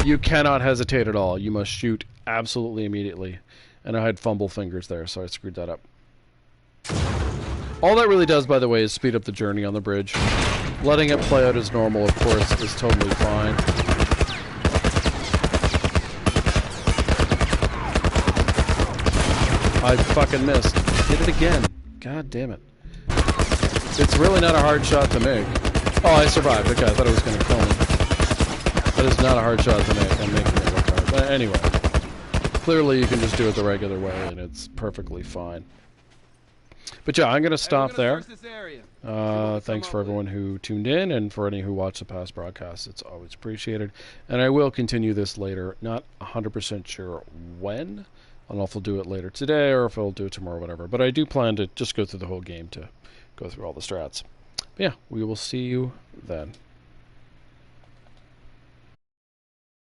You cannot hesitate at all. You must shoot absolutely immediately. And I had fumble fingers there, so I screwed that up. All that really does, by the way, is speed up the journey on the bridge. Letting it play out as normal, of course, is totally fine. I fucking missed. Hit it again. God damn it. It's really not a hard shot to make. Oh, I survived. Okay, I thought it was going to kill me. That is not a hard shot to make. I'm making it look hard. But anyway. Clearly you can just do it the regular way, and it's perfectly fine. But yeah, I'm going to stop there. Thanks for everyone who tuned in, and for any who watched the past broadcasts. It's always appreciated. And I will continue this later. Not 100% sure when. I don't know if I'll do it later today, or if I'll do it tomorrow, whatever. But I do plan to just go through the whole game to go through all the strats. But yeah, we will see you then.